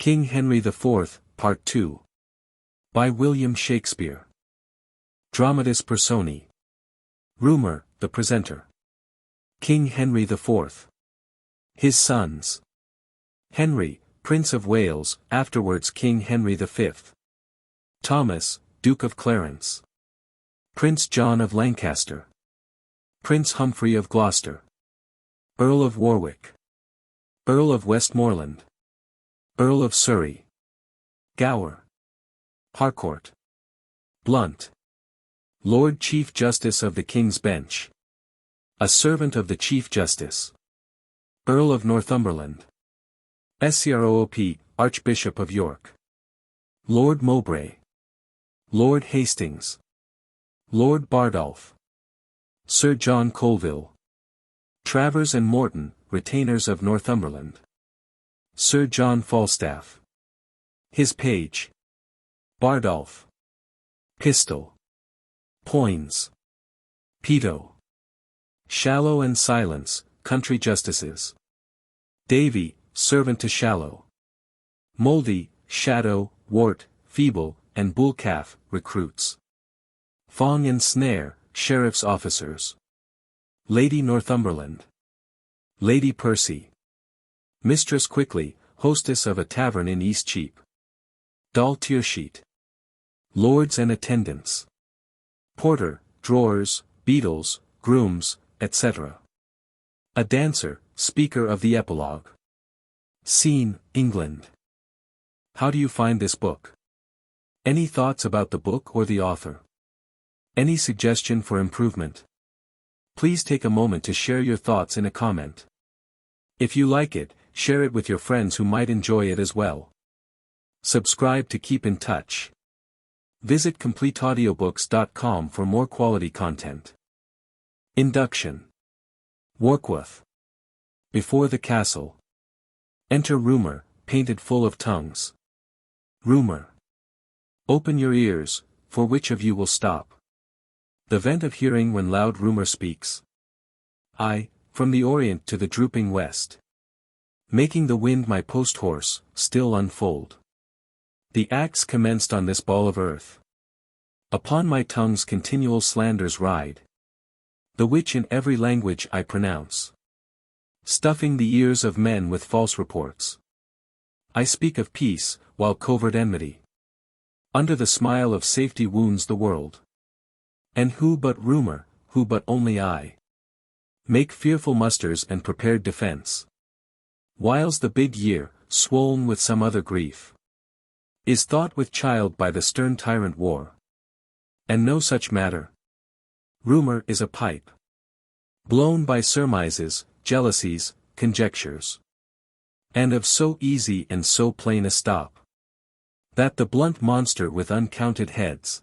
King Henry IV, Part 2. By William Shakespeare. Dramatis Personae. Rumour, the presenter. King Henry IV. His sons. Henry, Prince of Wales, afterwards King Henry V. Thomas, Duke of Clarence. Prince John of Lancaster. Prince Humphrey of Gloucester. Earl of Warwick. Earl of Westmoreland. Earl of Surrey. Gower. Harcourt. Blunt. Lord Chief Justice of the King's Bench. A servant of the Chief Justice. Earl of Northumberland. Scroop, Archbishop of York. Lord Mowbray. Lord Hastings. Lord Bardolph. Sir John Colville. Travers and Morton, retainers of Northumberland. Sir John Falstaff. His page. Bardolph. Pistol. Poins. Peto. Shallow and Silence, country justices. Davy, servant to Shallow. Mouldy, Shadow, Wart, Feeble, and Bullcalf, recruits. Fong and Snare, sheriff's officers. Lady Northumberland. Lady Percy. Mistress Quickly, hostess of a tavern in Eastcheap. Doll Tearsheet. Lords and attendants. Porter, drawers, beadles, grooms, etc. A dancer, speaker of the Epilogue. Scene, England. How do you find this book? Any thoughts about the book or the author? Any suggestion for improvement? Please take a moment to share your thoughts in a comment. If you like it, share it with your friends who might enjoy it as well. Subscribe to keep in touch. Visit CompleteAudiobooks.com for more quality content. Induction. Warkworth. Before the castle. Enter Rumour, painted full of tongues. Rumour. Open your ears, for which of you will stop? The vent of hearing when loud Rumour speaks. I, from the Orient to the drooping West. Making the wind my post-horse, still unfold. The acts commenced on this ball of earth. Upon my tongue's continual slanders ride. The which in every language I pronounce. Stuffing the ears of men with false reports. I speak of peace, while covert enmity. Under the smile of safety wounds the world. And who but Rumour, who but only I? Make fearful musters and prepared defence. Whiles the big year, swoln with some other grief. Is thought with child by the stern tyrant war. And no such matter. Rumour is a pipe. Blown by surmises, jealousies, conjectures. And of so easy and so plain a stop. That the blunt monster with uncounted heads.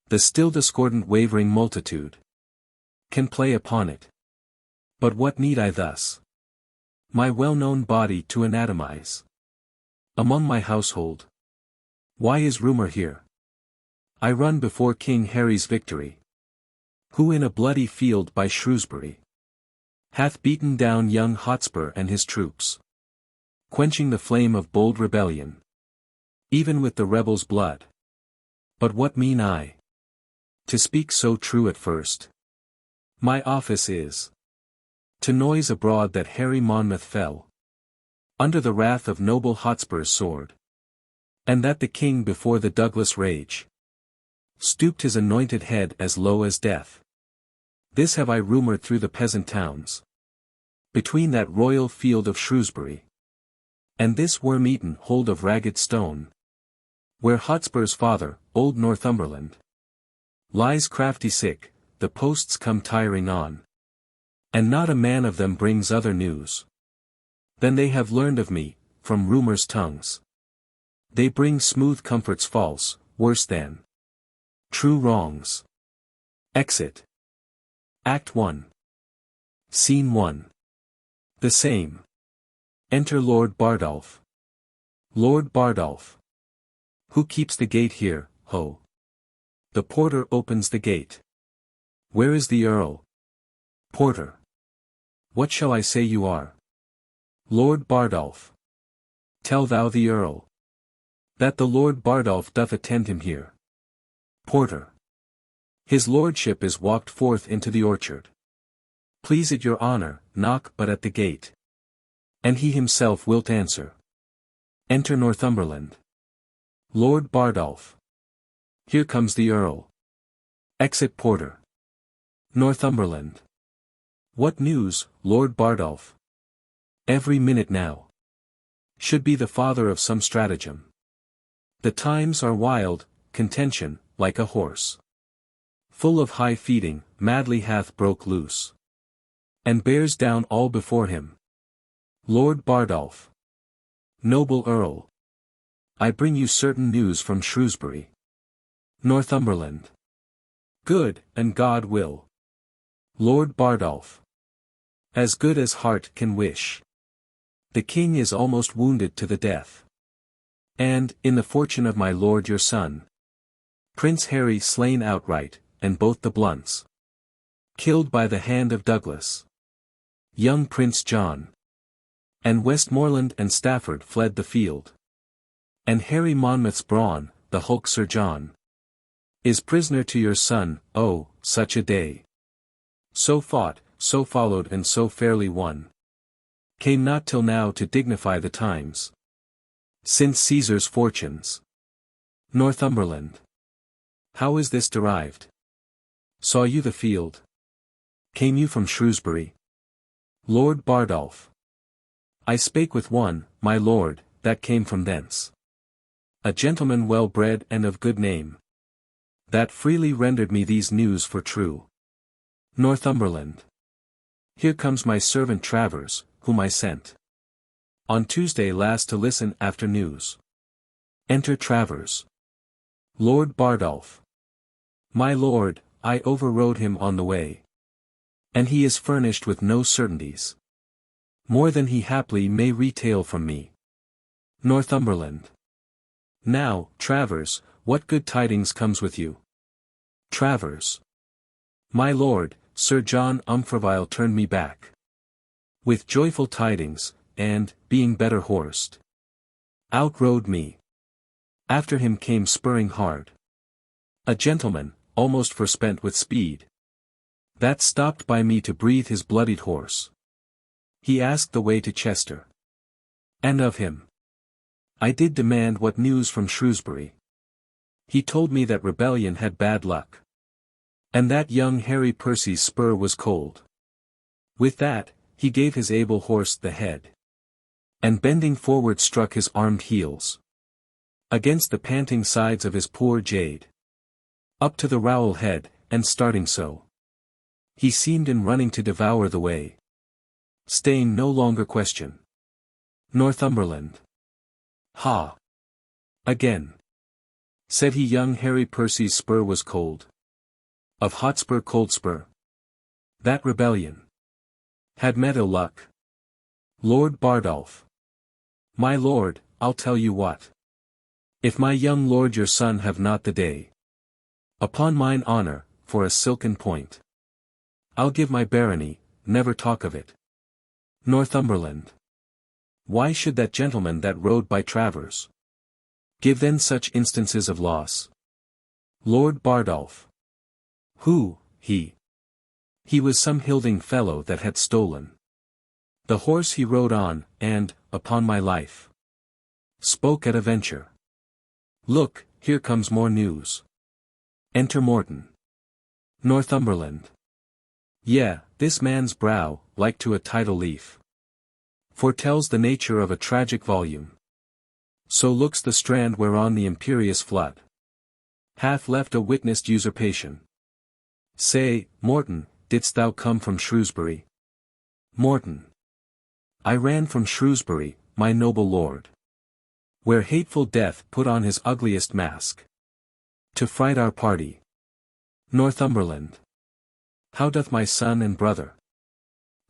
The still discordant wavering multitude. Can play upon it. But what need I thus? My well-known body to anatomize. Among my household. Why is Rumour here? I run before King Harry's victory. Who in a bloody field by Shrewsbury. Hath beaten down young Hotspur and his troops. Quenching the flame of bold rebellion. Even with the rebels' blood. But what mean I? To speak so true at first. My office is. To noise abroad that Harry Monmouth fell. Under the wrath of noble Hotspur's sword. And that the king before the Douglas rage. Stooped his anointed head as low as death. This have I rumoured through the peasant towns. Between that royal field of Shrewsbury. And this worm-eaten hold of Ragged Stone. Where Hotspur's father, old Northumberland. Lies crafty sick, the posts come tiring on. And not a man of them brings other news. Than they have learned of me, from Rumour's tongues. They bring smooth comforts false, worse than true wrongs. Exit. Act 1. Scene 1. The same. Enter Lord Bardolph. Lord Bardolph. Who keeps the gate here, ho? The porter opens the gate. Where is the Earl? Porter. What shall I say you are? Lord Bardolph. Tell thou the Earl, that the Lord Bardolph doth attend him here. Porter. His lordship is walked forth into the orchard. Please it your honour, knock but at the gate. And he himself wilt answer. Enter Northumberland. Lord Bardolph. Here comes the Earl. Exit Porter. Northumberland. What news, Lord Bardolph? Every minute now. Should be the father of some stratagem. The times are wild, contention, like a horse. Full of high feeding, madly hath broke loose. And bears down all before him. Lord Bardolph. Noble Earl. I bring you certain news from Shrewsbury. Northumberland. Good, and God will. Lord Bardolph. As good as heart can wish. The king is almost wounded to the death. And, in the fortune of my lord your son, Prince Harry slain outright, and both the Blunts killed by the hand of Douglas. Young Prince John. And Westmoreland and Stafford fled the field. And Harry Monmouth's brawn, the hulk Sir John, is prisoner to your son. Oh, such a day! So fought, so followed and so fairly won, came not till now to dignify the times. Since Caesar's fortunes. Northumberland. How is this derived? Saw you the field? Came you from Shrewsbury? Lord Bardolph. I spake with one, my lord, that came from thence. A gentleman well bred and of good name, that freely rendered me these news for true. Northumberland. Here comes my servant Travers, whom I sent on Tuesday last to listen after news. Enter Travers. Lord Bardolph. My lord, I overrode him on the way. And he is furnished with no certainties. More than he haply may retail from me. Northumberland. Now, Travers, what good tidings comes with you? Travers. My lord, Sir John Umfraville turned me back with joyful tidings, and, being better horsed, outrode me. After him came spurring hard a gentleman, almost forspent with speed, that stopped by me to breathe his bloodied horse. He asked the way to Chester. And of him I did demand what news from Shrewsbury. He told me that rebellion had bad luck, and that young Harry Percy's spur was cold. With that, he gave his able horse the head, and bending forward struck his armed heels against the panting sides of his poor jade, up to the rowel head, and starting so, he seemed in running to devour the way, staying no longer question. Northumberland. Ha! Again. Said he young Harry Percy's spur was cold. Of Hotspur Coldspur. That rebellion had met ill luck. Lord Bardolph. My lord, I'll tell you what. If my young lord your son have not the day, upon mine honour, for a silken point, I'll give my barony, never talk of it. Northumberland. Why should that gentleman that rode by Travers give then such instances of loss? Lord Bardolph. Who, he? He was some hilding fellow that had stolen the horse he rode on, and, upon my life, spoke at a venture. Look, here comes more news. Enter Morton. Northumberland. Yea, this man's brow, like to a tidal leaf, foretells the nature of a tragic volume. So looks the strand whereon the imperious flood hath left a witnessed usurpation. Say, Morton, didst thou come from Shrewsbury? Morton. I ran from Shrewsbury, my noble lord, where hateful death put on his ugliest mask, to fright our party. Northumberland. How doth my son and brother?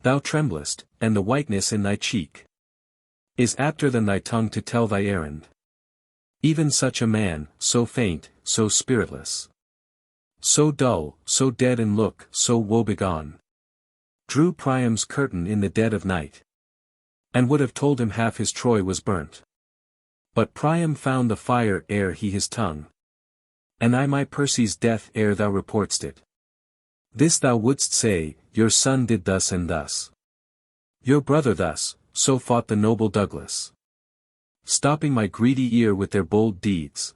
Thou tremblest, and the whiteness in thy cheek is apter than thy tongue to tell thy errand. Even such a man, so faint, so spiritless, so dull, so dead in look, so woebegone, drew Priam's curtain in the dead of night, and would have told him half his Troy was burnt. But Priam found the fire ere he his tongue. And I my Percy's death ere thou report'st it. This thou wouldst say, your son did thus and thus. Your brother thus, so fought the noble Douglas. Stopping my greedy ear with their bold deeds.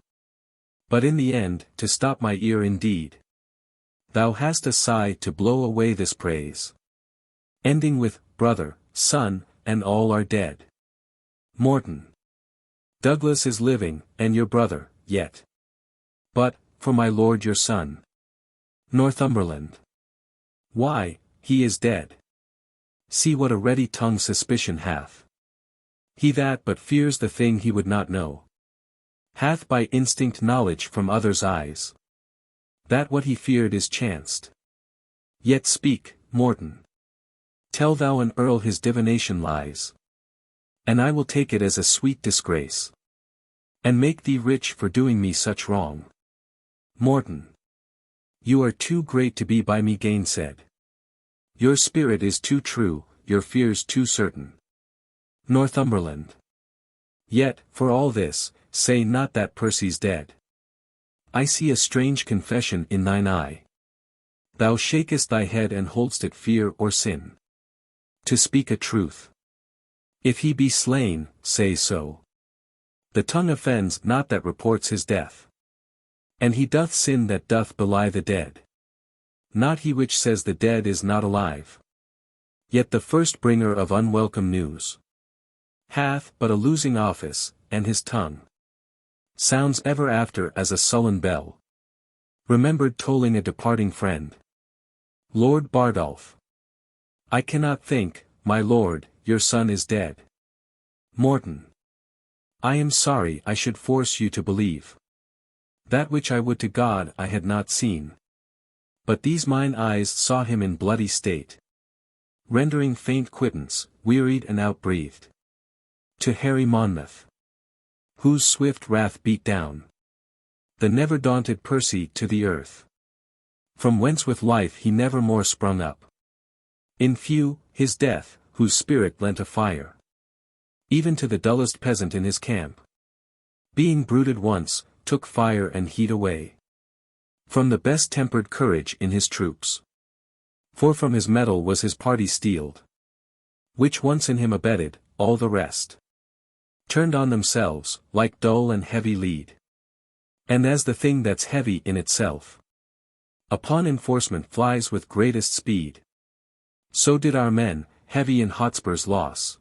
But in the end, to stop my ear indeed. Thou hast a sigh to blow away this praise. Ending with, brother, son, and all are dead. Morton. Douglas is living, and your brother, yet. But, for my lord your son. Northumberland. Why, he is dead. See what a ready tongue suspicion hath. He that but fears the thing he would not know. Hath by instinct knowledge from others' eyes. That what he feared is chanced. Yet speak, Morton. Tell thou an earl his divination lies. And I will take it as a sweet disgrace. And make thee rich for doing me such wrong. Morton. You are too great to be by me gainsaid. Your spirit is too true, your fears too certain. Northumberland. Yet, for all this, say not that Percy's dead. I see a strange confession in thine eye. Thou shakest thy head and hold'st it fear or sin. To speak a truth. If he be slain, say so. The tongue offends not that reports his death. And he doth sin that doth belie the dead. Not he which says the dead is not alive. Yet the first bringer of unwelcome news hath but a losing office, and his tongue sounds ever after as a sullen bell. Remembered tolling a departing friend. Lord Bardolph. I cannot think, my lord, your son is dead. Morton. I am sorry I should force you to believe that which I would to God I had not seen. But these mine eyes saw him in bloody state. Rendering faint quittance, wearied and outbreathed. To Harry Monmouth. Whose swift wrath beat down the never daunted Percy to the earth. From whence with life he never more sprung up. In few, his death, whose spirit lent a fire. Even to the dullest peasant in his camp. Being brooded once, took fire and heat away. From the best-tempered courage in his troops. For from his metal was his party steeled. Which once in him abetted, all the rest turned on themselves, like dull and heavy lead. And as the thing that's heavy in itself upon enforcement flies with greatest speed, so did our men, heavy in Hotspur's loss,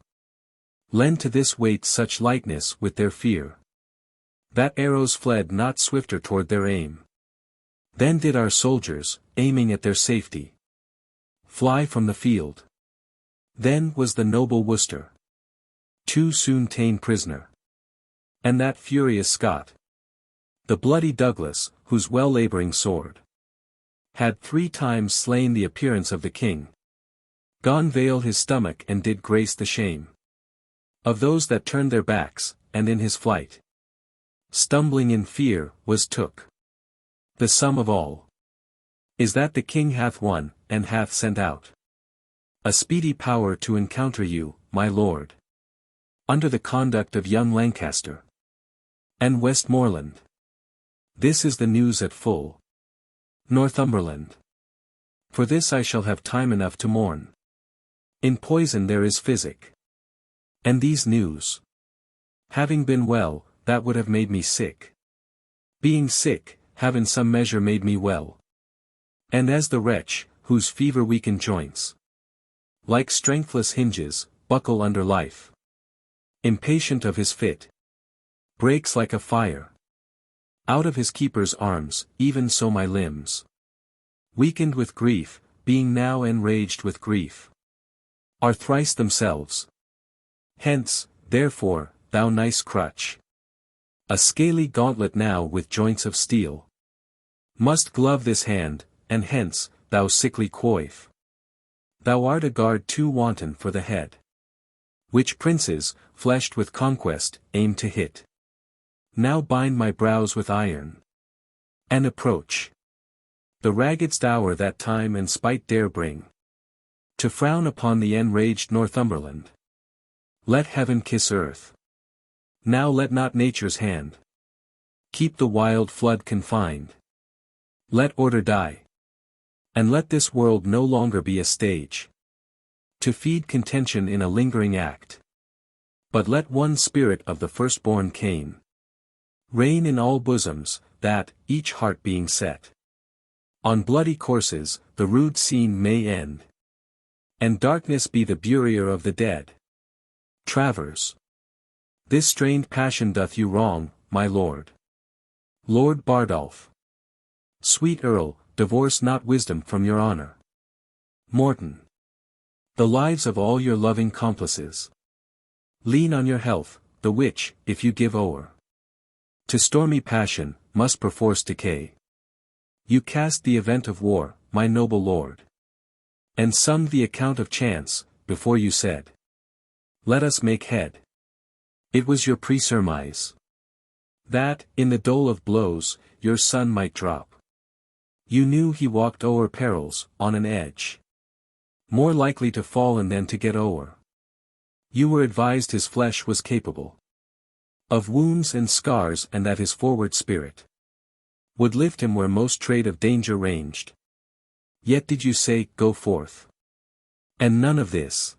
lend to this weight such lightness with their fear, that arrows fled not swifter toward their aim. Then did our soldiers, aiming at their safety, fly from the field. Then was the noble Worcester too soon ta'en prisoner. And that furious Scot, the bloody Douglas, whose well-laboring sword had 3 times slain the appearance of the king, gone veil his stomach and did grace the shame of those that turned their backs, and in his flight, stumbling in fear, was took. The sum of all is that the king hath won, and hath sent out a speedy power to encounter you, my lord, under the conduct of young Lancaster and Westmoreland. This is the news at full. Northumberland. For this I shall have time enough to mourn. In poison there is physic. And these news, having been well, that would have made me sick. Being sick, have in some measure made me well. And as the wretch, whose fever weakened joints, like strengthless hinges, buckle under life, impatient of his fit, breaks like a fire out of his keeper's arms, even so my limbs, weakened with grief, being now enraged with grief, are thrice themselves. Hence, therefore, thou nice crutch, a scaly gauntlet now with joints of steel, must glove this hand, and hence, thou sickly coif, thou art a guard too wanton for the head, which princes, fleshed with conquest, aim to hit. Now bind my brows with iron, and approach the raggedst hour that time and spite dare bring, to frown upon the enraged Northumberland. Let heaven kiss earth, Now let not nature's hand keep the wild flood confined. Let order die. And let this world no longer be a stage to feed contention in a lingering act. But let one spirit of the firstborn Cain reign in all bosoms, that, each heart being set on bloody courses, the rude scene may end, and darkness be the burier of the dead. Travers. This strained passion doth you wrong, my lord. Lord Bardolph. Sweet Earl, divorce not wisdom from your honor. Morton. The lives of all your loving complices lean on your health, the which, if you give o'er to stormy passion, must perforce decay. You cast the event of war, my noble lord, and summed the account of chance, before you said, let us make head. It was your presurmise that, in the dole of blows, your son might drop. You knew he walked o'er perils, on an edge more likely to fall and than to get o'er. You were advised his flesh was capable of wounds and scars, and that his forward spirit would lift him where most trade of danger ranged. Yet did you say, go forth. And none of this,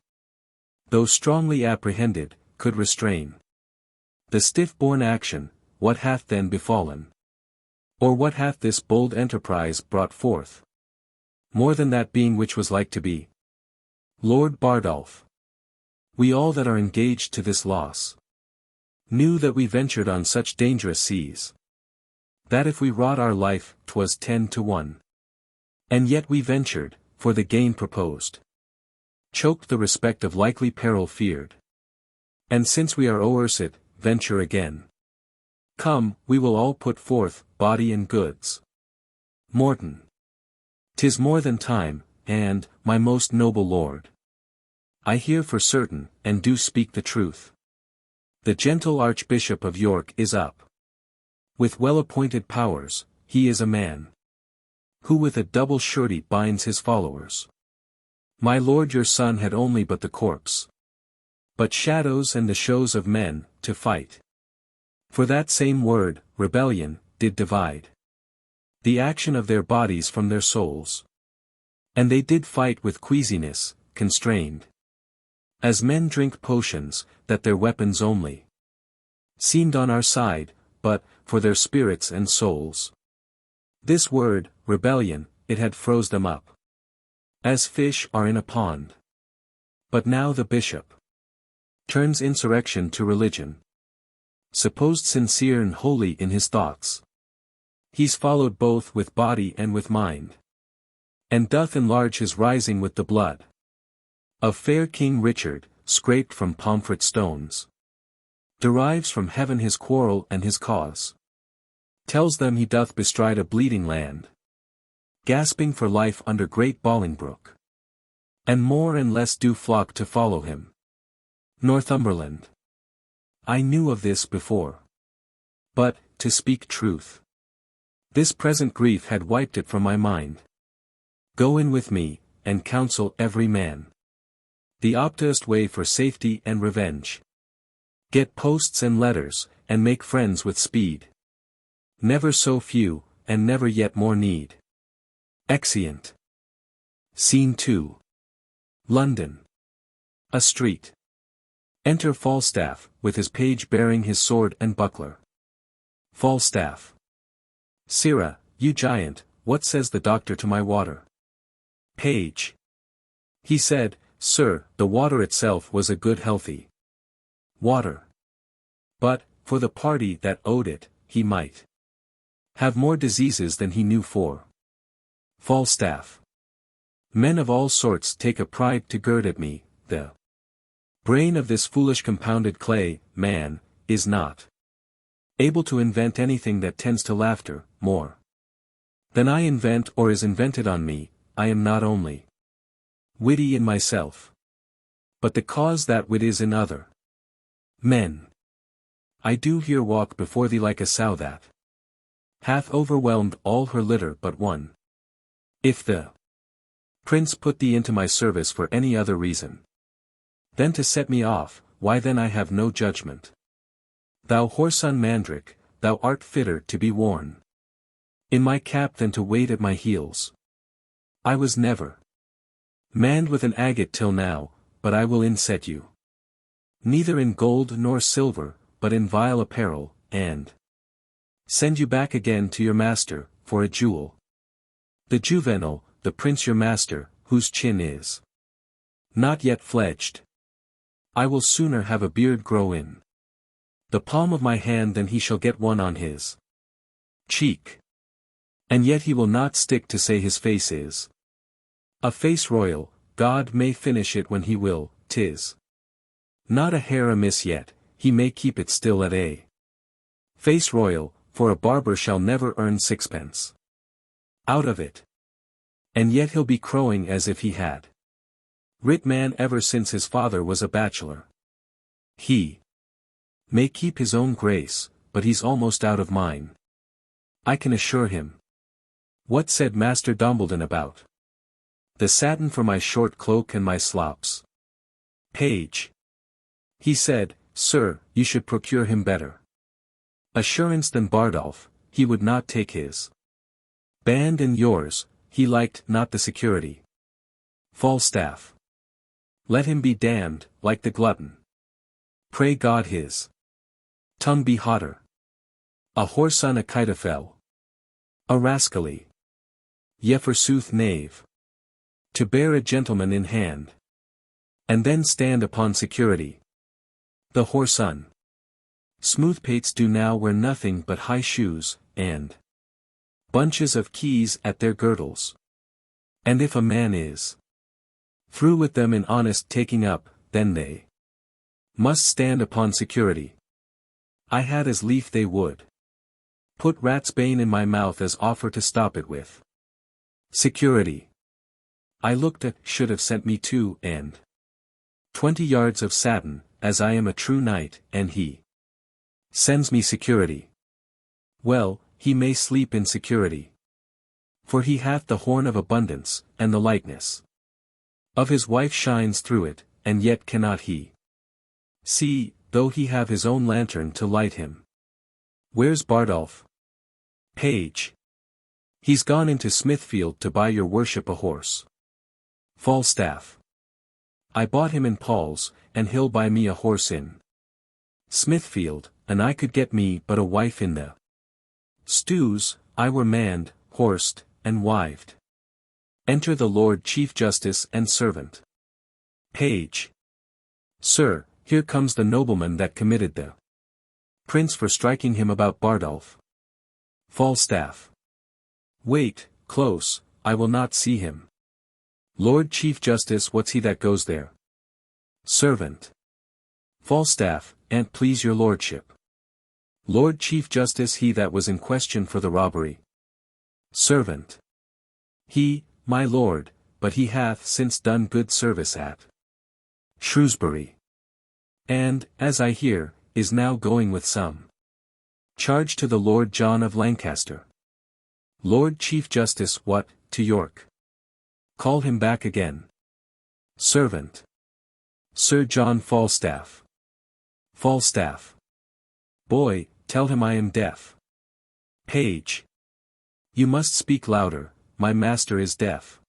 though strongly apprehended, could restrain the stiff-born action. What hath then befallen? Or what hath this bold enterprise brought forth? More than that being which was like to be. Lord Bardolph. We all that are engaged to this loss knew that we ventured on such dangerous seas, that if we wrought our life, 'twas 10 to 1. And yet we ventured, for the gain proposed choked the respect of likely peril feared. And since we are o'er's it, venture again. Come, we will all put forth, body and goods. Morton. 'Tis more than time, and, my most noble lord, I hear for certain, and do speak the truth. The gentle Archbishop of York is up. With well-appointed powers, he is a man who with a double surety binds his followers. My lord your son had only but the corpse, but shadows and the shows of men, to fight. For that same word, rebellion, did divide the action of their bodies from their souls. And they did fight with queasiness, constrained, as men drink potions, that their weapons only seemed on our side, but, for their spirits and souls. This word, rebellion, it had froze them up, as fish are in a pond. But now the bishop turns insurrection to religion, supposed sincere and holy in his thoughts. He's followed both with body and with mind, and doth enlarge his rising with the blood of fair King Richard, scraped from Pomfret stones. Derives from heaven his quarrel and his cause. Tells them he doth bestride a bleeding land, gasping for life under great Bolingbroke. And more and less do flock to follow him. Northumberland. I knew of this before. But, to speak truth, this present grief had wiped it from my mind. Go in with me, and counsel every man the optest way for safety and revenge. Get posts and letters, and make friends with speed. Never so few, and never yet more need. Exeunt. Scene 2. London. A street. Enter Falstaff, with his page bearing his sword and buckler. Falstaff. Sirrah, you giant, what says the doctor to my water? Page. He said, Sir, the water itself was a good healthy water. But, for the party that owed it, he might have more diseases than he knew for. Falstaff. Men of all sorts take a pride to gird at me, the brain of this foolish compounded clay, man, is not able to invent anything that tends to laughter, more than I invent or is invented on me. I am not only witty in myself, but the cause that wit is in other men. I do here walk before thee like a sow that hath overwhelmed all her litter but one. If the prince put thee into my service for any other reason than to set me off, why then I have no judgment. Thou whoreson mandrake, thou art fitter to be worn in my cap than to wait at my heels. I was never manned with an agate till now, but I will inset you. Neither in gold nor silver, but in vile apparel, and send you back again to your master, for a jewel. The juvenile, the prince your master, whose chin is not yet fledged. I will sooner have a beard grow in the palm of my hand than he shall get one on his cheek. And yet he will not stick to say his face is a face royal. God may finish it when he will, 'tis not a hair amiss yet, he may keep it still at a face royal, for a barber shall never earn sixpence out of it. And yet he'll be crowing as if he had writ man ever since his father was a bachelor. He may keep his own grace, but he's almost out of mine, I can assure him. What said Master Dumbledon about the satin for my short cloak and my slops? Page. He said, Sir, you should procure him better assurance than Bardolph, he would not take his band and yours, he liked not the security. Falstaff. Let him be damned, like the glutton. Pray God his tongue be hotter. A whoreson Achitophel. A rascally. Ye forsooth knave. To bear a gentleman in hand. And then stand upon security. The whoreson. Smoothpates do now wear nothing but high shoes, and bunches of keys at their girdles. And if a man is through with them in honest taking up, then they must stand upon security. I had as lief they would put ratsbane in my mouth as offer to stop it with security. I looked at, should have sent me 2 20 yards of satin, as I am a true knight, and he sends me security. Well, he may sleep in security. For he hath the horn of abundance, and the likeness of his wife shines through it, and yet cannot he see, though he have his own lantern to light him. Where's Bardolph? Page. He's gone into Smithfield to buy your worship a horse. Falstaff. I bought him in Paul's, and he'll buy me a horse in Smithfield, and I could get me but a wife in the stews, I were manned, horsed, and wived. Enter the Lord Chief Justice and servant. Page. Sir, here comes the nobleman that committed the prince for striking him about Bardolph. Falstaff. Wait, close, I will not see him. Lord Chief Justice, what's he that goes there? Servant. Falstaff, an't please your lordship. Lord Chief Justice, he that was in question for the robbery. Servant. He, my lord, but he hath since done good service at Shrewsbury. And, as I hear, is now going with some charge to the Lord John of Lancaster. Lord Chief Justice, what, to York? Call him back again. Servant. Sir John Falstaff. Falstaff. Boy, tell him I am deaf. Page. You must speak louder, my master is deaf.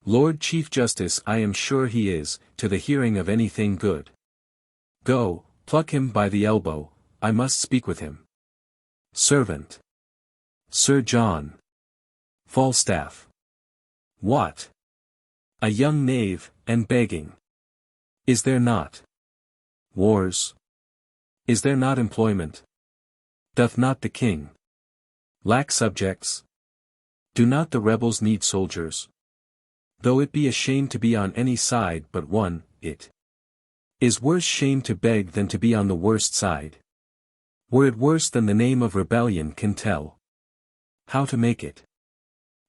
Lord Chief Justice, I am sure he is, to the hearing of anything good. Go, pluck him by the elbow, I must speak with him. Servant. Sir John. Falstaff. What? A young knave, and begging. Is there not wars? Is there not employment? Doth not the king lack subjects? Do not the rebels need soldiers? Though it be a shame to be on any side but one, it is worse shame to beg than to be on the worst side. Were it worse than the name of rebellion can tell how to make it.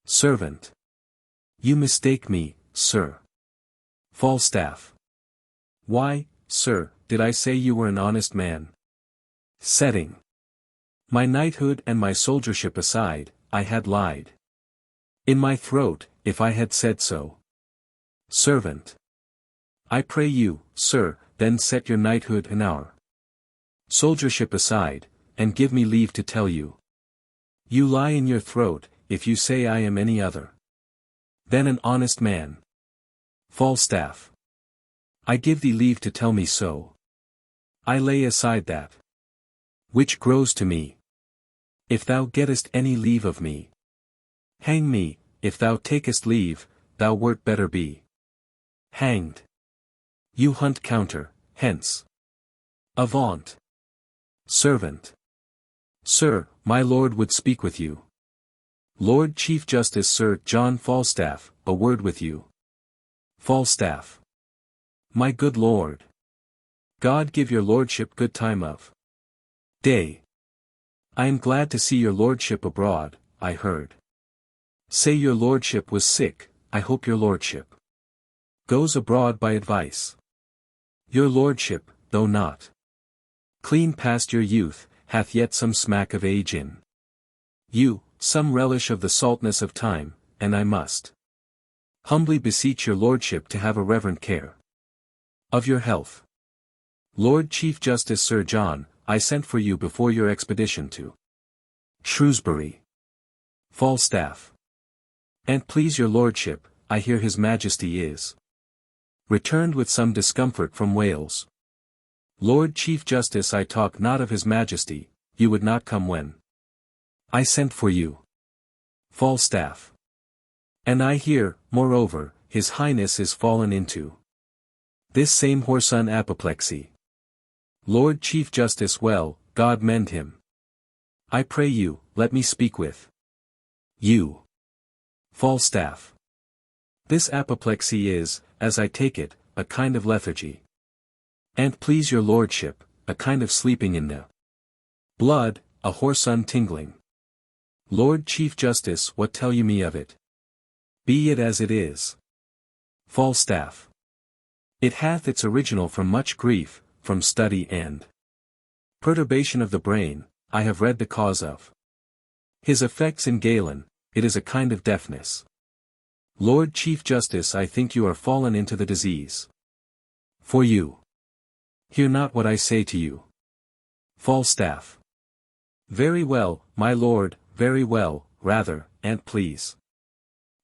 Servant. You mistake me, sir. Falstaff. Why, sir, did I say you were an honest man? Setting my knighthood and my soldiership aside, I had lied in my throat, if I had said so. Servant. I pray you, sir, then set your knighthood in our Soldiership aside, and give me leave to tell you. You lie in your throat, if you say I am any other than an honest man. Falstaff. I give thee leave to tell me so. I lay aside that which grows to me. If thou gettest any leave of me, hang me. If thou takest leave, thou wert better be hanged. You hunt counter, hence. Avaunt. Servant. Sir, my lord would speak with you. Lord Chief Justice Sir John Falstaff, a word with you. Falstaff. My good lord. God give your lordship good time of day. I am glad to see your lordship abroad, I heard. Say your lordship was sick, I hope your lordship goes abroad by advice. Your lordship, though not clean past your youth, hath yet some smack of age in you, some relish of the saltness of time, and I must humbly beseech your lordship to have a reverent care of your health. Lord Chief Justice Sir John, I sent for you before your expedition to Shrewsbury. Falstaff. An't please your lordship, I hear his majesty is returned with some discomfort from Wales. Lord Chief Justice, I talk not of his majesty, you would not come when I sent for you. Falstaff. And I hear, moreover, his highness is fallen into this same whoreson apoplexy. Lord Chief Justice, well, God mend him. I pray you, let me speak with you. Falstaff. This apoplexy is, as I take it, a kind of lethargy. An't please your lordship, a kind of sleeping in the blood, a whoreson tingling. Lord Chief Justice, what tell you me of it? Be it as it is. Falstaff. It hath its original from much grief, from study and perturbation of the brain. I have read the cause of his effects in Galen, it is a kind of deafness. Lord Chief Justice, I think you are fallen into the disease. For you hear not what I say to you. Falstaff. Very well, my lord, very well, rather, an't please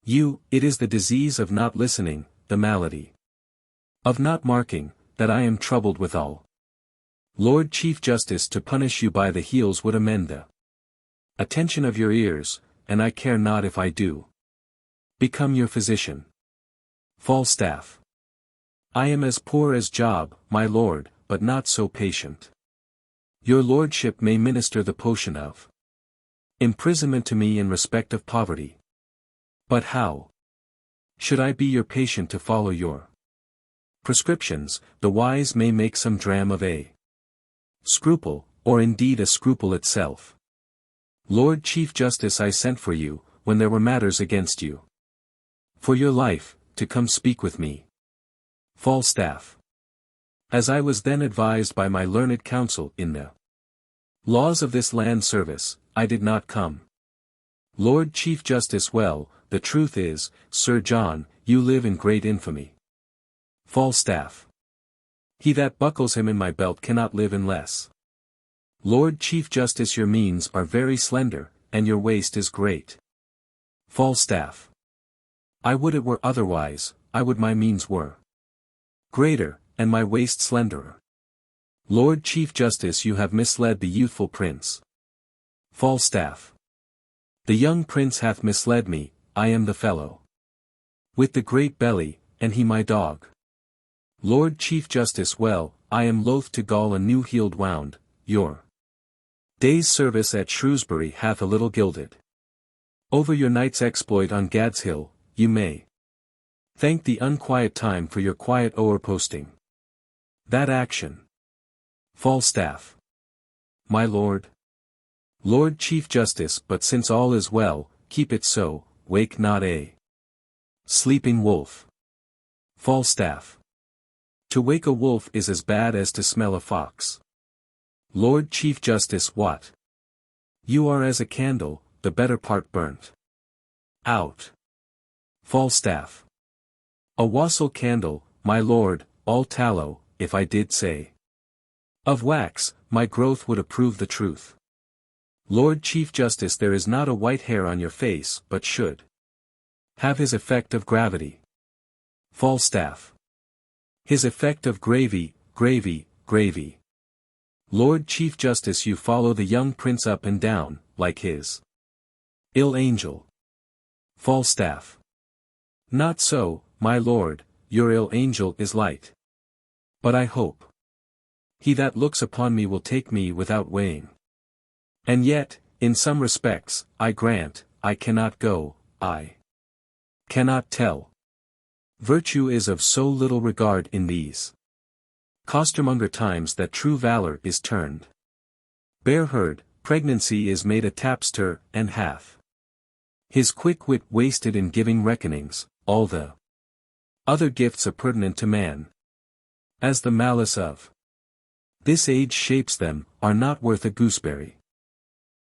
you, it is the disease of not listening, the malady of not marking, that I am troubled withal. Lord Chief Justice, to punish you by the heels would amend the attention of your ears, and I care not if I do become your physician. Falstaff. I am as poor as Job, my lord, but not so patient. Your lordship may minister the potion of imprisonment to me in respect of poverty. But how should I be your patient to follow your prescriptions? The wise may make some dram of a scruple, or indeed a scruple itself. Lord Chief Justice, I sent for you, when there were matters against you. For your life, to come speak with me. Falstaff. As I was then advised by my learned counsel in the laws of this land service, I did not come. Lord Chief Justice, well, the truth is, Sir John, you live in great infamy. Falstaff. He that buckles him in my belt cannot live in less. Lord Chief Justice, your means are very slender, and your waist is great. Falstaff. I would it were otherwise, I would my means were greater, and my waist slenderer. Lord Chief Justice, you have misled the youthful prince. Falstaff. The young prince hath misled me, I am the fellow with the great belly, and he my dog. Lord Chief Justice, well, I am loath to gall a new-heeled wound, your day's service at Shrewsbury hath a little gilded over your night's exploit on Gad's Hill. You may thank the unquiet time for your quiet o'erposting that action. Falstaff. My lord. Lord Chief Justice, but since all is well, keep it so, wake not a sleeping wolf. Falstaff. To wake a wolf is as bad as to smell a fox. Lord Chief Justice, what? You are as a candle, the better part burnt out. Falstaff. A wassail candle, my lord, all tallow, if I did say of wax, my growth would approve the truth. Lord Chief Justice, there is not a white hair on your face but should have his effect of gravity. Falstaff. His effect of gravy, gravy, gravy. Lord Chief Justice, you follow the young prince up and down, like his ill angel. Falstaff. Not so, my lord, your ill angel is light. But I hope he that looks upon me will take me without weighing. And yet, in some respects, I grant, I cannot go, I cannot tell. Virtue is of so little regard in these costermonger times that true valor is turned bare-herd, pregnancy is made a tapster, and hath his quick wit wasted in giving reckonings, all the other gifts appurtenant to man, as the malice of this age shapes them, are not worth a gooseberry.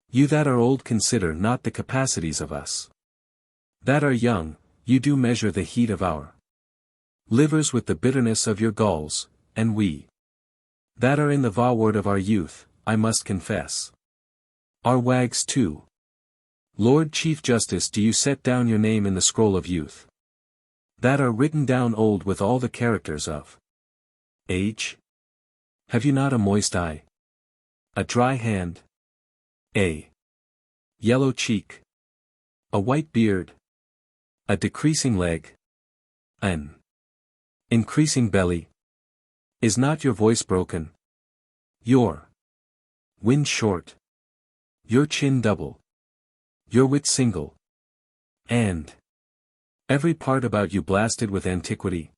You that are old consider not the capacities of us that are young, you do measure the heat of our livers with the bitterness of your galls, and we that are in the voward of our youth, I must confess, are wags too. Lord Chief Justice, do you set down your name in the scroll of youth, that are written down old with all the characters of age? Have you not a moist eye, a dry hand, a yellow cheek, a white beard, a decreasing leg, an increasing belly? Is not your voice broken, your wind short, your chin double, your wit single, and every part about you blasted with antiquity?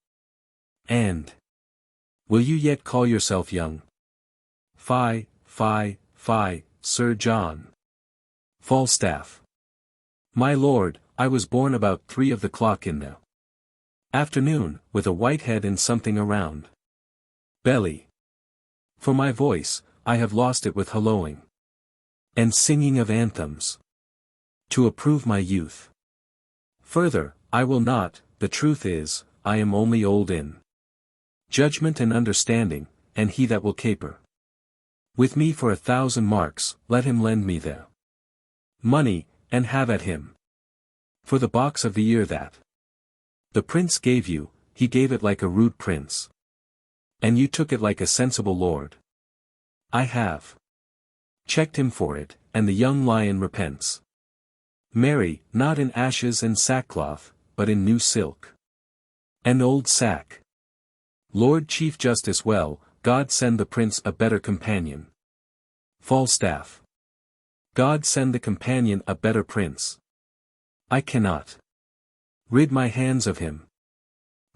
And will you yet call yourself young? Fie, fie, fie, Sir John. Falstaff. My lord, I was born about 3 of the clock in the afternoon, with a white head and something around belly. For my voice, I have lost it with hallooing and singing of anthems to approve my youth. Further, I will not, the truth is, I am only old in judgment and understanding, and he that will caper with me for 1,000 marks, let him lend me the money, and have at him. For the box of the year that the prince gave you, he gave it like a rude prince. And you took it like a sensible lord. I have checked him for it, and the young lion repents. Marry, not in ashes and sackcloth, but in new silk and old sack. Lord Chief Justice, well, God send the prince a better companion. Falstaff. God send the companion a better prince. I cannot rid my hands of him.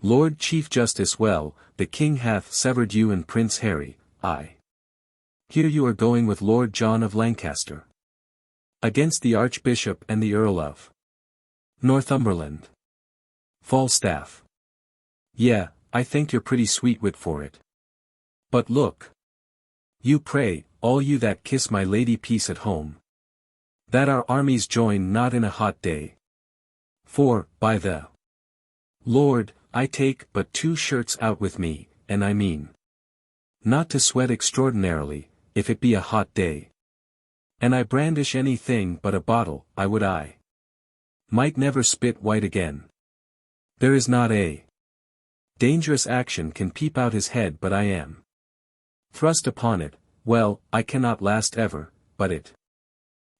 Lord Chief Justice, well, the king hath severed you and Prince Harry. I hear you are going with Lord John of Lancaster against the Archbishop and the Earl of Northumberland. Falstaff. Yeah, I think you're pretty sweet wit for it. But look you, pray, all you that kiss my lady peace at home, that our armies join not in a hot day. For, by the Lord, I take but 2 shirts out with me, and I mean not to sweat extraordinarily, if it be a hot day. And I brandish anything but a bottle, I would I might never spit white again. There is not a dangerous action can peep out his head but I am thrust upon it. Well, I cannot last ever, but it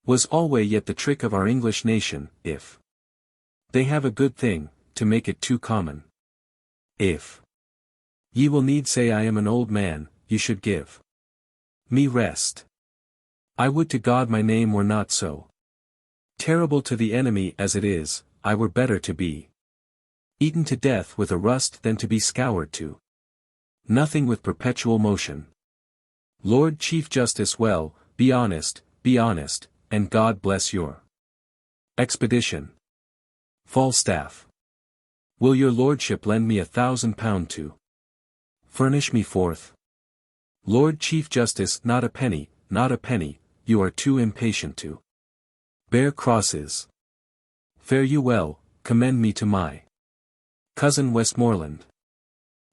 was alway yet the trick of our English nation, if they have a good thing, to make it too common. If ye will need say I am an old man, you should give me rest. I would to God my name were not so terrible to the enemy as it is. I were better to be eaten to death with a rust than to be scoured to nothing with perpetual motion. Lord Chief Justice, well, be honest, and God bless your expedition. Falstaff. Will your lordship lend me £1,000 to furnish me forth? Lord Chief Justice, not a penny, you are too impatient to bear crosses. Fare you well, commend me to my cousin Westmoreland,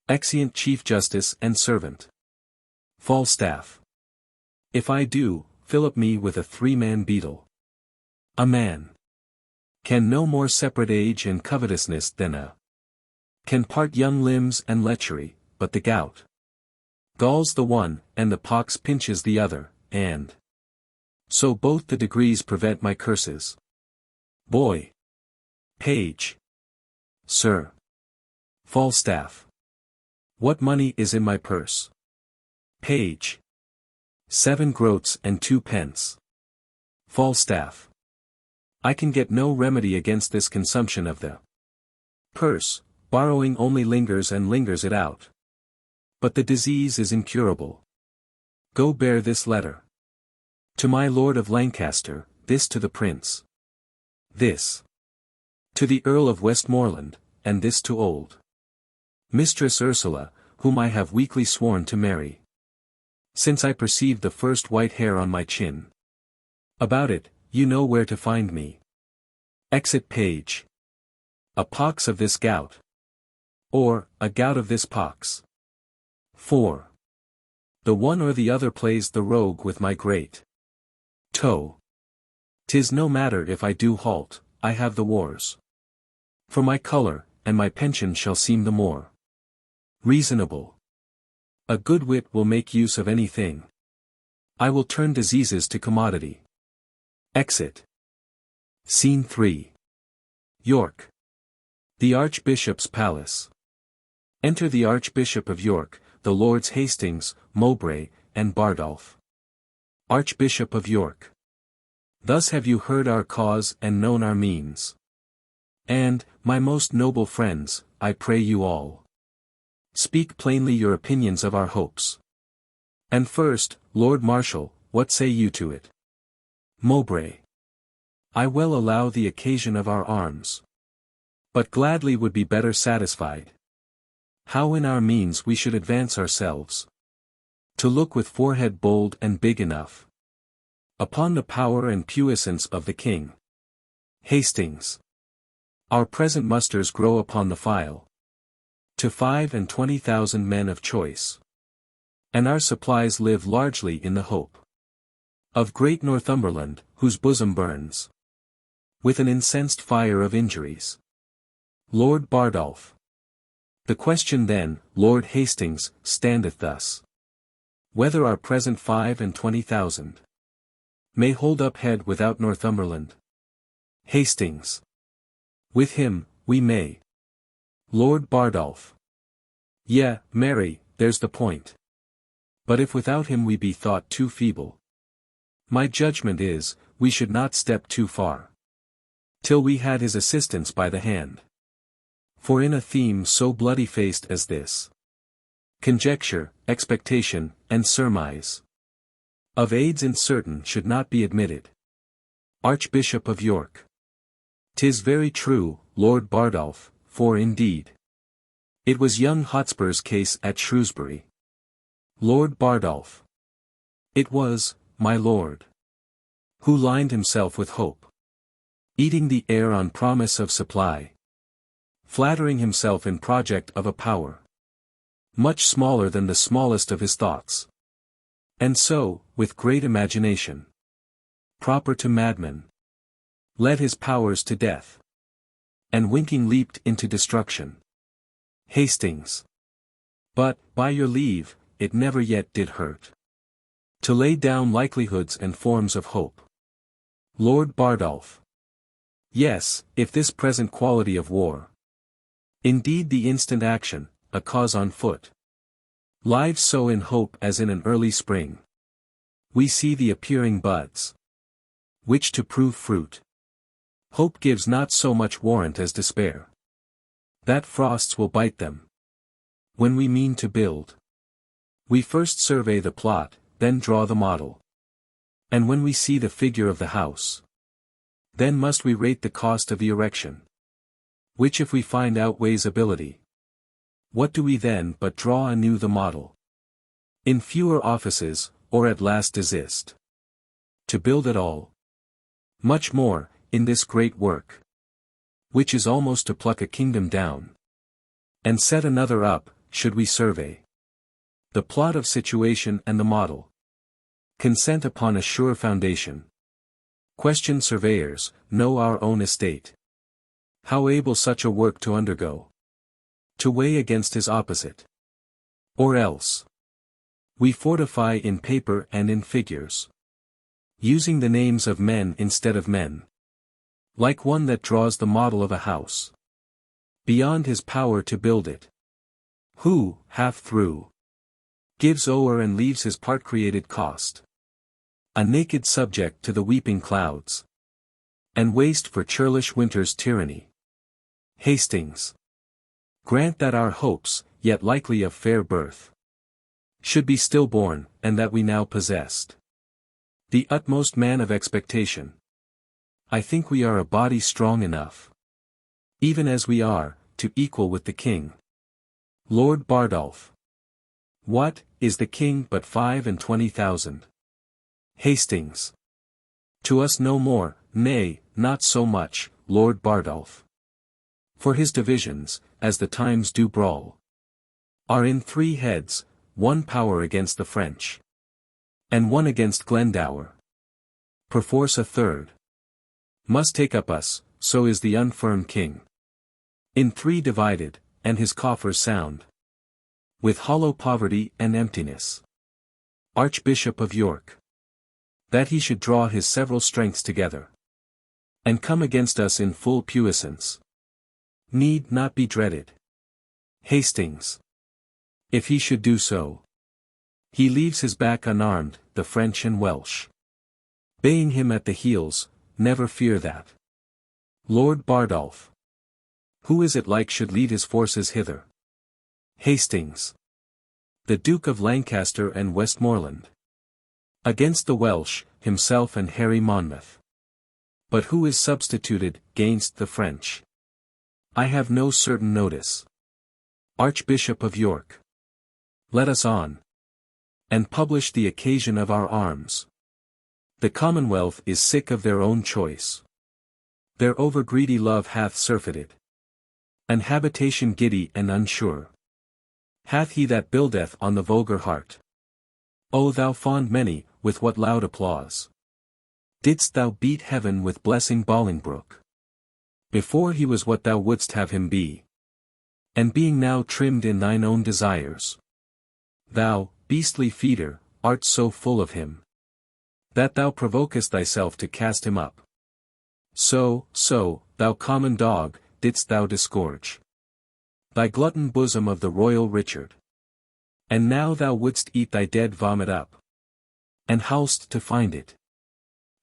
exeunt Chief Justice and servant. Falstaff. If I do, fill up me with a 3-man beetle. A man can no more separate age and covetousness than a can part young limbs and lechery, but the gout galls the one, and the pox pinches the other, and so both the degrees prevent my curses. Boy. Page. Sir. Falstaff. What money is in my purse? Page. 7 groats and 2 pence. Falstaff. I can get no remedy against this consumption of the purse, borrowing only lingers and lingers it out. But the disease is incurable. Go bear this letter. To my Lord of Lancaster, this to the Prince. This to the Earl of Westmoreland, and this to old Mistress Ursula, whom I have weakly sworn to marry, since I perceived the first white hair on my chin. About it, you know where to find me. Exit page. A pox of this gout. Or, a gout of this pox. 4. The one or the other plays the rogue with my great toe. 'Tis no matter if I do halt, I have the wars for my colour, and my pension shall seem the more reasonable. A good wit will make use of anything. I will turn diseases to commodity. Exit. Scene 3. York. The Archbishop's Palace. Enter the Archbishop of York, the Lords Hastings, Mowbray, and Bardolph. Archbishop of York. Thus have you heard our cause and known our means. And, my most noble friends, I pray you all, speak plainly your opinions of our hopes. And first, Lord Marshal, what say you to it? Mowbray. I well allow the occasion of our arms, but gladly would be better satisfied how in our means we should advance ourselves, to look with forehead bold and big enough upon the power and puissance of the King. Hastings. Our present musters grow upon the file to 25,000 men of choice, and our supplies live largely in the hope of great Northumberland, whose bosom burns with an incensed fire of injuries. Lord Bardolph. The question then, Lord Hastings, standeth thus: whether our present 25,000 may hold up head without Northumberland? Hastings. With him, we may. Lord Bardolph. Yea, marry, there's the point. But if without him we be thought too feeble, my judgment is, we should not step too far, till we had his assistance by the hand. For in a theme so bloody-faced as this, conjecture, expectation, and surmise of aids uncertain should not be admitted. Archbishop of York. 'Tis very true, Lord Bardolph, for indeed it was young Hotspur's case at Shrewsbury. Lord Bardolph. It was, my lord, who lined himself with hope, eating the air on promise of supply, flattering himself in project of a power much smaller than the smallest of his thoughts, and so, with great imagination, proper to madmen, led his powers to death, and winking leaped into destruction. Hastings. But, by your leave, it never yet did hurt to lay down likelihoods and forms of hope. Lord Bardolph. Yes, if this present quality of war, indeed the instant action, a cause on foot, lives so in hope as in an early spring, we see the appearing buds, which to prove fruit, hope gives not so much warrant as despair, that frosts will bite them. When we mean to build, we first survey the plot, then draw the model. And when we see the figure of the house, then must we rate the cost of the erection, which if we find outweighs ability, what do we then but draw anew the model, in fewer offices, or at last desist to build at all? Much more, in this great work, which is almost to pluck a kingdom down, and set another up, should we survey the plot of situation and the model, Consent upon a sure foundation. Question surveyors, know our own estate. How able such a work to undergo? To weigh against his opposite. Or else. We fortify in paper and in figures. Using the names of men instead of men. Like one that draws the model of a house. Beyond his power to build it. Who, half through, gives o'er and leaves his part created cost. A naked subject to the weeping clouds. And waste for churlish winter's tyranny. Hastings. Grant that our hopes, yet likely of fair birth, should be stillborn, and that we now possessed the utmost man of expectation. I think we are a body strong enough, even as we are, to equal with the king. Lord Bardolph. What, is the king but 25,000? Hastings. To us no more, nay, not so much, Lord Bardolph. For his divisions, as the times do brawl, are in 3 heads, 1 power against the French, and 1 against Glendower. Perforce a 3rd must take up us, so is the unfirm king. In 3 divided, and his coffers sound with hollow poverty and emptiness. Archbishop of York. That he should draw his several strengths together, and come against us in full puissance, need not be dreaded. Hastings. If he should do so, he leaves his back unarmed, the French and Welsh baying him at the heels, never fear that. Lord Bardolph. Who is it like should lead his forces hither? Hastings. The Duke of Lancaster and Westmoreland. Against the Welsh, himself and Harry Monmouth. But who is substituted, gainst the French? I have no certain notice. Archbishop of York. Let us on. And publish the occasion of our arms. The Commonwealth is sick of their own choice. Their over-greedy love hath surfeited an habitation giddy and unsure. Hath he that buildeth on the vulgar heart. O thou fond many, with what loud applause didst thou beat heaven with blessing Bolingbroke, before he was what thou wouldst have him be, and being now trimmed in thine own desires. Thou, beastly feeder, art so full of him, that thou provokest thyself to cast him up. So, thou common dog, didst thou disgorge thy glutton bosom of the royal Richard. And now thou wouldst eat thy dead vomit up, and howl'st to find it.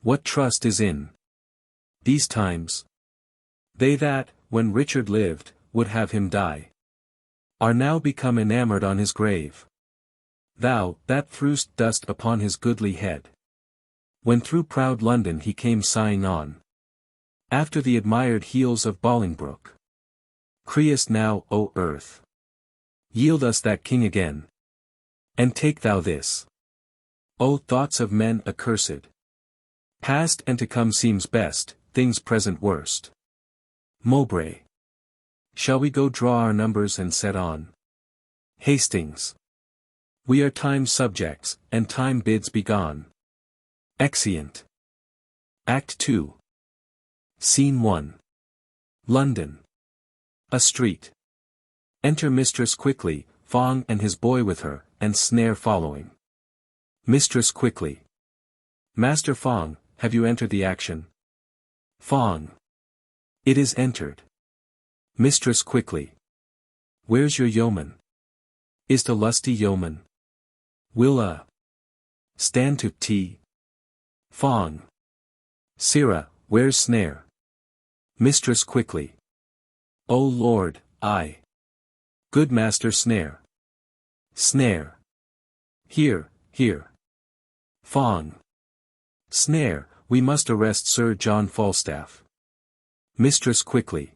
What trust is in these times? They that, when Richard lived, would have him die, are now become enamoured on his grave. Thou, that threw'st dust upon his goodly head, when through proud London he came sighing on, after the admired heels of Bolingbroke. Criest now, O earth, yield us that king again, and take thou this. O thoughts of men accursed! Past and to come seems best, things present worst. Mowbray. Shall we go draw our numbers and set on? Hastings. We are time's subjects, and time bids be gone. Exeunt. Act 2. Scene 1. London. A street. Enter Mistress quickly, Fong and his boy with her, and Snare following. Mistress quickly. Master Fong, have you entered the action? Fong. It is entered. Mistress quickly. Where's your yeoman? Is the lusty yeoman? Will stand to tea? Fong. Sirrah, where's Snare? Mistress quickly. O Lord, I. Good Master Snare. Snare. Here. Fong. Snare, we must arrest Sir John Falstaff. Mistress quickly.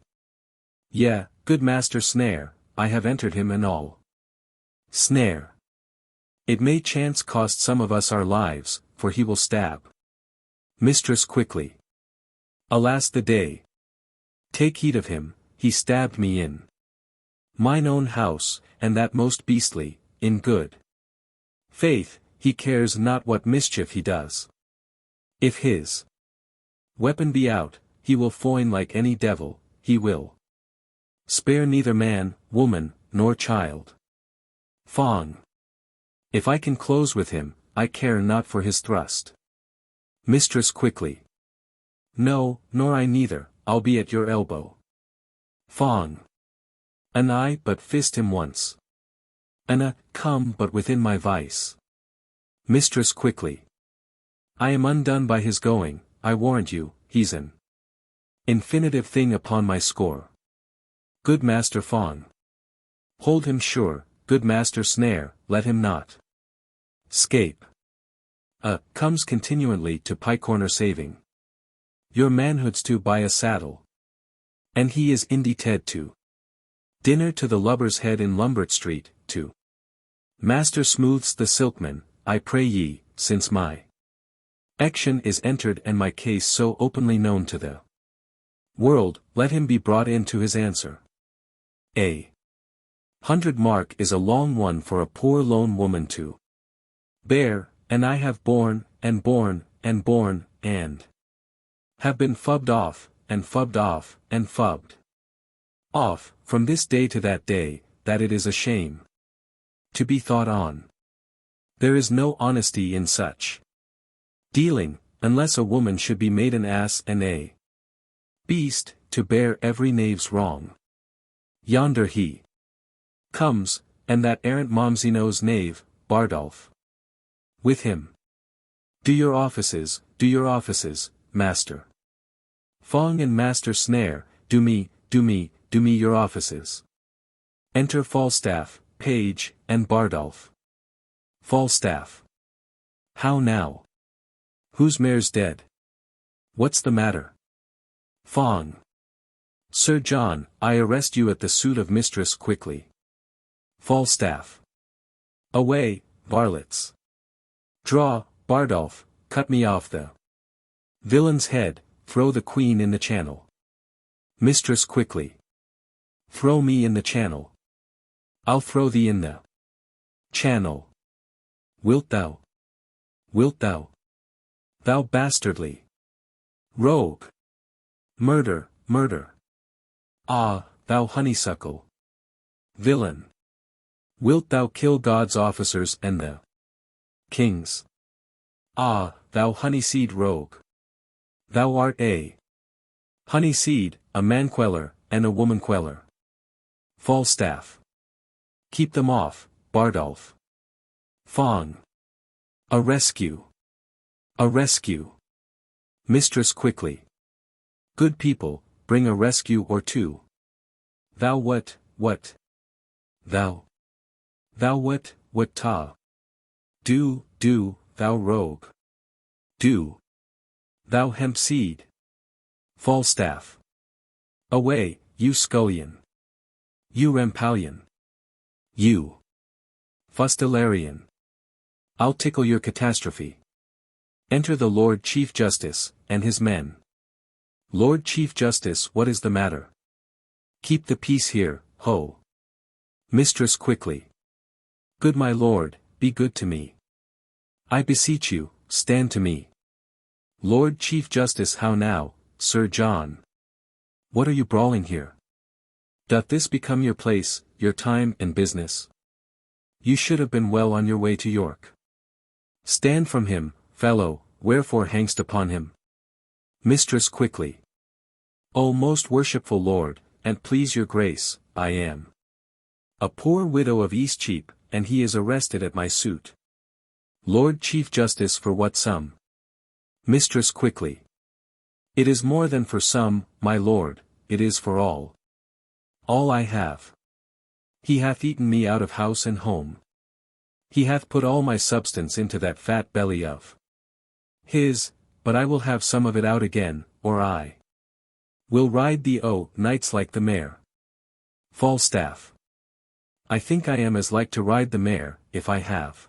Good Master Snare, I have entered him and all. Snare. It may chance cost some of us our lives, for he will stab. Mistress quickly. Alas the day. Take heed of him, he stabbed me in mine own house, and that most beastly, in good faith, he cares not what mischief he does. If his weapon be out, he will foin like any devil, he will spare neither man, woman, nor child. Fong. If I can close with him, I care not for his thrust. Mistress quickly. No, nor I neither, I'll be at your elbow. Fong. An I but fist him once. Come but within my vice. Mistress quickly. I am undone by his going, I warrant you, he's an infinitive thing upon my score. Good Master Fong. Hold him sure, good Master Snare, let him not scape. Comes continually to pie corner saving. Your manhood's to buy a saddle. And he is indebted to dinner to the lubber's head in Lombard Street, to Master Smooths the silkman, I pray ye, since my action is entered and my case so openly known to the world, let him be brought in to his answer. A 100 mark is a long one for a poor lone woman to bear, and I have borne, and borne, and borne, and have been fubbed off, and fubbed off, and fubbed off, from this day to that day, that it is a shame to be thought on. There is no honesty in such dealing, unless a woman should be made an ass and a beast, to bear every knave's wrong. Yonder he comes, and that errant Momsino's knave, Bardolph, with him. Do your offices, master Fong and Master Snare, do me your offices. Enter Falstaff, Page, and Bardolph. Falstaff. How now? Whose mare's dead? What's the matter? Fong. Sir John, I arrest you at the suit of mistress quickly. Falstaff. Away, varlets. Draw, Bardolph, cut me off the villain's head, throw the queen in the channel. Mistress quickly. Throw me in the channel. I'll throw thee in the channel. Wilt thou? Wilt thou? Thou bastardly rogue. Murder, murder. Ah, thou honeysuckle villain. Wilt thou kill God's officers and the kings? Ah, thou honeyseed rogue. Thou art a honeyseed, a man-queller, and a woman-queller. Falstaff. Keep them off, Bardolph. Fong. A rescue. A rescue. Mistress quickly. Good people, bring a rescue or two. Thou what? Thou what ta? Do, thou rogue. Do. Thou hemp seed. Falstaff. Away, you scullion. You rampallion. You fustularian. I'll tickle your catastrophe. Enter the Lord Chief Justice, and his men. Lord Chief Justice, what is the matter? Keep the peace here, ho. Mistress quickly. Good my lord, be good to me. I beseech you, stand to me. Lord Chief Justice, how now, Sir John? What are you brawling here? Doth this become your place, your time and business? You should have been well on your way to York. Stand from him, fellow, wherefore hangst upon him? Mistress quickly. O most worshipful lord, and please your grace, I am a poor widow of Eastcheap, and he is arrested at my suit. Lord Chief Justice, for what sum? Mistress quickly. It is more than for some, my lord, it is for all. All I have. He hath eaten me out of house and home. He hath put all my substance into that fat belly of his, but I will have some of it out again, or I will ride thee nights like the mare. Falstaff. I think I am as like to ride the mare, if I have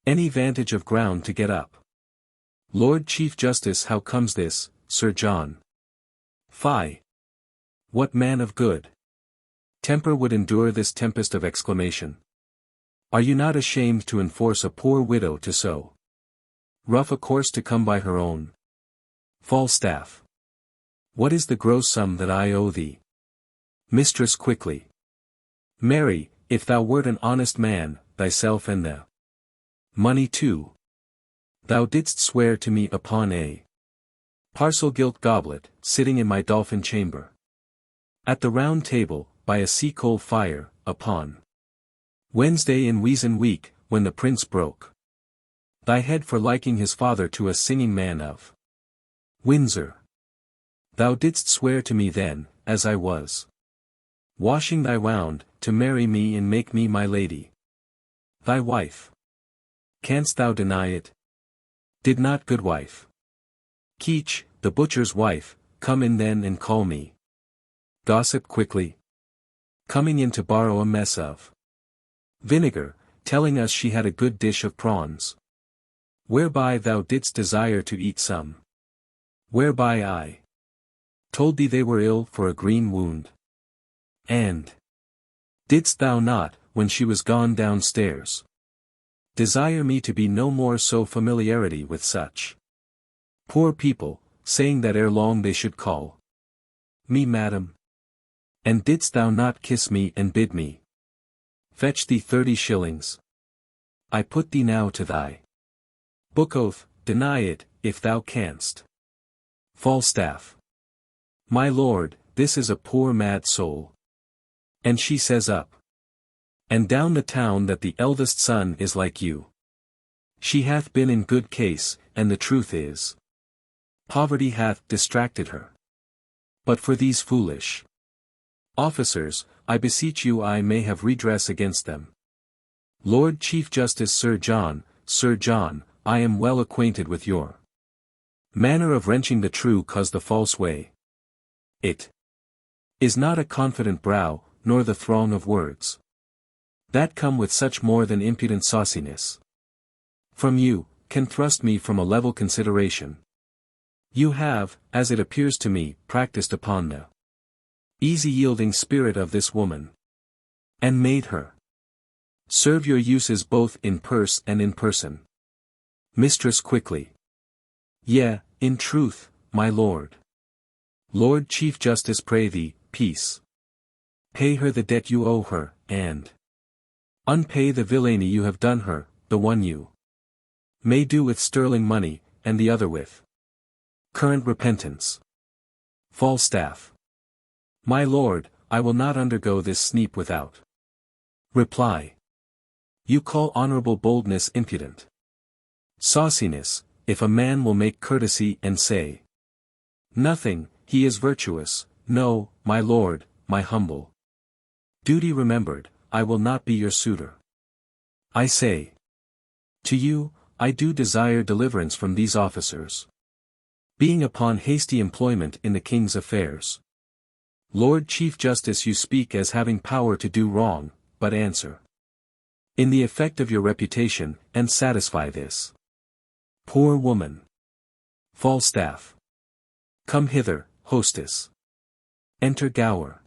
any vantage of ground to get up. Lord Chief Justice, how comes this, Sir John? Fie! What man of good temper would endure this tempest of exclamation? Are you not ashamed to enforce a poor widow to so rough a course to come by her own? Falstaff. What is the gross sum that I owe thee? Mistress quickly. Marry, if thou wert an honest man, thyself and the money too. Thou didst swear to me upon a parcel gilt goblet, sitting in my dolphin chamber. At the round table, by a sea-coal fire, upon Wednesday in Weazen week, when the prince broke thy head for liking his father to a singing man of Windsor. Thou didst swear to me then, as I was washing thy wound, to marry me and make me my lady thy wife. Canst thou deny it? Did not goodwife Keech, the butcher's wife, come in then and call me gossip quickly, coming in to borrow a mess of vinegar, telling us she had a good dish of prawns, whereby thou didst desire to eat some, whereby I told thee they were ill for a green wound. And didst thou not, when she was gone downstairs, desire me to be no more so familiarity with such poor people, saying that ere long they should call me madam? And didst thou not kiss me and bid me fetch thee 30 shillings? I put thee now to thy book oath, deny it, if thou canst. Falstaff. My lord, this is a poor mad soul. And she says up and down the town that the eldest son is like you. She hath been in good case, and the truth is, poverty hath distracted her. But for these foolish officers, I beseech you I may have redress against them. Lord Chief Justice Sir John, I am well acquainted with your manner of wrenching the true cause the false way. It is not a confident brow, nor the throng of words that come with such more than impudent sauciness from you, can thrust me from a level consideration. You have, as it appears to me, practiced upon the easy yielding spirit of this woman, and made her serve your uses both in purse and in person. Mistress quickly. Yea, in truth, my lord. Lord Chief Justice, pray thee, peace. Pay her the debt you owe her, and unpay the villainy you have done her, the one you may do with sterling money, and the other with current repentance. Falstaff. My lord, I will not undergo this sneap without reply. You call honorable boldness impudent sauciness, if a man will make courtesy and say nothing, he is virtuous. No, my lord, my humble duty remembered, I will not be your suitor. I say to you, I do desire deliverance from these officers, being upon hasty employment in the king's affairs. Lord Chief Justice, you speak as having power to do wrong, but answer in the effect of your reputation, and satisfy this poor woman. Falstaff. Come hither, hostess. Enter Gower.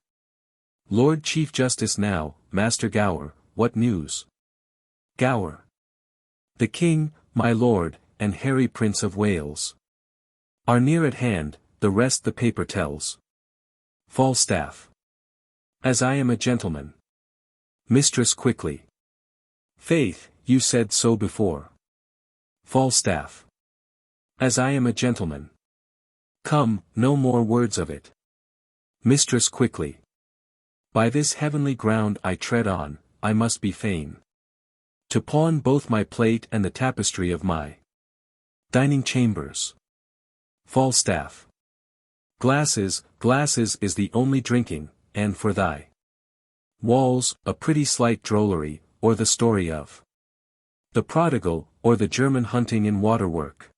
Lord Chief Justice. Now, Master Gower, what news? Gower. The king, my lord, and Harry Prince of Wales are near at hand, the rest the paper tells. Falstaff. As I am a gentleman. Mistress quickly. Faith, you said so before. Falstaff. As I am a gentleman. Come, no more words of it. Mistress quickly. By this heavenly ground I tread on, I must be fain to pawn both my plate and the tapestry of my dining chambers. Falstaff. Glasses is the only drinking, and for thy walls, a pretty slight drollery, or the story of the prodigal, or the German hunting in waterwork,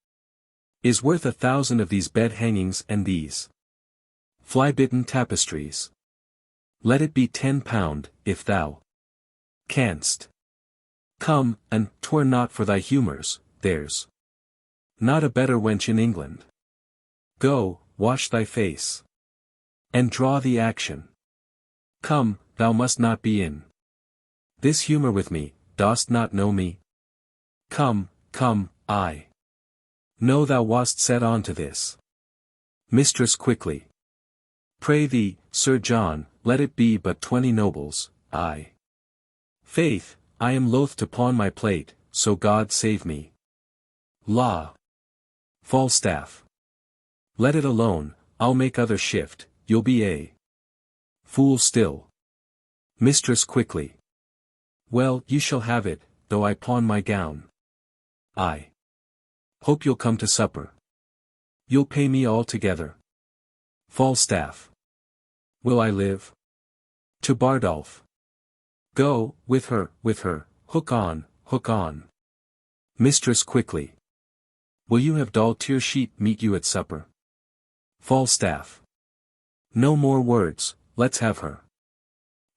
is worth 1,000 of these bed hangings and these fly-bitten tapestries. Let it be £10, if thou canst. Come, and 'twere not for thy humours, there's not a better wench in England. Go, wash thy face, and draw the action. Come, thou must not be in this humour with me, dost not know me? Come, come, I know thou wast set on to this. Mistress quickly. Pray thee, Sir John, let it be but 20 nobles, aye. Faith, I am loath to pawn my plate, so God save me. La. Falstaff. Let it alone, I'll make other shift, you'll be a fool still. Mistress quickly. Well, you shall have it, though I pawn my gown. I hope you'll come to supper. You'll pay me altogether. Falstaff. Will I live? To Bardolph. Go, with her, hook on, hook on. Mistress quickly. Will you have Doll Tearsheet meet you at supper? Falstaff. No more words, let's have her.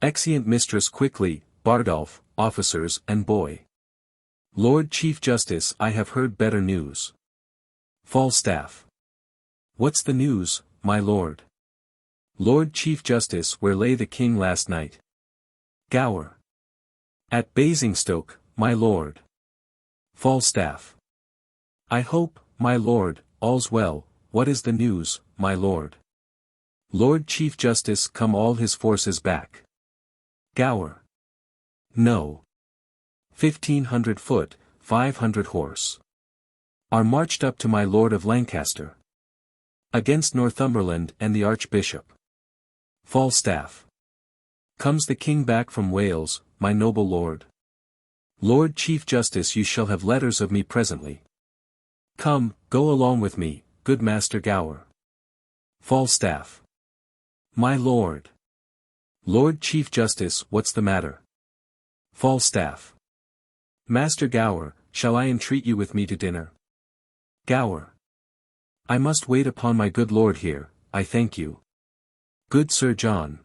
Exeunt Mistress quickly, Bardolph, officers and boy. Lord Chief Justice, I have heard better news. Falstaff. What's the news, my lord? Lord Chief Justice, where lay the king last night? Gower. At Basingstoke, my lord. Falstaff. I hope, my lord, all's well. What is the news, my lord? Lord Chief Justice come all his forces back. Gower. No. 1,500 foot, 500 horse. Are marched up to my Lord of Lancaster. Against Northumberland and the Archbishop. Falstaff. Comes the king back from Wales, my noble lord? Lord Chief Justice, you shall have letters of me presently. Come, go along with me, good Master Gower. Falstaff. My lord. Lord Chief Justice, what's the matter? Falstaff. Master Gower, shall I entreat you with me to dinner? Gower. I must wait upon my good lord here, I thank you. Good Sir John.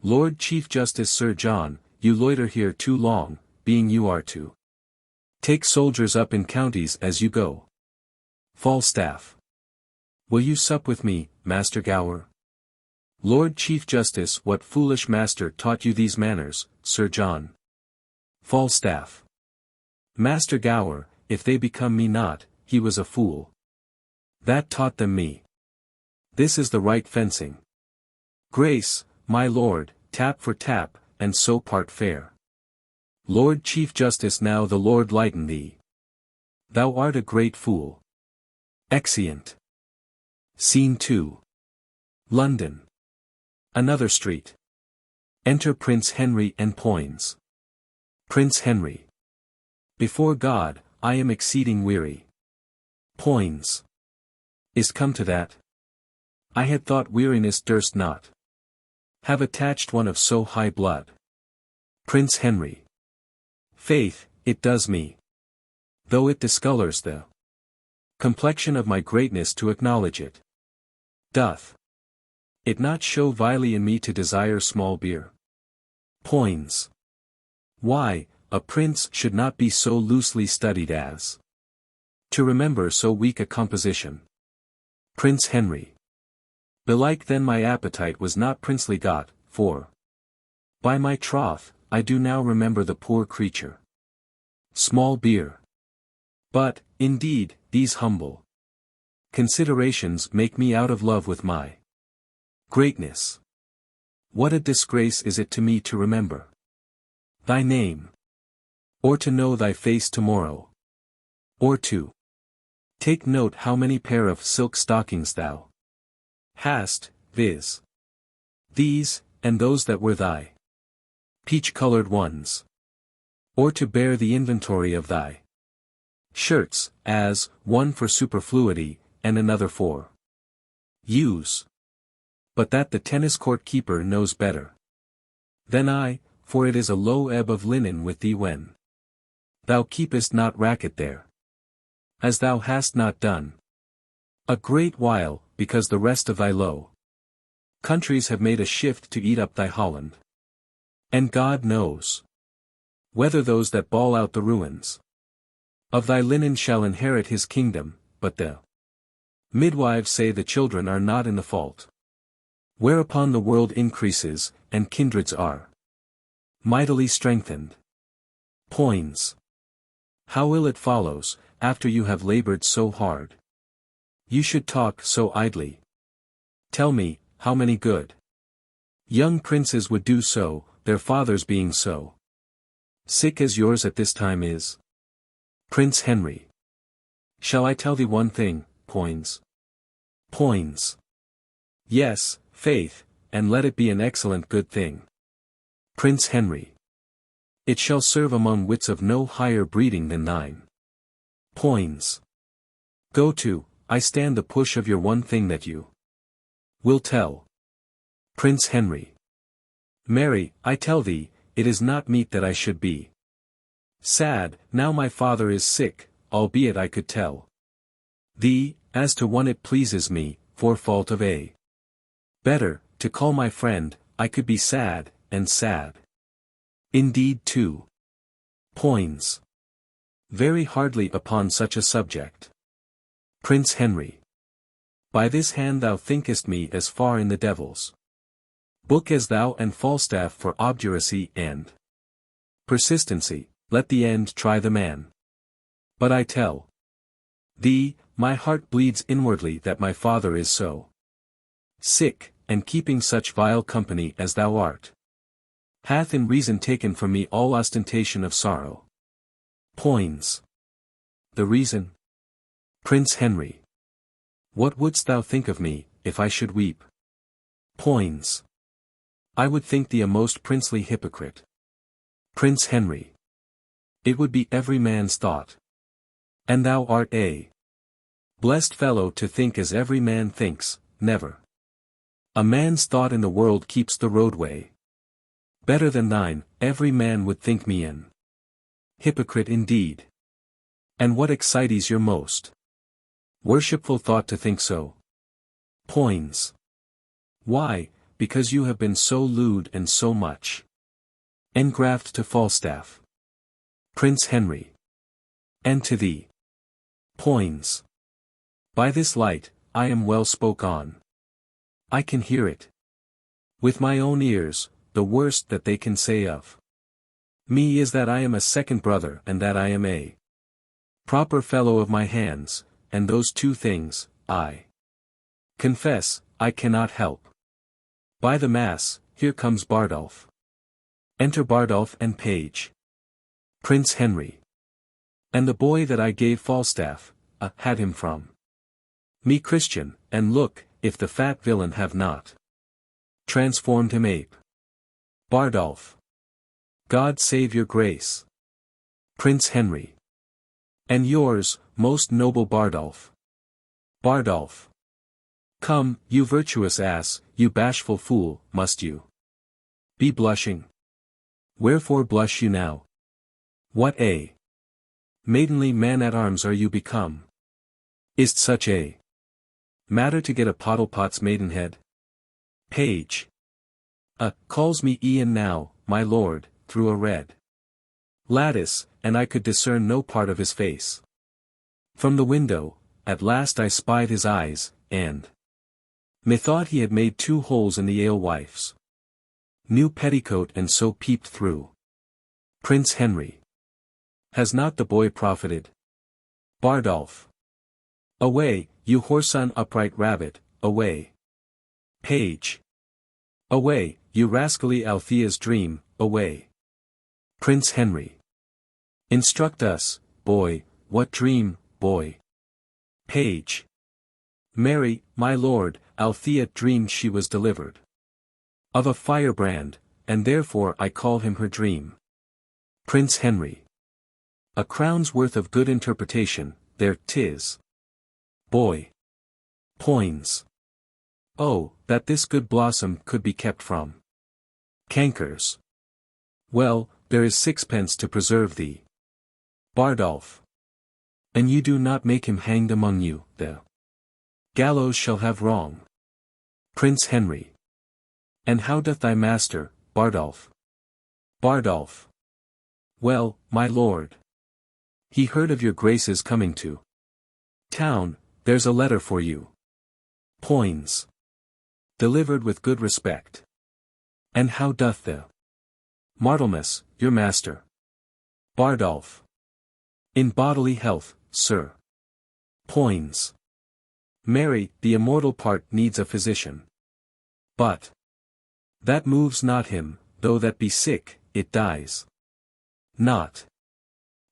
Lord Chief Justice Sir John, you loiter here too long, being you are to take soldiers up in counties as you go. Falstaff. Will you sup with me, Master Gower? Lord Chief Justice, what foolish master taught you these manners, Sir John? Falstaff. Master Gower, if they become me not, he was a fool. That taught them me. This is the right fencing. Grace, my lord, tap for tap, and so part fair. Lord Chief Justice, now the Lord lighten thee. Thou art a great fool. Exeunt. Scene 2. London. Another street. Enter Prince Henry and Poins. Prince Henry. Before God, I am exceeding weary. Poins. Is't come to that? I had thought weariness durst not have attached one of so high blood. Prince Henry. Faith, it does me. Though it discolours the complexion of my greatness to acknowledge it. Doth it not show vilely in me to desire small beer? Poins. Why, a prince should not be so loosely studied as to remember so weak a composition. Prince Henry. Belike then my appetite was not princely got, for by my troth, I do now remember the poor creature. Small beer. But, indeed, these humble considerations make me out of love with my greatness. What a disgrace is it to me to remember thy name, or to know thy face tomorrow, or to take note how many pair of silk stockings thou hast, viz. These, and those that were thy peach-colored ones. Or to bear the inventory of thy shirts, as, one for superfluity, and another for use. But that the tennis-court keeper knows better than I, for it is a low ebb of linen with thee when thou keepest not racket there, as thou hast not done a great while, because the rest of thy low countries have made a shift to eat up thy Holland. And God knows whether those that bawl out the ruins of thy linen shall inherit his kingdom, but the midwives say the children are not in the fault. Whereupon the world increases, and kindreds are mightily strengthened. Poins. How ill it follows, after you have labored so hard. You should talk so idly. Tell me, how many good young princes would do so, their fathers being so sick as yours at this time is? Prince Henry. Shall I tell thee one thing, Poins? Poins. Yes, faith, and let it be an excellent good thing. Prince Henry. It shall serve among wits of no higher breeding than thine. Poins. Go to, I stand the push of your one thing that you will tell. Prince Henry. Marry, I tell thee, it is not meet that I should be sad, now my father is sick, albeit I could tell thee, as to one it pleases me, for fault of a better, to call my friend, I could be sad, and sad indeed too. Poins. Very hardly upon such a subject. Prince Henry. By this hand thou thinkest me as far in the devil's book as thou and Falstaff for obduracy and persistency, let the end try the man. But I tell thee, my heart bleeds inwardly that my father is so sick, and keeping such vile company as thou art, hath in reason taken from me all ostentation of sorrow. Poins. The reason? Prince Henry. What wouldst thou think of me, if I should weep? Poins. I would think thee a most princely hypocrite. Prince Henry. It would be every man's thought. And thou art a blessed fellow to think as every man thinks, never. A man's thought in the world keeps the roadway better than thine, every man would think me an hypocrite indeed. And what excites your most worshipful thought to think so? Poins. Why, because you have been so lewd and so much engraft to Falstaff. Prince Henry. And to thee. Poins. By this light, I am well spoke on. I can hear it with my own ears, the worst that they can say of me is that I am a second brother and that I am a proper fellow of my hands, and those two things, I confess, I cannot help. By the mass, here comes Bardolph. Enter Bardolph and page. Prince Henry. And the boy that I gave Falstaff, had him from me Christian, and look, if the fat villain have not transformed him ape. Bardolph. God save your grace. Prince Henry. And yours, most noble Bardolph. Bardolph. Come, you virtuous ass, you bashful fool, must you be blushing? Wherefore blush you now? What a maidenly man-at-arms are you become? Is't such a matter to get a Pottlepot's maidenhead? Page. Calls me Ian now, my lord, through a red lattice, and I could discern no part of his face. From the window, at last I spied his eyes, and methought he had made 2 holes in the alewife's new petticoat and so peeped through. Prince Henry. Has not the boy profited? Bardolph. Away, you whoreson upright rabbit, away. Page. Away, you rascally Althea's dream, away. Prince Henry. Instruct us, boy, what dream, boy? Page. Marry, my lord, Althea dreamed she was delivered of a firebrand, and therefore I call him her dream. Prince Henry. A crown's worth of good interpretation, there 'tis. Boy. Poins. Oh, that this good blossom could be kept from cankers. Well, there is 6pence to preserve thee. Bardolph. And you do not make him hanged among you, the gallows shall have wrong. Prince Henry. And how doth thy master, Bardolph? Bardolph. Well, my lord. He heard of your grace's coming to town, there's a letter for you. Poins. Delivered with good respect. And how doth the Martelmas, your master? Bardolph. In bodily health, sir. Poins. Marry, the immortal part needs a physician. But that moves not him, though that be sick, it dies not.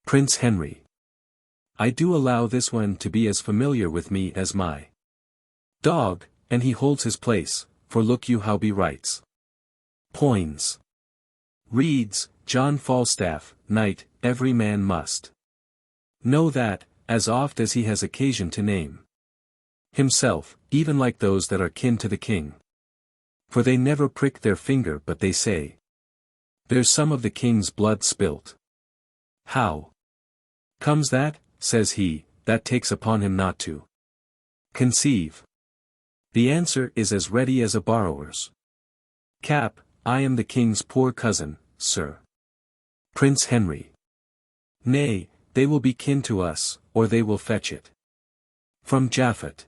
Prince Henry. I do allow this one to be as familiar with me as my dog, and he holds his place, for look you how he writes. Poins. Reads, John Falstaff, Knight, every man must know that, as oft as he has occasion to name himself, even like those that are kin to the king. For they never prick their finger but they say, there's some of the king's blood spilt. How comes that, says he, that takes upon him not to conceive? The answer is as ready as a borrower's cap, I am the king's poor cousin, sir. Prince Henry. Nay, they will be kin to us, or they will fetch it from Japhet.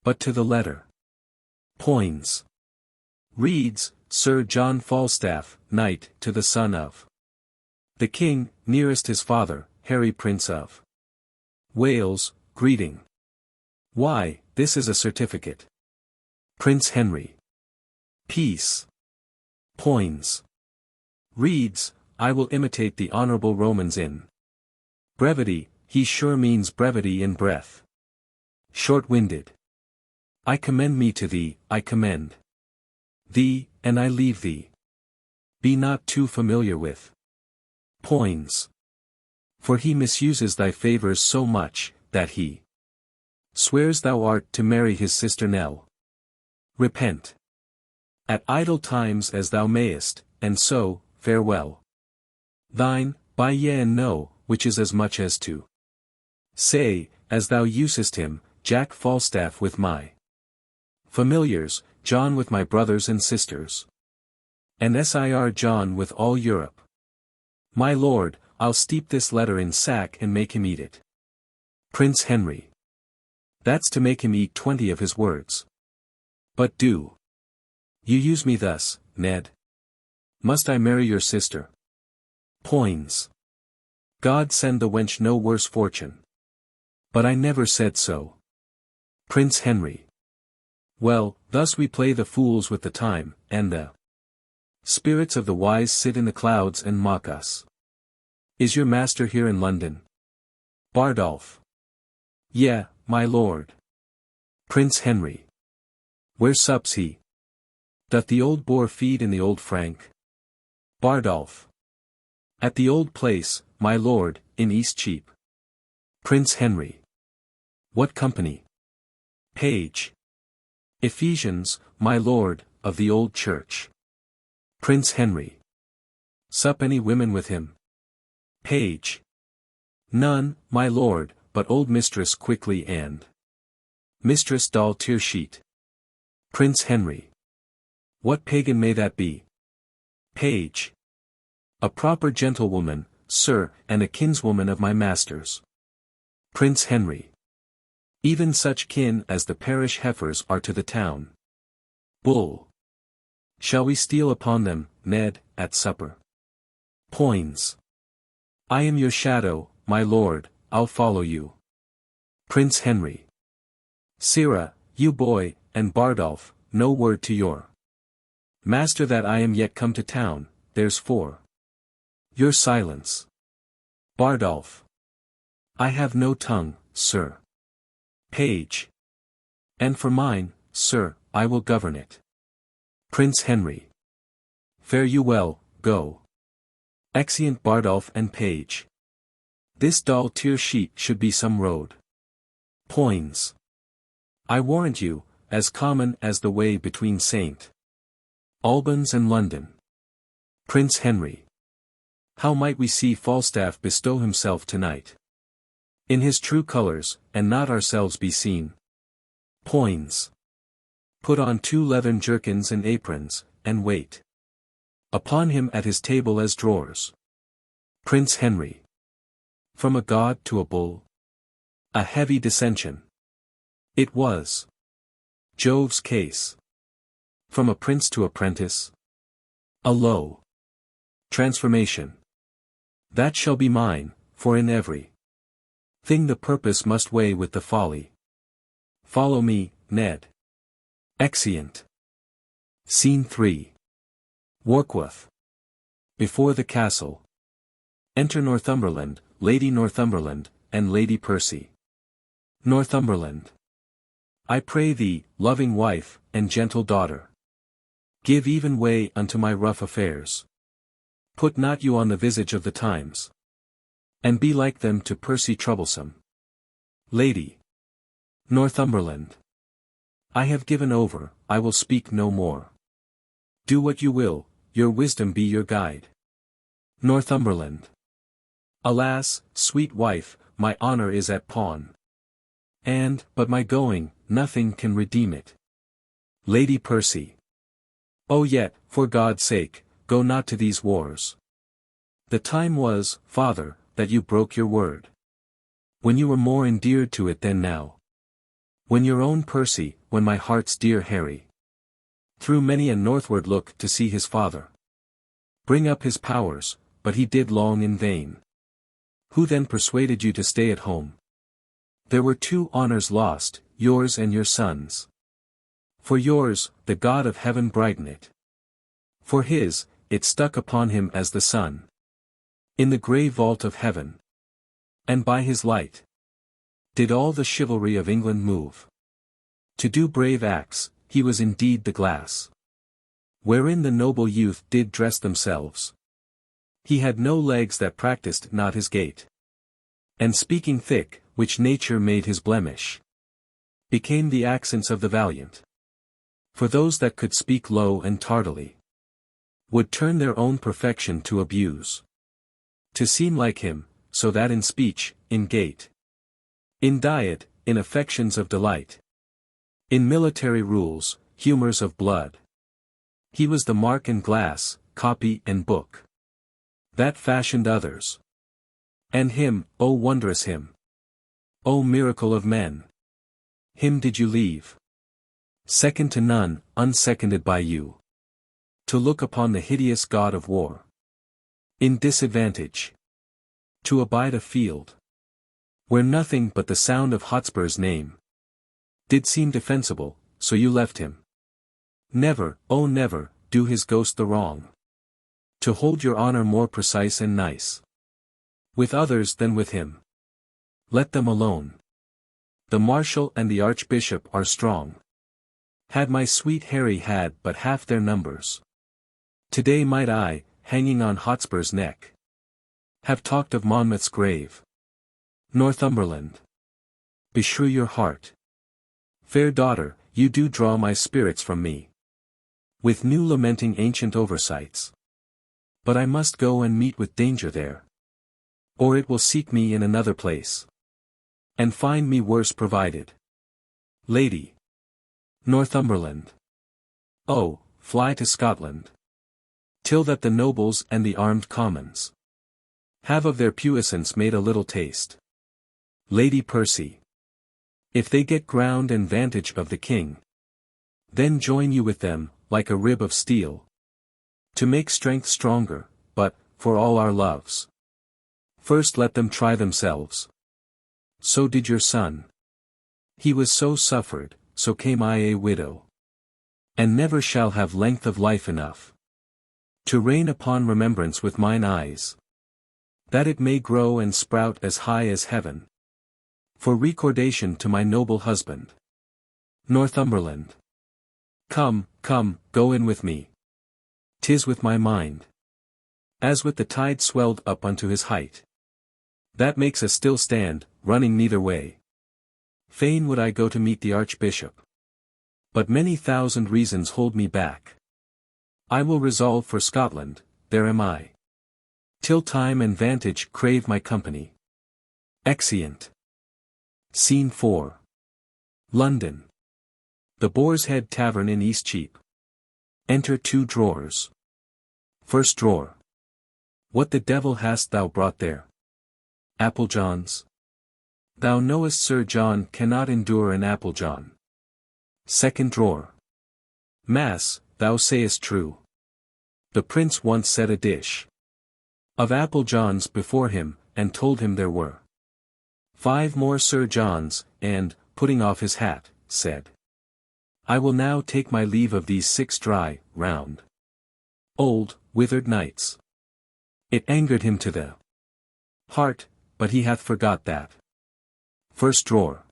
But to the letter. Poins. Reads, Sir John Falstaff, Knight, to the son of the king, nearest his father, Harry Prince of Wales, greeting. Why, this is a certificate. Prince Henry. Peace. Poins. Reads, I will imitate the honorable Romans in brevity, he sure means brevity in breath. Short-winded. I commend me to thee, I commend thee, and I leave thee. Be not too familiar with Poins. For he misuses thy favours so much, that he swears thou art to marry his sister Nell. Repent at idle times as thou mayest, and so, farewell. Thine, by yea and no, which is as much as to say, as thou usest him, Jack Falstaff with my familiars, John with my brothers and sisters. And Sir John with all Europe. My lord, I'll steep this letter in sack and make him eat it. Prince Henry. That's to make him eat 20 of his words. But do you use me thus, Ned? Must I marry your sister? Poins. God send the wench no worse fortune. But I never said so. Prince Henry. Well, thus we play the fools with the time, and the spirits of the wise sit in the clouds and mock us. Is your master here in London? Bardolph. Yea, my lord. Prince Henry. Where sups he? Doth the old boar feed in the old Frank? Bardolph. At the old place, my lord, in Eastcheap. Prince Henry. What company? Page. Ephesians, my lord, of the old church. Prince Henry. Sup any women with him? Page. None, my lord, but old Mistress Quickly and Mistress Doll Tearsheet. Prince Henry. What pagan may that be? Page. A proper gentlewoman, sir, and a kinswoman of my master's. Prince Henry. Even such kin as the parish heifers are to the town. Bull. Shall we steal upon them, Ned, at supper? Poins. I am your shadow, my lord, I'll follow you. Prince Henry. Sirrah, you boy, and Bardolph, no word to your master that I am yet come to town, there's for your silence. Bardolph. I have no tongue, sir. Page. And for mine, sir, I will govern it. Prince Henry. Fare you well, go. Exeunt Bardolph and Page. This dull Tearsheet should be some road. Poins. I warrant you, as common as the way between St. Albans and London. Prince Henry. How might we see Falstaff bestow himself tonight in his true colours, and not ourselves be seen? Poins. Put on 2 leathern jerkins and aprons, and wait upon him at his table as drawers. Prince Henry. From a god to a bull? A heavy dissension. It was Jove's case. From a prince to apprentice? A low transformation. That shall be mine, for in every thing the purpose must weigh with the folly. Follow me, Ned. Exeunt. Scene 3. Warkworth. Before the castle. Enter Northumberland, Lady Northumberland, and Lady Percy. Northumberland. I pray thee, loving wife, and gentle daughter, give even way unto my rough affairs. Put not you on the visage of the times, and be like them to Percy troublesome. Lady Northumberland. I have given over, I will speak no more. Do what you will, your wisdom be your guide. Northumberland. Alas, sweet wife, my honor is at pawn. And, but my going, nothing can redeem it. Lady Percy. Oh yet, for God's sake, go not to these wars. The time was, father, that you broke your word. When you were more endeared to it than now. When your own Percy, when my heart's dear Harry, threw many a northward look to see his father bring up his powers, but he did long in vain. Who then persuaded you to stay at home? There were 2 honors lost, yours and your son's. For yours, the God of heaven brighten it. For his, it stuck upon him as the sun in the grey vault of heaven. And by his light did all the chivalry of England move. To do brave acts, he was indeed the glass wherein the noble youth did dress themselves. He had no legs that practised not his gait. And speaking thick, which nature made his blemish, became the accents of the valiant. For those that could speak low and tardily would turn their own perfection to abuse. To seem like him, so that in speech, in gait, in diet, in affections of delight, in military rules, humours of blood, he was the mark and glass, copy and book, that fashioned others. And him, O wondrous him! O miracle of men! Him did you leave, second to none, unseconded by you, to look upon the hideous god of war. In disadvantage, to abide a field, where nothing but the sound of Hotspur's name did seem defensible, so you left him. Never, oh never, do his ghost the wrong, to hold your honor more precise and nice with others than with him. Let them alone. The marshal and the archbishop are strong. Had my sweet Harry had but half their numbers, today might I, hanging on Hotspur's neck, have talked of Monmouth's grave. Northumberland. Beshrew your heart. Fair daughter, you do draw my spirits from me, with new lamenting ancient oversights. But I must go and meet with danger there, or it will seek me in another place, and find me worse provided. Lady Northumberland. Oh, fly to Scotland, till that the nobles and the armed commons have of their puissance made a little taste. Lady Percy. If they get ground and vantage of the king, then join you with them, like a rib of steel, to make strength stronger, but, for all our loves, first let them try themselves. So did your son. He was so suffered, so came I a widow, and never shall have length of life enough to reign upon remembrance with mine eyes, that it may grow and sprout as high as heaven, for recordation to my noble husband. Northumberland. Come, come, go in with me. 'Tis with my mind, as with the tide swelled up unto his height, that makes us still stand, running neither way. Fain would I go to meet the archbishop, but many thousand reasons hold me back. I will resolve for Scotland, there am I, till time and vantage crave my company. Exeunt. Scene 4. London. The Boar's Head Tavern in Eastcheap. Enter 2 drawers. First drawer. What the devil hast thou brought there? Applejohns. Thou knowest Sir John cannot endure an Applejohn. Second drawer. Mass, thou sayest true. The prince once set a dish of Apple Johns before him, and told him there were 5 more Sir Johns, and, putting off his hat, said, I will now take my leave of these 6 dry, round, old, withered knights. It angered him to the heart, but he hath forgot that. First drawer.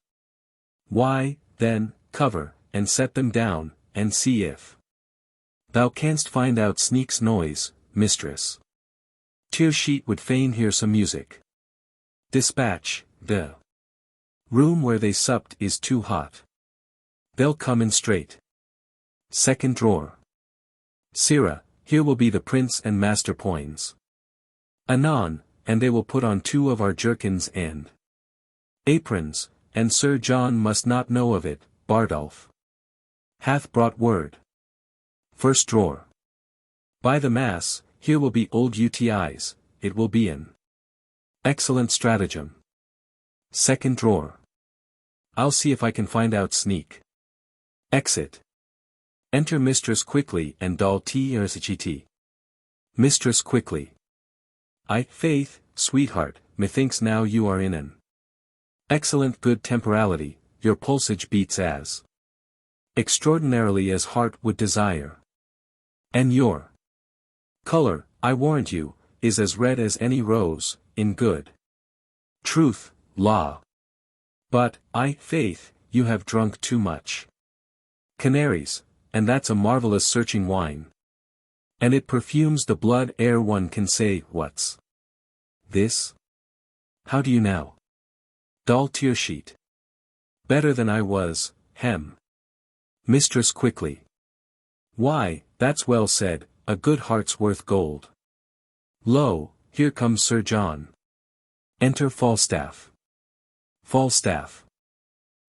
Why, then, cover, and set them down, and see if thou canst find out Sneak's noise, mistress. Tearsheet would fain hear some music. Dispatch, the room where they supped is too hot. They'll come in straight. Second drawer. Sirrah, here will be the prince and master Poins. Anon, and they will put on 2 of our jerkins and aprons, and Sir John must not know of it, Bardolph hath brought word. First drawer. By the mass, here will be old UTIs, it will be an excellent stratagem. Second drawer. I'll see if I can find out Sneak. Exit. Enter Mistress Quickly and Doll T. Mistress Quickly. Faith, sweetheart, methinks now you are in an excellent good temporality, your pulsage beats as extraordinarily as heart would desire. And your color, I warrant you, is as red as any rose, in good truth, law. But, faith, you have drunk too much Canaries, and that's a marvelous searching wine. And it perfumes the blood ere one can say, what's this? How do you now? Doll Tearsheet. Better than I was, hem. Mistress Quickly. Why, that's well said, a good heart's worth gold. Lo, here comes Sir John. Enter Falstaff. Falstaff.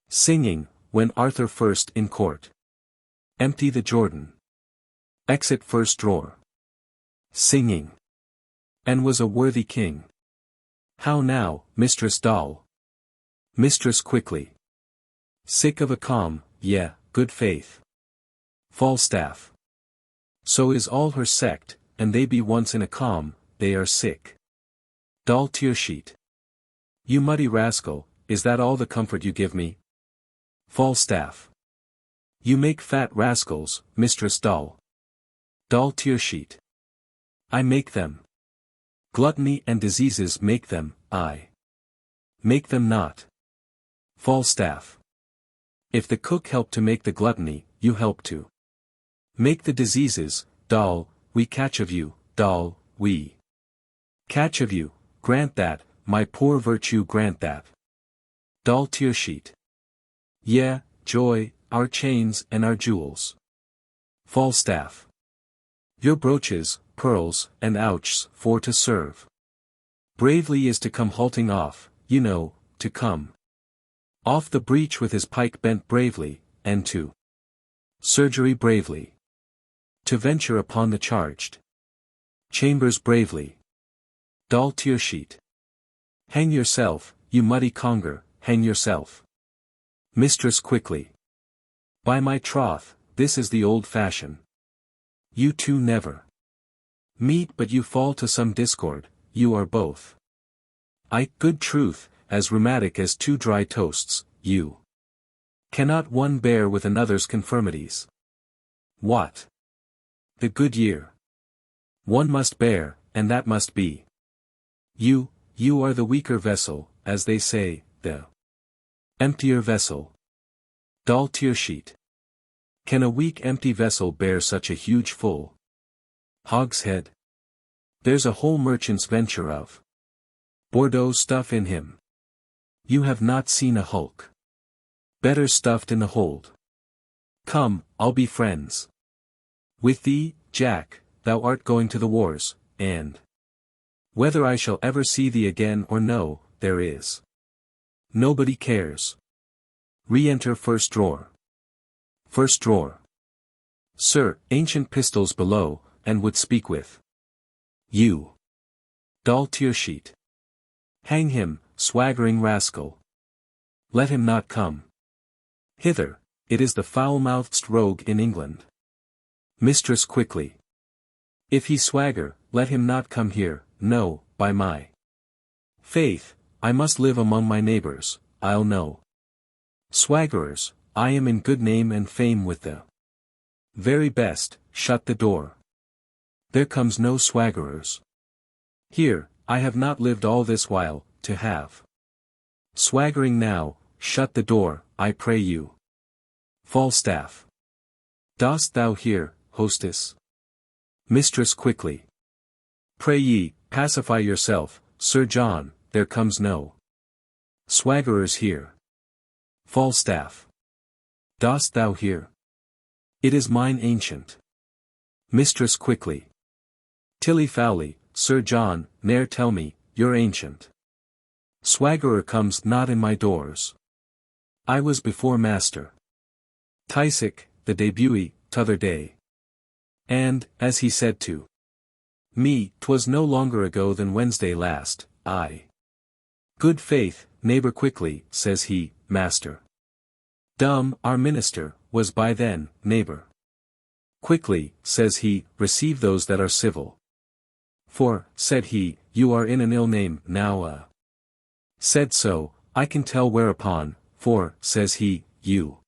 Singing, when Arthur first in court. Empty the Jordan. Exit first drawer. Singing. And was a worthy king. How now, Mistress Doll? Mistress Quickly. Sick of a calm, good faith. Falstaff. So is all her sect, and they be once in a calm, they are sick. Doll Tearsheet. You muddy rascal, is that all the comfort you give me? Falstaff. You make fat rascals, Mistress Doll. Doll Tearsheet. I make them. Gluttony and diseases make them, I make them not. Falstaff. If the cook help to make the gluttony, you help to make the diseases, Doll, we catch of you, Doll, we catch of you, grant that, my poor virtue grant that. Doll Tearsheet. Joy, our chains and our jewels. Falstaff. Your brooches, pearls, and ouches, for to serve. Bravely is to come halting off, you know, to come off the breach with his pike bent bravely, and to surgery bravely. To venture upon the charged chambers bravely. Doll Tearsheet. Hang yourself, you muddy conger, hang yourself. Mistress Quickly. By my troth, this is the old fashion. You two never meet but you fall to some discord, you are both. Good truth, as rheumatic as 2 dry toasts, you cannot one bear with another's confirmities. What? The good year. One must bear, and that must be. You are the weaker vessel, as they say, the emptier vessel. Doll Tearsheet. Can a weak empty vessel bear such a huge full hogshead? There's a whole merchant's venture of Bordeaux stuff in him. You have not seen a hulk better stuffed in the hold. Come, I'll be friends with thee, Jack, thou art going to the wars, and whether I shall ever see thee again or no, there is nobody cares. Re-enter first drawer. First drawer. Sir, ancient pistols below, and would speak with you. Doll Tearsheet. Hang him, swaggering rascal. Let him not come hither, it is the foul-mouthed'st rogue in England. Mistress Quickly. If he swagger, let him not come here, no, by my faith, I must live among my neighbors, I'll know. Swaggerers, I am in good name and fame with the very best, shut the door. There comes no swaggerers. Here, I have not lived all this while, to have swaggering now, shut the door, I pray you. Falstaff. Dost thou hear, hostess? Mistress quickly. Pray ye, pacify yourself, Sir John, there comes no swaggerers here. Falstaff. Dost thou hear? It is mine ancient. Mistress quickly. Tilly fowly, Sir John, ne'er tell me, your ancient swaggerer comes not in my doors. I was before master Tysick, the debutee, t'other day. And, as he said to me, 'twas no longer ago than Wednesday last, I. Good faith, neighbor quickly, says he, master our minister, was by then, neighbor. Quickly, says he, receive those that are civil. For, said he, you are in an ill name, now said so, I can tell whereupon, for, says he, you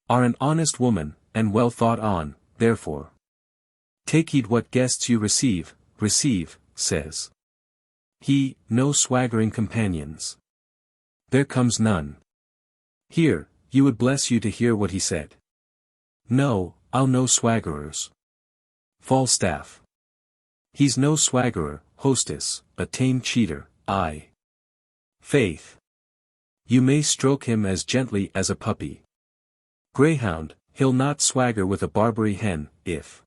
are an honest woman, and well thought on, therefore. Take heed what guests you receive, says he, no swaggering companions. There comes none. Here, you would bless you to hear what he said. No, I'll no swaggerers. Falstaff. He's no swaggerer, hostess, a tame cheater, aye. Faith. You may stroke him as gently as a puppy. Greyhound, he'll not swagger with a Barbary hen, if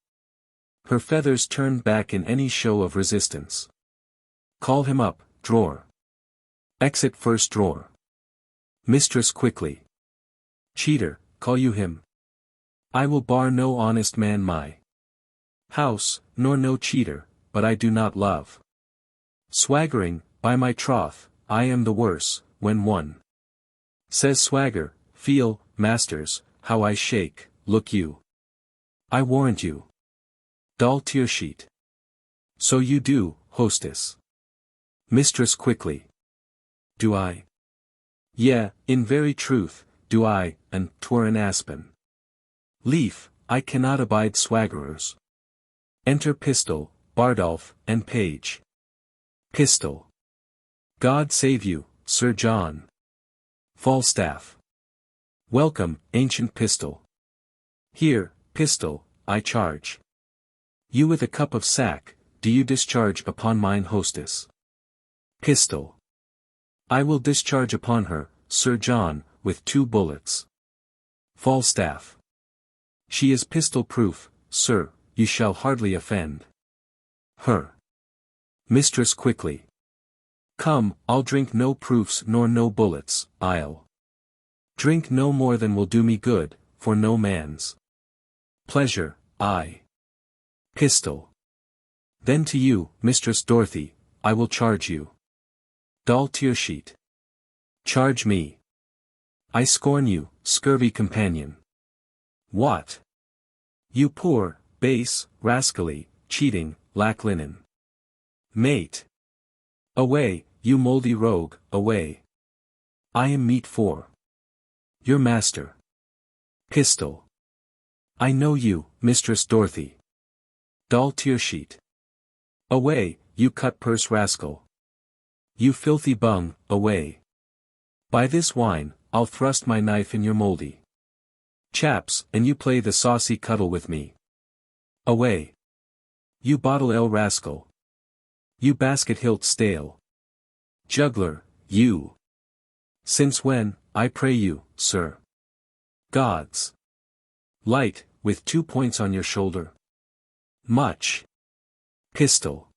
her feathers turn back in any show of resistance. Call him up, drawer. Exit first drawer. Mistress quickly. Cheater, call you him. I will bar no honest man my house, nor no cheater, but I do not love swaggering, by my troth, I am the worse, when one says swagger, feel, masters, how I shake, look you. I warrant you. Dull tear sheet. So you do, hostess. Mistress quickly. Do I? Yea, in very truth, do I, and 'twere an aspen leaf, I cannot abide swaggerers. Enter Pistol, Bardolph, and Page. Pistol. God save you, Sir John. Falstaff. Welcome, ancient Pistol. Here, Pistol, I charge you with a cup of sack, do you discharge upon mine hostess? Pistol. I will discharge upon her, Sir John, with 2 bullets. Falstaff. She is pistol-proof, sir, you shall hardly offend her. Mistress quickly. Come, I'll drink no proofs nor no bullets, I'll drink no more than will do me good, for no man's pleasure, I. Pistol. Then to you, Mistress Dorothy, I will charge you. Dull tear sheet. Charge me. I scorn you, scurvy companion. What? You poor, base, rascally, cheating, lack linen mate. Away, you mouldy rogue, away. I am meet for your master. Pistol. I know you, Mistress Dorothy. Dull tear sheet. Away, you cut-purse rascal. You filthy bung, away. By this wine, I'll thrust my knife in your mouldy chaps, and you play the saucy cuddle with me. Away. You bottle ale rascal. You basket hilt stale. Juggler, you. Since when, I pray you, sir? God's light, with 2 points on your shoulder. Much. Pistol.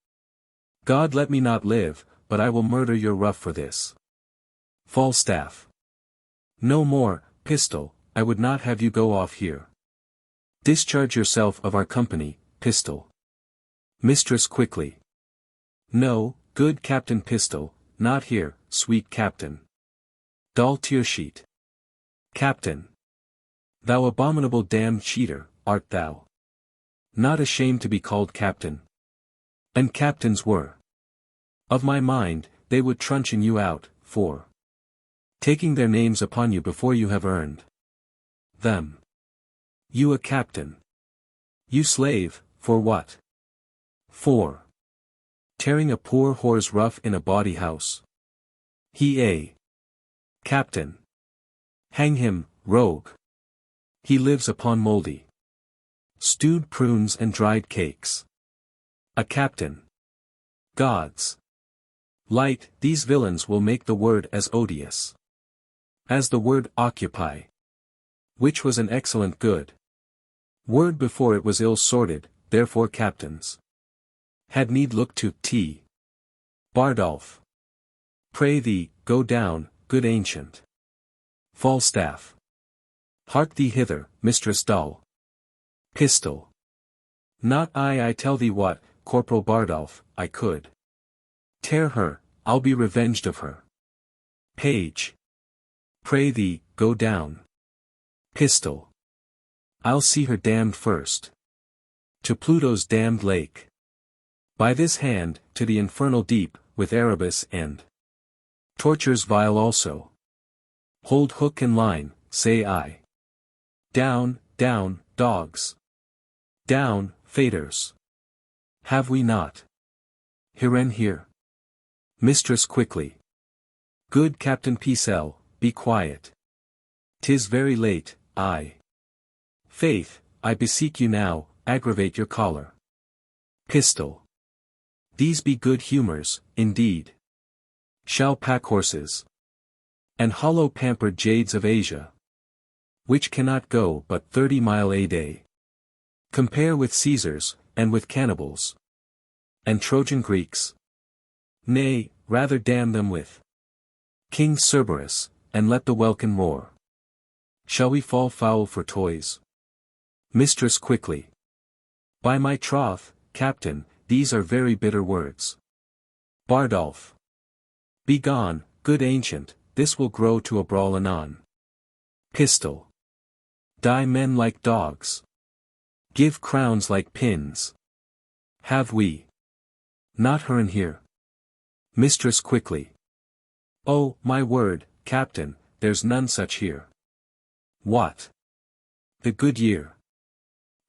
God let me not live, but I will murder your rough for this. Falstaff. No more, Pistol, I would not have you go off here. Discharge yourself of our company, Pistol. Mistress quickly. No, good Captain Pistol, not here, sweet Captain. Dull tear sheet. Captain. Thou abominable damned cheater, art thou not ashamed to be called captain? And captains were Of my mind, they would truncheon you out, for taking their names upon you before you have earned them. You a captain. You slave, for what? For tearing a poor whore's ruff in a bawdy house. He a captain. Hang him, rogue. He lives upon mouldy stewed prunes and dried cakes. A captain. Gods light, these villains will make the word as odious as the word occupy, which was an excellent good word before it was ill-sorted, therefore captains had need look to T. Bardolph. Pray thee, go down, good ancient Falstaff. Hark thee hither, Mistress Dull. Pistol. Not I tell thee what, Corporal Bardolph, I could tear her, I'll be revenged of her. Page. Pray thee, go down. Pistol. I'll see her damned first. To Pluto's damned lake. By this hand, to the infernal deep, with Erebus and tortures vile also. Hold hook and line, say I. Down, down, dogs. Down, faitors. Have we not? Herein here. Mistress quickly. Good Captain Picel, be quiet. 'Tis very late, faith, I beseech you now, aggravate your choler. Pistol. These be good humours, indeed. Shall pack horses. And hollow pampered jades of Asia. Which cannot go but 30 mile a day. Compare with Caesars, and with cannibals. And Trojan Greeks. Nay, rather damn them with King Cerberus, and let the welkin roar. Shall we fall foul for toys? Mistress quickly. By my troth, Captain, these are very bitter words. Bardolph. Begone, good ancient, this will grow to a brawl anon. Pistol. Die men like dogs. Give crowns like pins. Have we not her in here? Mistress quickly. Oh, my word, Captain, there's none such here. What? The good year.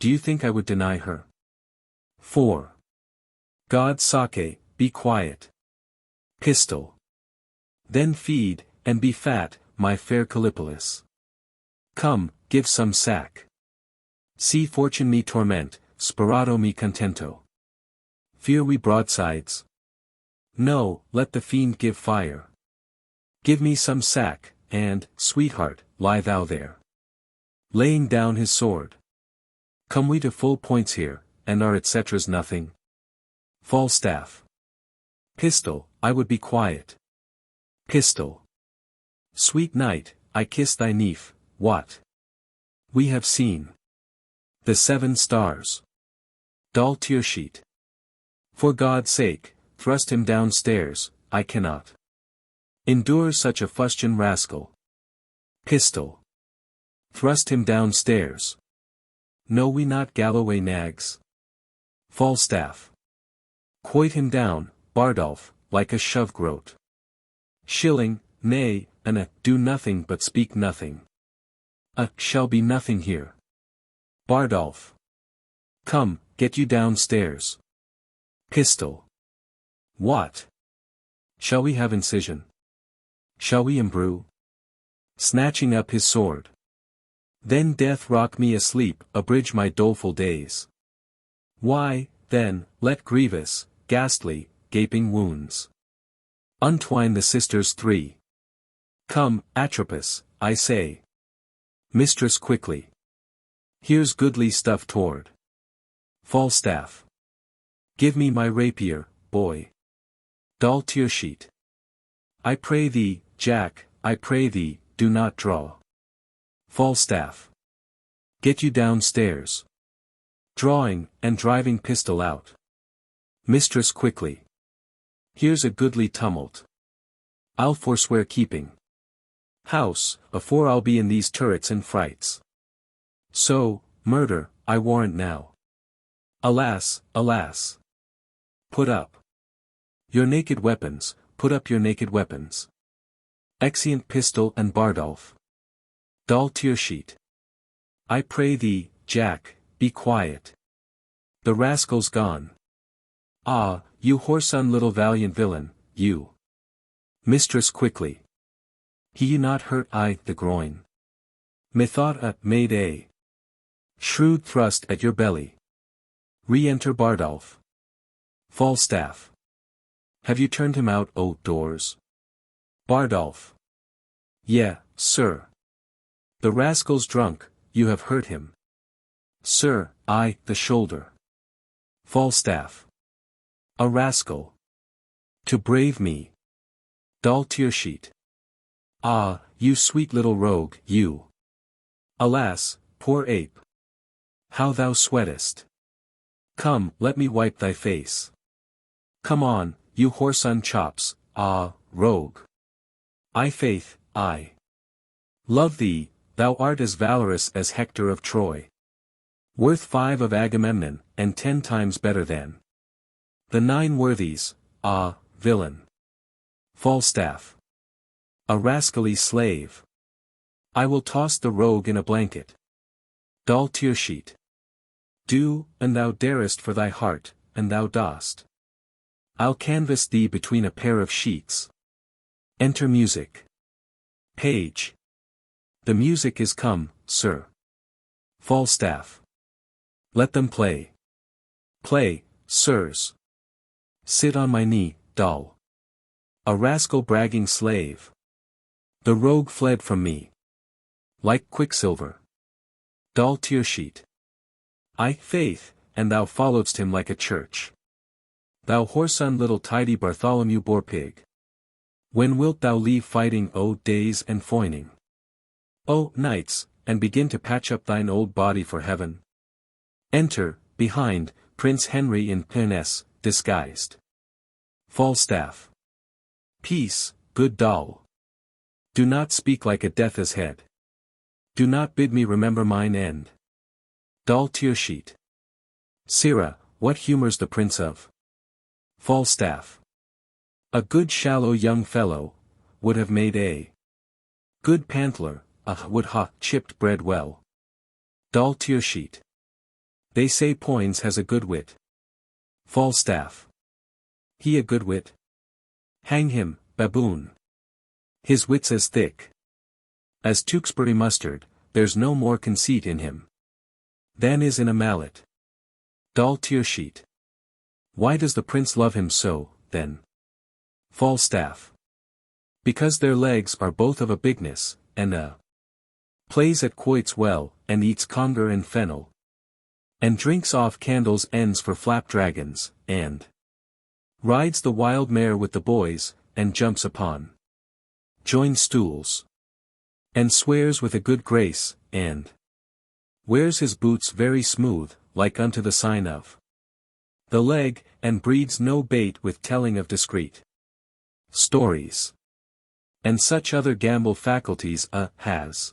Do you think I would deny her? 4. God sake, be quiet. Pistol. Then feed, and be fat, my fair Callipolis. Come, give some sack. See fortune me torment, sperato me contento. Fear we broadsides? No, let the fiend give fire. Give me some sack, and, sweetheart, lie thou there. Laying down his sword. Come we to full points here, and our etceteras nothing? Falstaff. Pistol, I would be quiet. Pistol. Sweet night, I kiss thy neef, what? We have seen the 7 stars. Dull tear sheet. For God's sake, thrust him downstairs, I cannot endure such a fustian rascal. Pistol. Thrust him downstairs. Know we not Galloway nags? Falstaff. Quoit him down, Bardolph, like a shove-groat. Shilling, nay, do nothing but speak nothing. Shall be nothing here. Bardolph. Come, get you downstairs. Pistol. What? Shall we have incision? Shall we imbrue? Snatching up his sword. Then death rock me asleep, abridge my doleful days. Why, then, let grievous, ghastly, gaping wounds untwine the sisters 3. Come, Atropos, I say. Mistress quickly. Here's goodly stuff toward. Falstaff. Give me my rapier, boy. Dull tear sheet. I pray thee, Jack, I pray thee, do not draw. Falstaff. Get you downstairs. Drawing, and driving pistol out. Mistress quickly. Here's a goodly tumult. I'll forswear keeping house, afore I'll be in these turrets and frights. So, murder, I warrant now. Alas, alas. Put up. Your naked weapons, put up your naked weapons. Exeunt pistol and bardolph. Dull to your sheet. I pray thee, Jack, be quiet. The rascal's gone. Ah, you whoreson little valiant villain, you. Mistress quickly. He you not hurt I the groin. Methought made a shrewd thrust at your belly. Re-enter Bardolph. Falstaff. Have you turned him out o' doors? Bardolph. Yea, sir. The rascal's drunk, you have hurt him. Sir, I, the shoulder. Falstaff. A rascal. To brave me. Dull to your sheet. Ah, you sweet little rogue, you. Alas, poor ape. How thou sweatest. Come, let me wipe thy face. Come on, you whoreson chops, ah, rogue. I faith, I love thee, thou art as valorous as Hector of Troy. Worth 5 of Agamemnon, and 10 times better than the 9 worthies, ah, villain. Falstaff. A rascally slave. I will toss the rogue in a blanket. Dull to your sheet. Do, and thou darest for thy heart, and thou dost. I'll canvass thee between a pair of sheets. Enter music. Page. The music is come, sir. Falstaff. Let them play. Play, sirs. Sit on my knee, dull. A rascal bragging slave. The rogue fled from me. Like quicksilver. Dull to your sheet. I, faith, and thou followedst him like a church. Thou whoreson little tidy Bartholomew Boarpig. When wilt thou leave fighting o days and foining? O nights, and begin to patch up thine old body for heaven? Enter, behind, Prince Henry in pince, disguised. Falstaff. Peace, good dull. Do not speak like a death's head. Do not bid me remember mine end. Dull to your sheet. Sirrah, what humours the prince of? Falstaff. A good shallow young fellow, would have made a good pantler, would ha chipped bread well. Dull to your sheet. They say Poins has a good wit. Falstaff. He a good wit? Hang him, baboon. His wit's as thick as Tewkesbury mustard, there's no more conceit in him than is in a mallet. Dull to your sheet. Why does the prince love him so, then? Falstaff. Because their legs are both of a bigness, and plays at quoits well, and eats conger and fennel, and drinks off candles' ends for flapdragons, and rides the wild mare with the boys, and jumps upon joined stools, and swears with a good grace, and wears his boots very smooth, like unto the sign of the leg, and breeds no bait with telling of discreet stories, and such other gamble faculties has,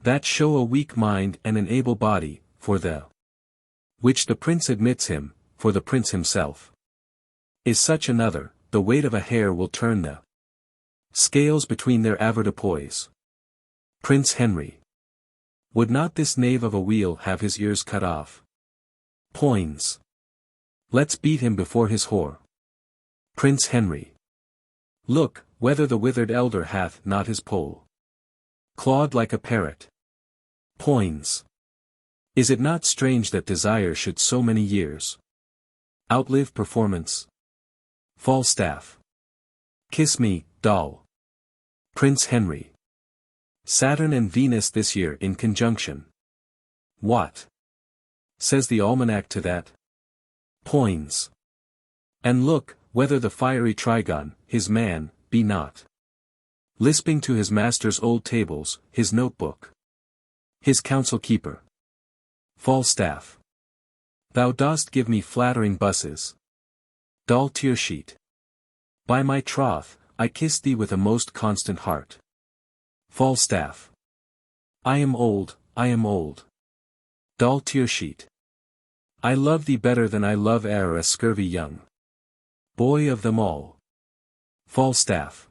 that show a weak mind and an able body, for the which the prince admits him, for the prince himself is such another, the weight of a hair will turn the scales between their avoirdupois. Prince Henry. Would not this knave of a wheel have his ears cut off? Poins. Let's beat him before his whore. Prince Henry. Look, whether the withered elder hath not his pole clawed like a parrot. Poins. Is it not strange that desire should so many years outlive performance? Falstaff. Kiss me, doll. Prince Henry. Saturn and Venus this year in conjunction. What says the almanac to that? Poins. And look, whether the fiery Trigon, his man, be not lisping to his master's old tables, his notebook, his council keeper. Falstaff. Thou dost give me flattering busses. Dull to your sheet. By my troth, I kiss thee with a most constant heart. Falstaff. I am old, I am old. Dull to your sheet. I love thee better than I love e'er a scurvy young boy of them all. Falstaff.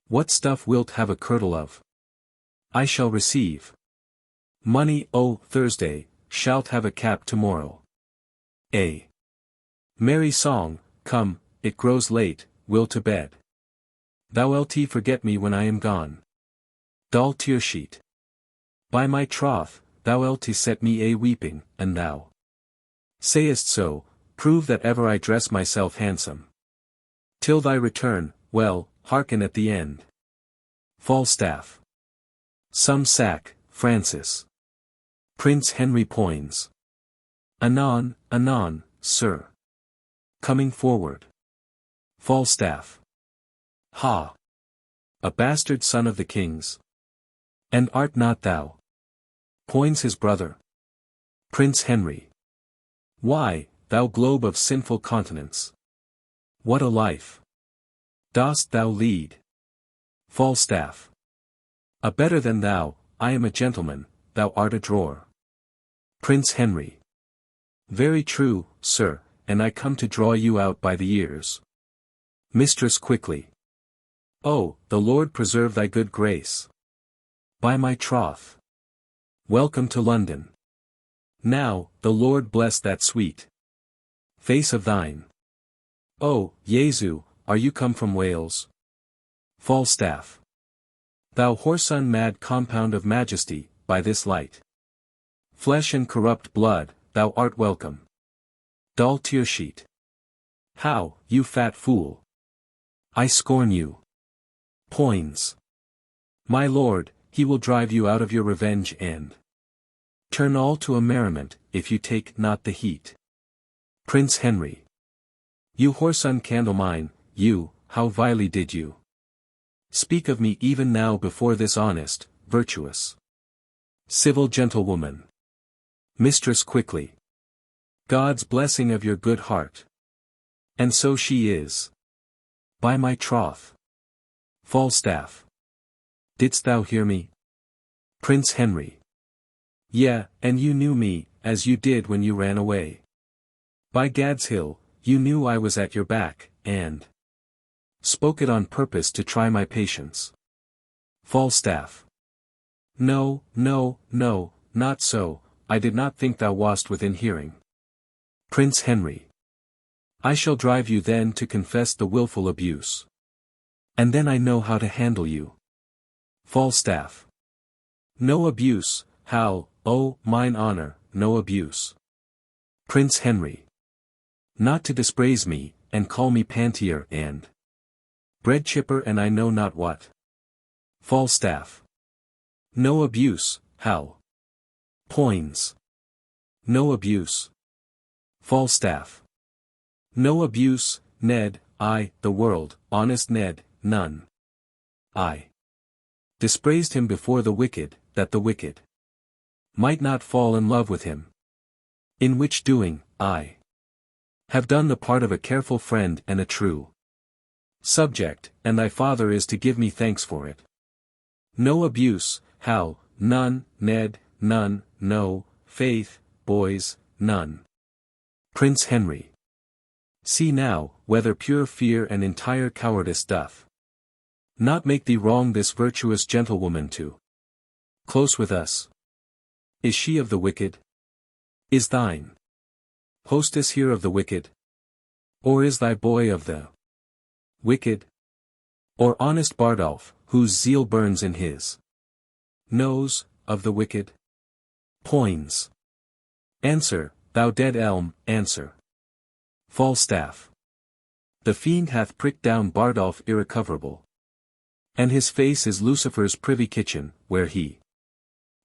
What stuff wilt have a kirtle of? I shall receive money, O Thursday, shalt have a cap tomorrow. A merry song, come, it grows late, will to bed. Thou'lt forget me when I am gone. Dull tear sheet. By my troth, thou'lt set me a weeping, and thou sayest so, prove that ever I dress myself handsome. Till thy return, well, hearken at the end. Falstaff. Some sack, Francis. Prince Henry Poins. Anon, anon, sir. Coming forward. Falstaff. Ha! A bastard son of the king's. And art not thou? Poins his brother. Prince Henry. Why, thou globe of sinful continence. What a life dost thou lead? Falstaff. A better than thou, I am a gentleman, thou art a drawer. Prince Henry. Very true, sir, and I come to draw you out by the ears. Mistress quickly. Oh, the Lord preserve thy good grace. By my troth. Welcome to London. Now, the Lord bless that sweet face of thine. Oh, Jesu, are you come from Wales? Falstaff. Thou whoreson mad compound of majesty, by this light flesh and corrupt blood, thou art welcome. Dull tear sheet. How, you fat fool? I scorn you. Poins. My lord, he will drive you out of your revenge and turn all to a merriment, if you take not the heat. Prince Henry. You whoreson Candlemine, you, how vilely did you speak of me even now before this honest, virtuous, civil gentlewoman. Mistress quickly. God's blessing of your good heart. And so she is. By my troth. Falstaff. Didst thou hear me? Prince Henry. Yeah, and you knew me, as you did when you ran away. By Gad's Hill, you knew I was at your back, and spoke it on purpose to try my patience. Falstaff. No, no, no, not so, I did not think thou wast within hearing. Prince Henry. I shall drive you then to confess the wilful abuse. And then I know how to handle you. Falstaff. No abuse, how, oh, mine honor, no abuse. Prince Henry. Not to dispraise me, and call me pantier and bread chipper and I know not what. Falstaff. No abuse, how? Poins. No abuse. Falstaff. No abuse, Ned, I, the world, honest Ned, none. I dispraised him before the wicked, that the wicked might not fall in love with him. In which doing, I have done the part of a careful friend and a true subject, and thy father is to give me thanks for it. No abuse, how, none, Ned, none, no, faith, boys, none. Prince Henry. See now, whether pure fear and entire cowardice doth not make thee wrong this virtuous gentlewoman too close with us. Is she of the wicked? Is thine hostess here of the wicked? Or is thy boy of the wicked? Or honest Bardolph, whose zeal burns in his nose, of the wicked? Poins. Answer, thou dead elm, answer. Falstaff. The fiend hath pricked down Bardolph irrecoverable. And his face is Lucifer's privy kitchen, where he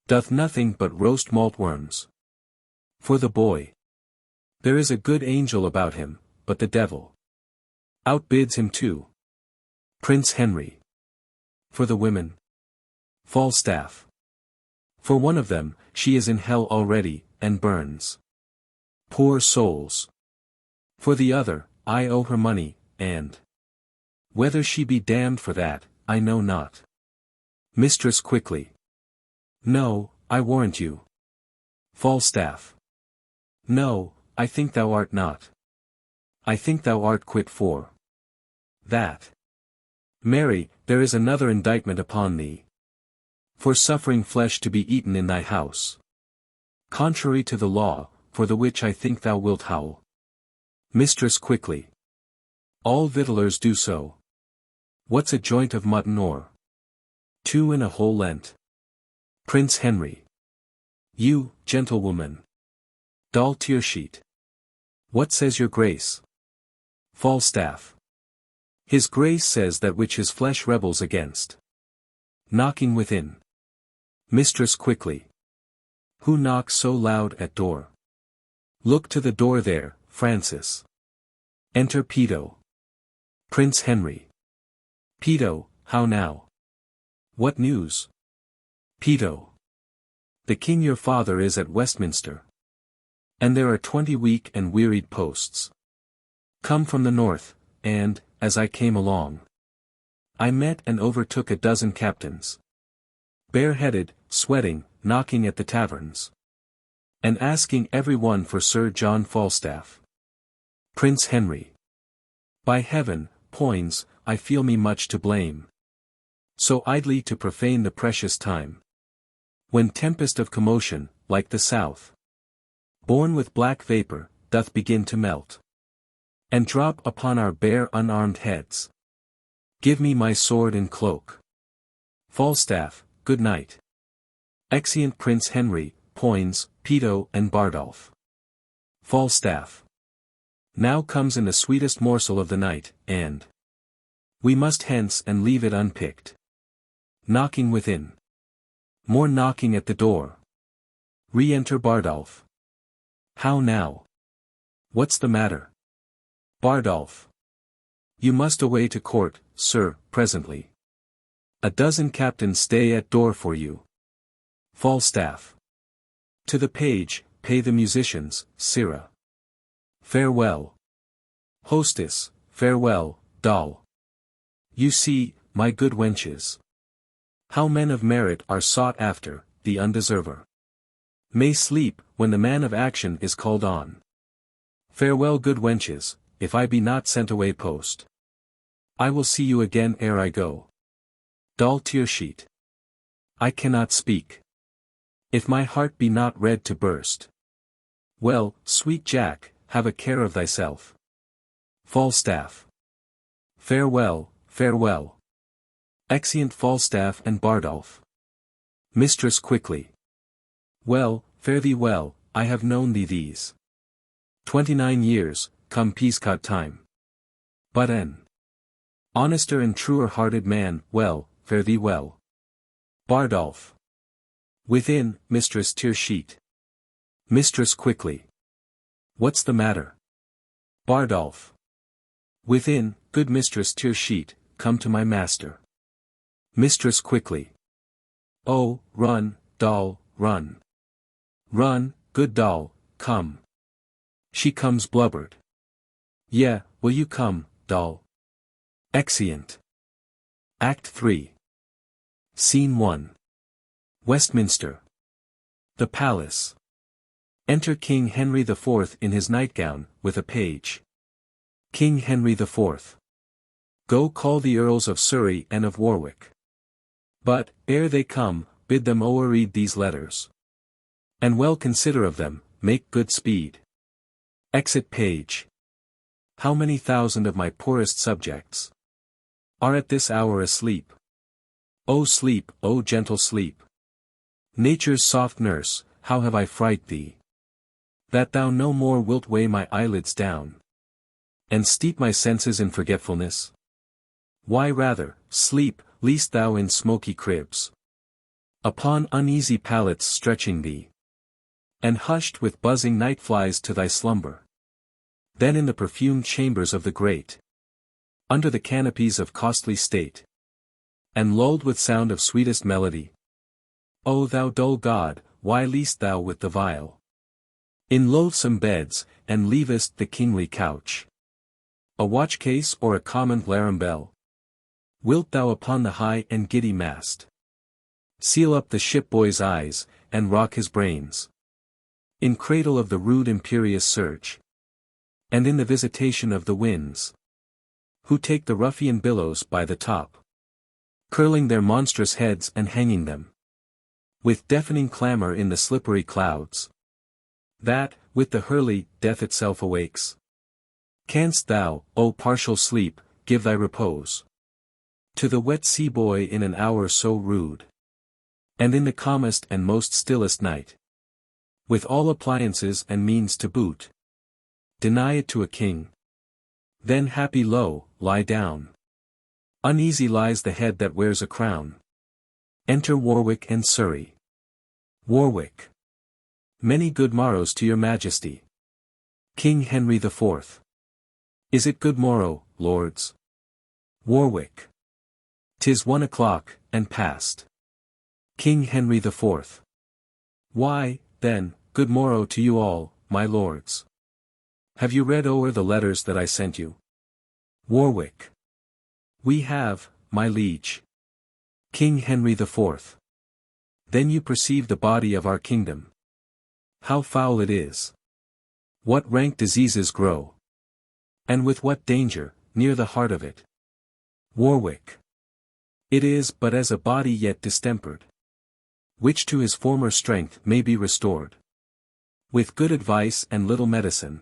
doth nothing but roast malt worms. For the boy, there is a good angel about him, but the devil outbids him too. Prince Henry. For the women. Falstaff. For one of them, she is in hell already, and burns. Poor souls. For the other, I owe her money, and whether she be damned for that, I know not. Mistress quickly. No, I warrant you. Falstaff. No, I think thou art not. I think thou art quit for that. Marry, there is another indictment upon thee. For suffering flesh to be eaten in thy house. Contrary to the law, for the which I think thou wilt howl. Mistress quickly. All victuallers do so. What's a joint of mutton or 2 in a whole Lent? Prince Henry. You, gentlewoman. Doll tearsheet. What says your grace? Falstaff. His grace says that which his flesh rebels against. Knocking within. Mistress quickly. Who knocks so loud at door? Look to the door there, Francis. Enter Peto. Prince Henry. Peto, how now? What news? Peto. The king your father is at Westminster. And there are 20 weak and wearied posts. Come from the north, and, as I came along, I met and overtook a dozen captains. Bareheaded, sweating, knocking at the taverns. And asking every one for Sir John Falstaff. Prince Henry. By heaven, Poins, I feel me much to blame. So idly to profane the precious time. When tempest of commotion, like the south, born with black vapour, doth begin to melt. And drop upon our bare unarmed heads. Give me my sword and cloak. Falstaff, good night. Exeunt Prince Henry, Poins, Peto and Bardolph. Falstaff. Now comes in the sweetest morsel of the night, and we must hence and leave it unpicked. Knocking within. More knocking at the door. Re-enter Bardolph. How now? What's the matter? Bardolph. You must away to court, sir, presently. A dozen captains stay at door for you. Falstaff. To the page, pay the musicians, sirrah. Farewell. Hostess, farewell, doll. You see, my good wenches, how men of merit are sought after, the undeserver may sleep, when the man of action is called on. Farewell good wenches, if I be not sent away post. I will see you again ere I go. Doll tearsheet. I cannot speak. If my heart be not red to burst. Well, sweet Jack, have a care of thyself. Falstaff. Farewell, farewell. Exeunt Falstaff and Bardolph. Mistress quickly. Well, fare thee well, I have known thee these 29 years, come peascod time. But an honester and truer hearted man, well, fare thee well. Bardolph. Within, Mistress Tearsheet. Mistress quickly. What's the matter? Bardolph. Within, good Mistress Tearsheet, come to my master. Mistress quickly. Oh, run, doll, run. Run, good doll, come. She comes blubbered. Yeah, will you come, doll? Exeunt. Act 3. Scene 1. Westminster. The Palace. Enter King Henry IV in his nightgown, with a page. King Henry IV. Go call the Earls of Surrey and of Warwick. But, ere they come, bid them o'erread these letters. And well consider of them, make good speed. Exit page. How many thousand of my poorest subjects are at this hour asleep? O sleep, O gentle sleep. Nature's soft nurse, how have I fright thee, that thou no more wilt weigh my eyelids down, and steep my senses in forgetfulness? Why rather, sleep, least thou in smoky cribs, upon uneasy pallets stretching thee, and hushed with buzzing night flies to thy slumber, then in the perfumed chambers of the great, under the canopies of costly state, and lulled with sound of sweetest melody. O thou dull god, why least thou with the vile in loathsome beds, and leavest the kingly couch a watch-case or a common larum bell? Wilt thou upon the high and giddy mast seal up the ship-boy's eyes, and rock his brains in cradle of the rude imperious surge? And in the visitation of the winds, who take the ruffian billows by the top, curling their monstrous heads and hanging them, with deafening clamor in the slippery clouds, that, with the hurly, death itself awakes. Canst thou, O partial sleep, give thy repose to the wet sea boy in an hour so rude, and in the calmest and most stillest night, with all appliances and means to boot, deny it to a king? Then happy lo, lie down. Uneasy lies the head that wears a crown. Enter Warwick and Surrey. Warwick. Many good morrows to your majesty, King Henry the Fourth. Is it good morrow, lords? Warwick. 'Tis 1 o'clock, and past. King Henry the Fourth. Why, then, good morrow to you all, my lords. Have you read o'er the letters that I sent you? Warwick. We have, my liege. King Henry the Fourth. Then you perceive the body of our kingdom. How foul it is. What rank diseases grow. And with what danger, near the heart of it. Warwick. It is but as a body yet distempered, which to his former strength may be restored, with good advice and little medicine.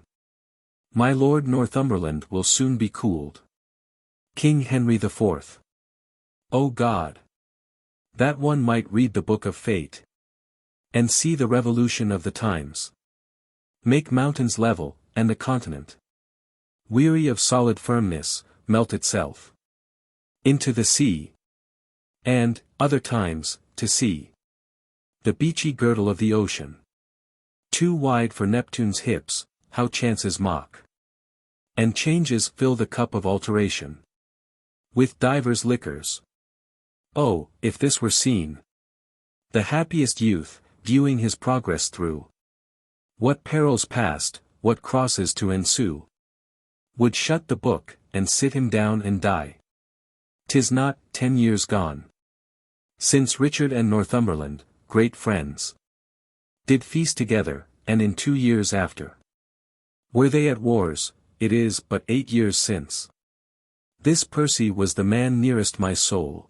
My Lord Northumberland will soon be cooled. King Henry the Fourth. O God! That one might read the book of fate, and see the revolution of the times. Make mountains level, and the continent, weary of solid firmness, melt itself into the sea, and, other times, to see the beachy girdle of the ocean, too wide for Neptune's hips, how chances mock, and changes fill the cup of alteration with divers liquors. Oh, if this were seen, the happiest youth, viewing his progress through, what perils past, what crosses to ensue, would shut the book, and sit him down and die. 'Tis not 10 years gone since Richard and Northumberland, great friends, did feast together, and in 2 years after were they at wars. It is but 8 years since this Percy was the man nearest my soul,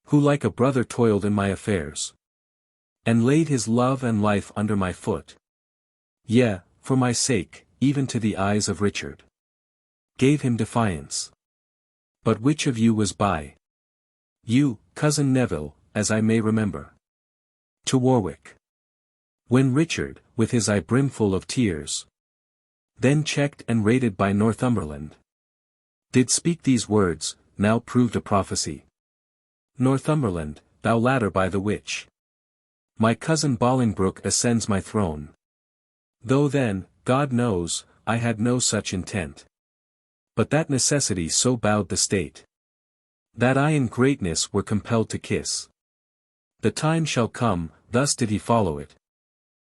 who like a brother toiled in my affairs, and laid his love and life under my foot. Yea, for my sake, even to the eyes of Richard, gave him defiance. But which of you was by you, cousin Neville, as I may remember, to Warwick, when Richard, with his eye brimful of tears, then checked and rated by Northumberland, did speak these words, now proved a prophecy? Northumberland, thou ladder by the which my cousin Bolingbroke ascends my throne. Though then, God knows, I had no such intent, but that necessity so bowed the state, that I in greatness were compelled to kiss. The time shall come, thus did he follow it.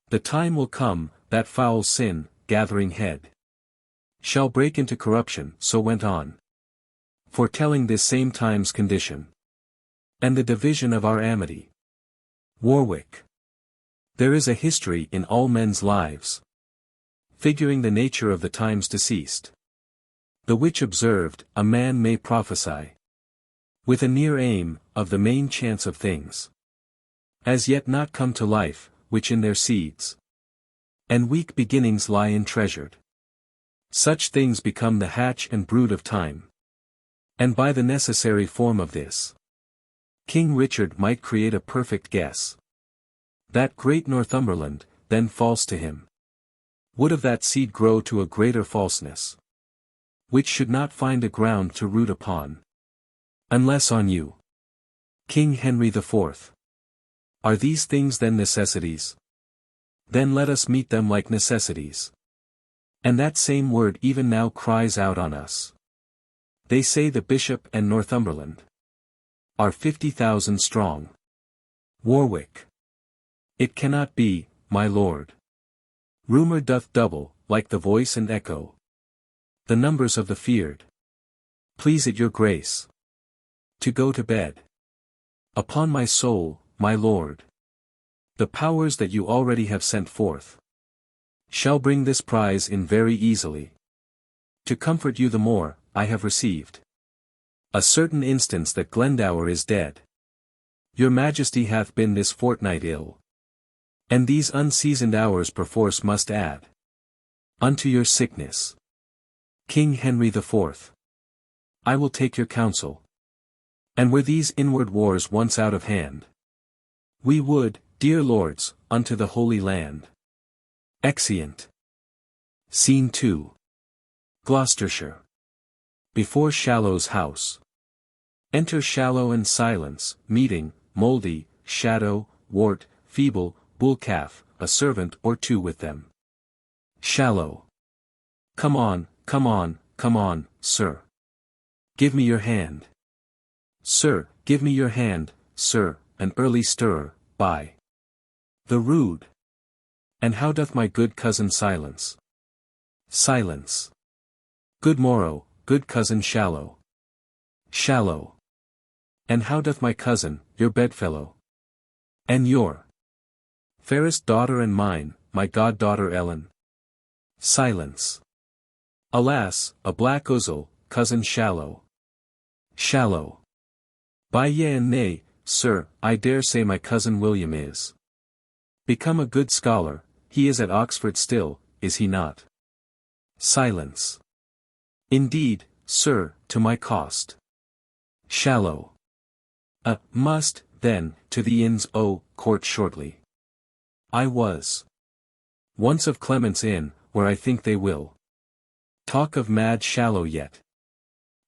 The time will come, that foul sin, gathering head, shall break into corruption. So went on, foretelling this same time's condition, and the division of our amity. Warwick. There is a history in all men's lives, figuring the nature of the times deceased, the which observed, a man may prophesy, with a near aim, of the main chance of things, as yet not come to life, which in their seeds and weak beginnings lie entreasured. Such things become the hatch and brood of time. And by the necessary form of this, King Richard might create a perfect guess. That great Northumberland, then false to him, would of that seed grow to a greater falseness, which should not find a ground to root upon, unless on you, King Henry the Fourth. Are these things then necessities? Then let us meet them like necessities. And that same word even now cries out on us. They say the Bishop and Northumberland are 50,000 strong. Warwick. It cannot be, my lord. Rumour doth double, like the voice and echo, the numbers of the feared. Please it your grace to go to bed. Upon my soul, my lord, the powers that you already have sent forth shall bring this prize in very easily. To comfort you the more, I have received a certain instance that Glendower is dead. Your Majesty hath been this fortnight ill. And these unseasoned hours perforce must add unto your sickness. King Henry the Fourth. I will take your counsel. And were these inward wars once out of hand, we would, dear lords, unto the Holy Land. Exeunt. Scene 2. Gloucestershire. Before Shallow's house. Enter Shallow and Silence, meeting, Mouldy, Shadow, Wart, Feeble, Bullcalf, a servant or two with them. Shallow. Come on, sir. Give me your hand. Sir, give me your hand, sir, an early stirrer, by the rood. And how doth my good cousin Silence? Silence. Good morrow, good cousin Shallow. Shallow. And how doth my cousin, your bedfellow? And your fairest daughter and mine, my goddaughter Ellen? Silence. Alas, a black ousel, cousin Shallow. Shallow. By yea and nay, sir, I dare say my cousin William is become a good scholar, he is at Oxford still, is he not? Silence. Indeed, sir, to my cost. Shallow. Must, then, to the Inns Court shortly. I was once of Clement's Inn, where I think they will talk of mad Shallow yet.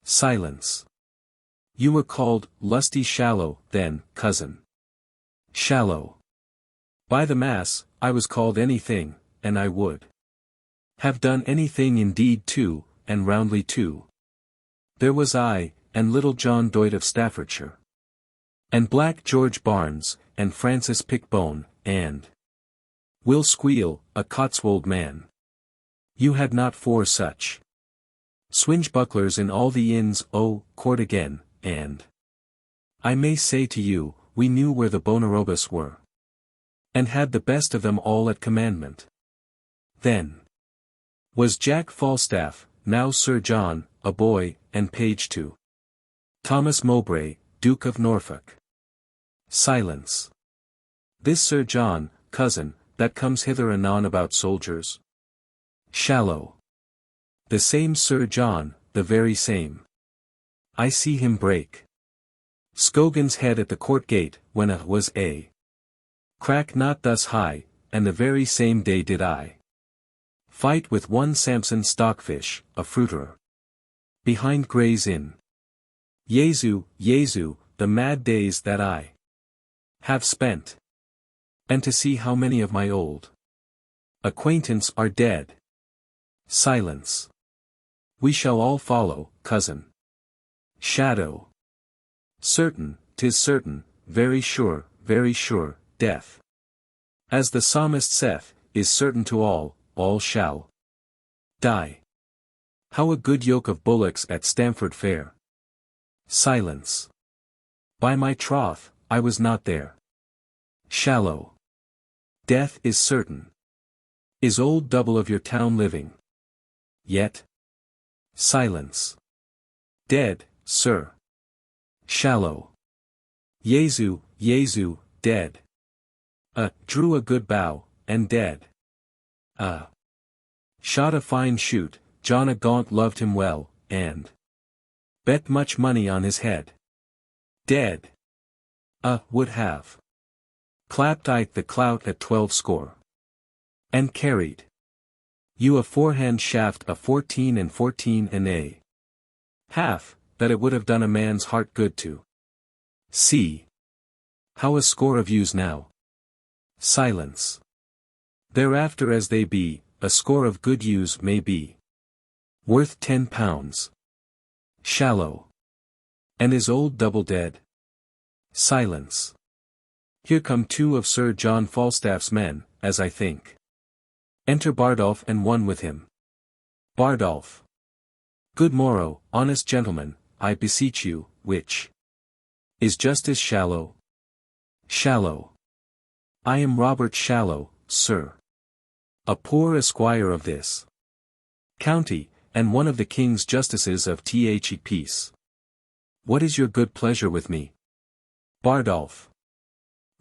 Silence. You were called lusty Shallow, then, cousin. Shallow. By the mass, I was called anything, and I would have done anything indeed too, and roundly too. There was I, and little John Doit of Staffordshire, and Black George Barnes, and Francis Pickbone, and Will Squeal, a Cotswold man. You had not four such swingebucklers in all the Inns Court again, and I may say to you, we knew where the Bonorobus were, and had the best of them all at commandment. Then was Jack Falstaff, now Sir John, a boy, and page to Thomas Mowbray, Duke of Norfolk. Silence. This Sir John, cousin, that comes hither anon about soldiers. Shallow. The same Sir John, the very same. I see him break Scogan's head at the court gate, when a was a crack not thus high, and the very same day did I fight with one Samson Stockfish, a fruiterer, behind Gray's Inn. Jesu, Jesu, the mad days that I have spent, and to see how many of my old acquaintance are dead. Silence. We shall all follow, cousin. Shadow. Certain, 'tis certain, very sure, death, as the psalmist saith, is certain to all shall die. How a good yoke of bullocks at Stamford Fair. Silence. By my troth, I was not there. Shallow. Death is certain. Is old Double of your town living yet? Silence. Dead, sir. Shallow. Jesu, Jesu, dead. Drew a good bow, and dead. Shot a fine shoot, John a Gaunt loved him well, and bet much money on his head. Dead. Would have clapped Ike the clout at 12 score. And carried you a forehand shaft a 14 and 14 and a half, that it would have done a man's heart good to see. How a score of yous now. Silence. Thereafter as they be, a score of good yous may be worth £10. Shallow. And is old Double dead? Silence. Here come two of Sir John Falstaff's men, as I think. Enter Bardolph and one with him. Bardolph. Good morrow, honest gentlemen, I beseech you, which is Justice Shallow? Shallow. I am Robert Shallow, sir. A poor esquire of this county, and one of the king's justices of the peace. What is your good pleasure with me? Bardolph.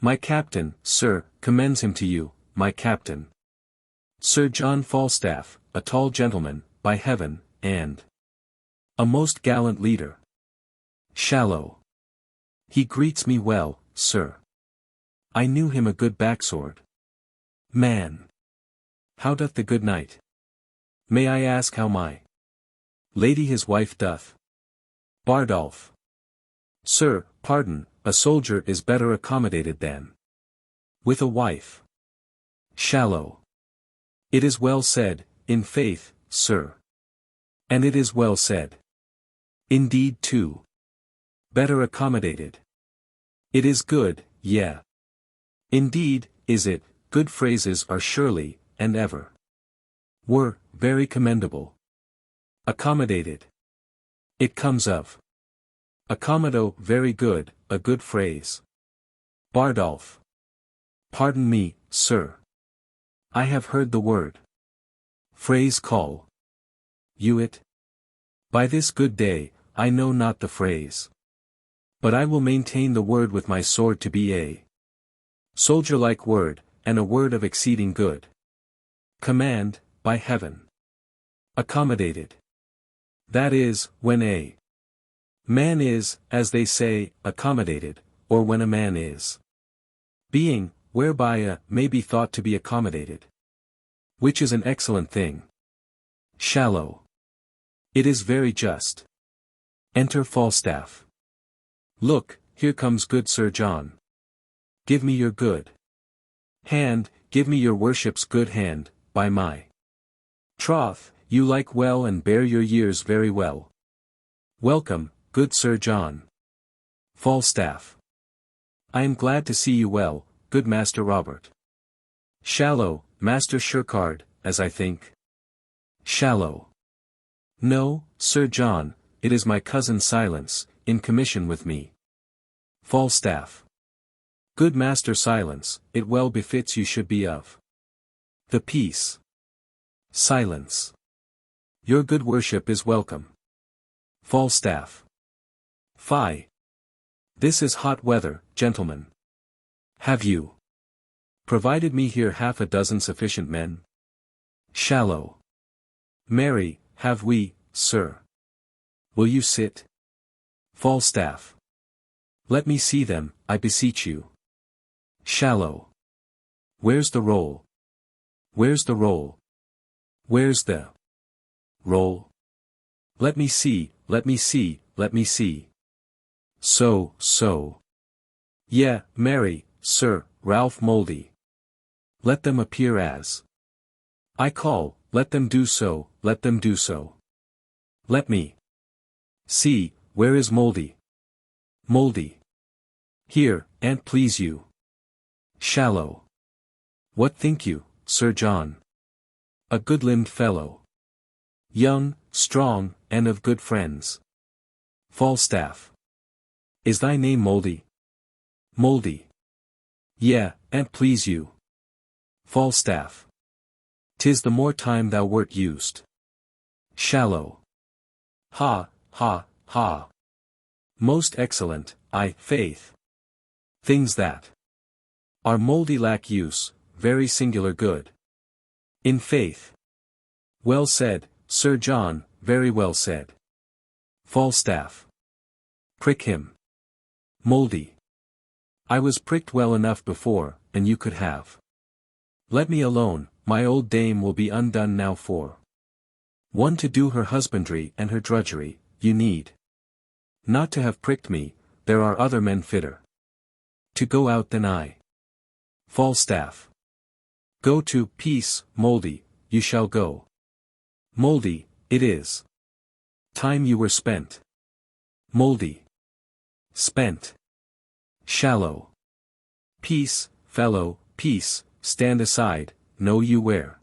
My captain, sir, commends him to you, my captain. Sir John Falstaff, a tall gentleman, by heaven, and a most gallant leader. Shallow. He greets me well, sir. I knew him a good backsword. Man. How doth the good knight? May I ask how my lady his wife doth? Bardolph. Sir, pardon, a soldier is better accommodated than with a wife. Shallow. It is well said, in faith, sir. And it is well said. Indeed too. Better accommodated. It is good, yeah. Indeed, is it, good phrases are surely, and ever were, very commendable. Accommodated. It comes of accommodate, very good, a good phrase. Bardolph. Pardon me, sir. I have heard the word. Phrase call. You it? By this good day, I know not the phrase. But I will maintain the word with my sword to be a soldier-like word, and a word of exceeding good command, by heaven. Accommodated. That is, when a man is, as they say, accommodated, or when a man is being, whereby a may be thought to be accommodated. Which is an excellent thing. Shallow. It is very just. Enter Falstaff. Look, here comes good Sir John. Give me your good hand, give me your worship's good hand, by my troth, you like well and bear your years very well. Welcome, good Sir John Falstaff. I am glad to see you well, good Master Robert. Shallow, Master Shirkard, as I think. Shallow. No, Sir John, it is my cousin Silence, in commission with me. Falstaff. Good Master Silence, it well befits you should be of the peace. Silence. Your good worship is welcome. Falstaff. Fie. This is hot weather, gentlemen. Have you provided me here half a dozen sufficient men? Shallow. Marry, have we, sir? Will you sit? Falstaff. Let me see them, I beseech you. Shallow. Where's the roll? Where's the roll? Where's the roll? Let me see, let me see, let me see. So. Yeah, marry, sir, Ralph Mouldy. Let them appear as I call, let them do so, let them do so. Let me see, where is Mouldy? Mouldy. Here, an't please you. Shallow. What think you, Sir John? A good-limbed fellow. Young, strong, and of good friends. Falstaff. Is thy name Mouldy? Mouldy. Yeah, an't please you. Falstaff. 'Tis the more time thou wert used. Shallow. Ha. Most excellent, faith. Things that are mouldy lack use, very singular good. In faith. Well said, Sir John, very well said. Falstaff. Prick him. Mouldy. I was pricked well enough before, and you could have. Let me alone, my old dame will be undone now for one to do her husbandry and her drudgery, you need not to have pricked me, there are other men fitter to go out than I. Falstaff. Go to peace, Mouldy, you shall go. Mouldy, it is time you were spent. Mouldy. Spent. Shallow. Peace, fellow, peace, stand aside, know you where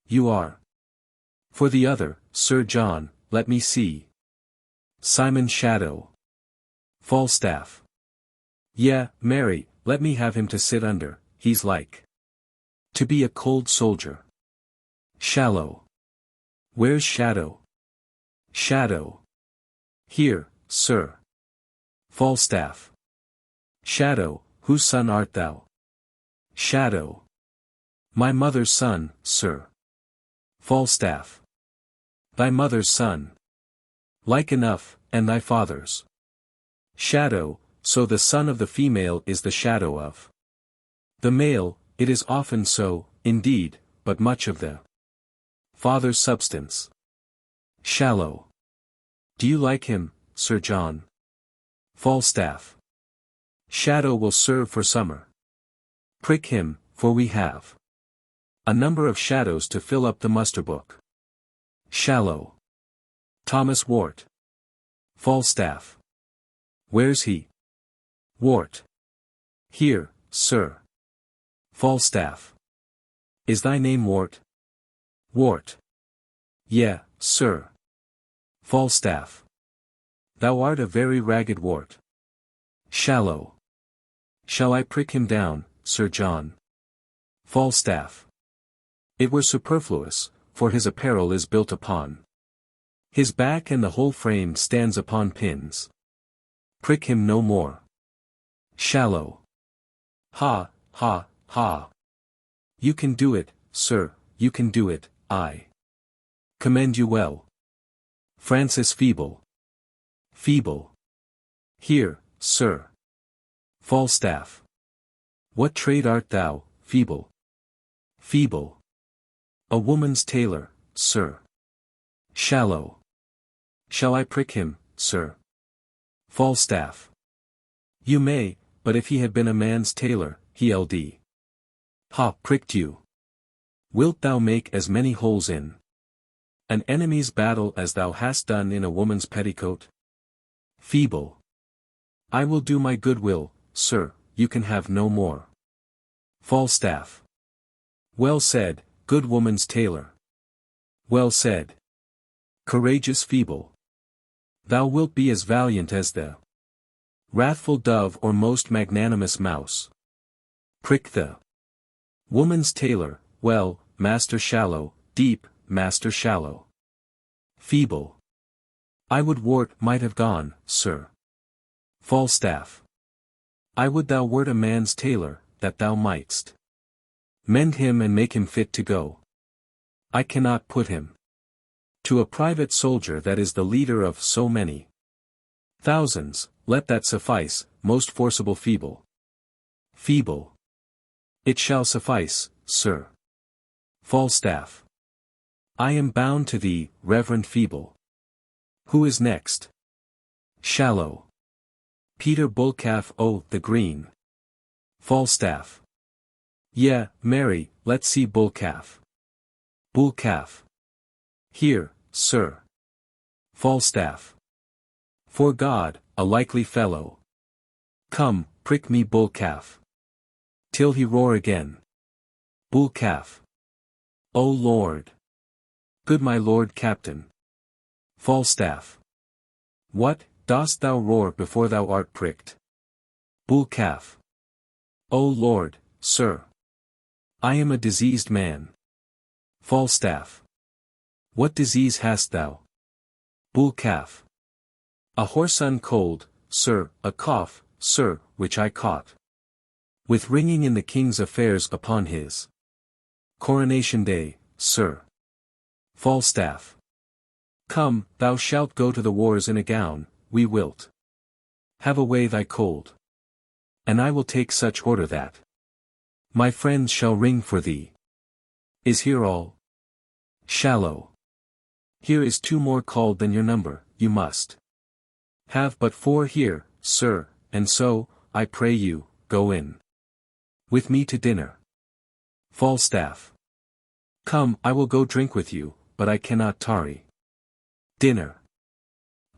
you are. For the other, Sir John, let me see. Simon Shadow. Falstaff. Yeah, marry, let me have him to sit under, he's like to be a cold soldier. Shallow. Where's Shadow? Shadow. Here, sir. Falstaff. Shadow, whose son art thou? Shadow. My mother's son, sir. Falstaff. Thy mother's son. Like enough, and thy father's. Shadow, so the son of the female is the shadow of the male, it is often so, indeed, but much of the father's substance. Shallow. Do you like him, Sir John? Falstaff. Shadow will serve for summer. Prick him, for we have a number of shadows to fill up the muster book. Shallow. Thomas Wart. Falstaff. Where's he? Wart. Here, sir. Falstaff. Is thy name Wart? Wart. Yea, sir. Falstaff. Thou art a very ragged wart. Shallow. Shall I prick him down, Sir John? Falstaff. It were superfluous, for his apparel is built upon his back and the whole frame stands upon pins. Prick him no more. Shallow. Ha, ha, ha. You can do it, sir, you can do it, I commend you well. Francis Feeble. Feeble. Here, sir. Falstaff. What trade art thou, Feeble? Feeble. A woman's tailor, sir. Shallow. Shall I prick him, sir? Falstaff. You may, but if he had been a man's tailor, he ld. Ha, pricked you. Wilt thou make as many holes in an enemy's battle as thou hast done in a woman's petticoat? Feeble. I will do my good will, sir, you can have no more. Falstaff. Well said, good woman's tailor. Well said. Courageous Feeble. Thou wilt be as valiant as the wrathful dove or most magnanimous mouse. Prick the woman's tailor, well, Master Shallow, deep, Master Shallow. Feeble. I would Wart might have gone, sir. Falstaff. I would thou wert a man's tailor, that thou mightst mend him and make him fit to go. I cannot put him to a private soldier that is the leader of so many thousands, let that suffice, most forcible Feeble. Feeble. It shall suffice, sir. Falstaff. I am bound to thee, Reverend Feeble. Who is next? Shallow. Peter Bullcalf o' the Green. Falstaff. Yea, marry, let's see Bullcalf. Bullcalf. Here, sir. Falstaff. For God, a likely fellow. Come, prick me Bullcalf. Till he roar again. Bullcalf. O Lord. Good my Lord Captain. Falstaff. What, dost thou roar before thou art pricked? Bullcalf. O Lord, sir. I am a diseased man. Falstaff. What disease hast thou? Bullcalf. A whoreson cold, sir, a cough, sir, which I caught with ringing in the king's affairs upon his coronation day, sir. Falstaff. Come, thou shalt go to the wars in a gown, we wilt have away thy cold. And I will take such order that my friends shall ring for thee. Is here all? Shallow. Here is 2 more called than your number, you must have but 4 here, sir, and so, I pray you, go in with me to dinner. Falstaff. Come, I will go drink with you, but I cannot tarry. Dinner.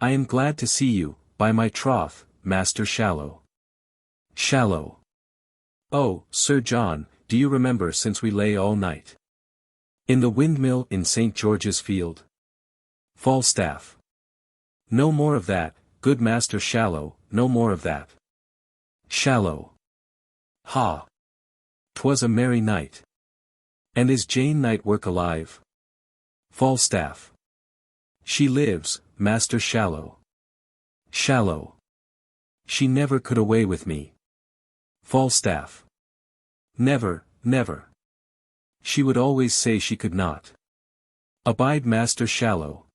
I am glad to see you, by my troth, Master Shallow. Shallow. Oh, Sir John, do you remember since we lay all night in the windmill in St. George's Field? Falstaff. No more of that, good Master Shallow, no more of that. Shallow. Ha! 'Twas a merry night. And is Jane Knightwork alive? Falstaff. She lives, Master Shallow. Shallow. She never could away with me. Falstaff. Never, never. She would always say she could not. Abide Master Shallow.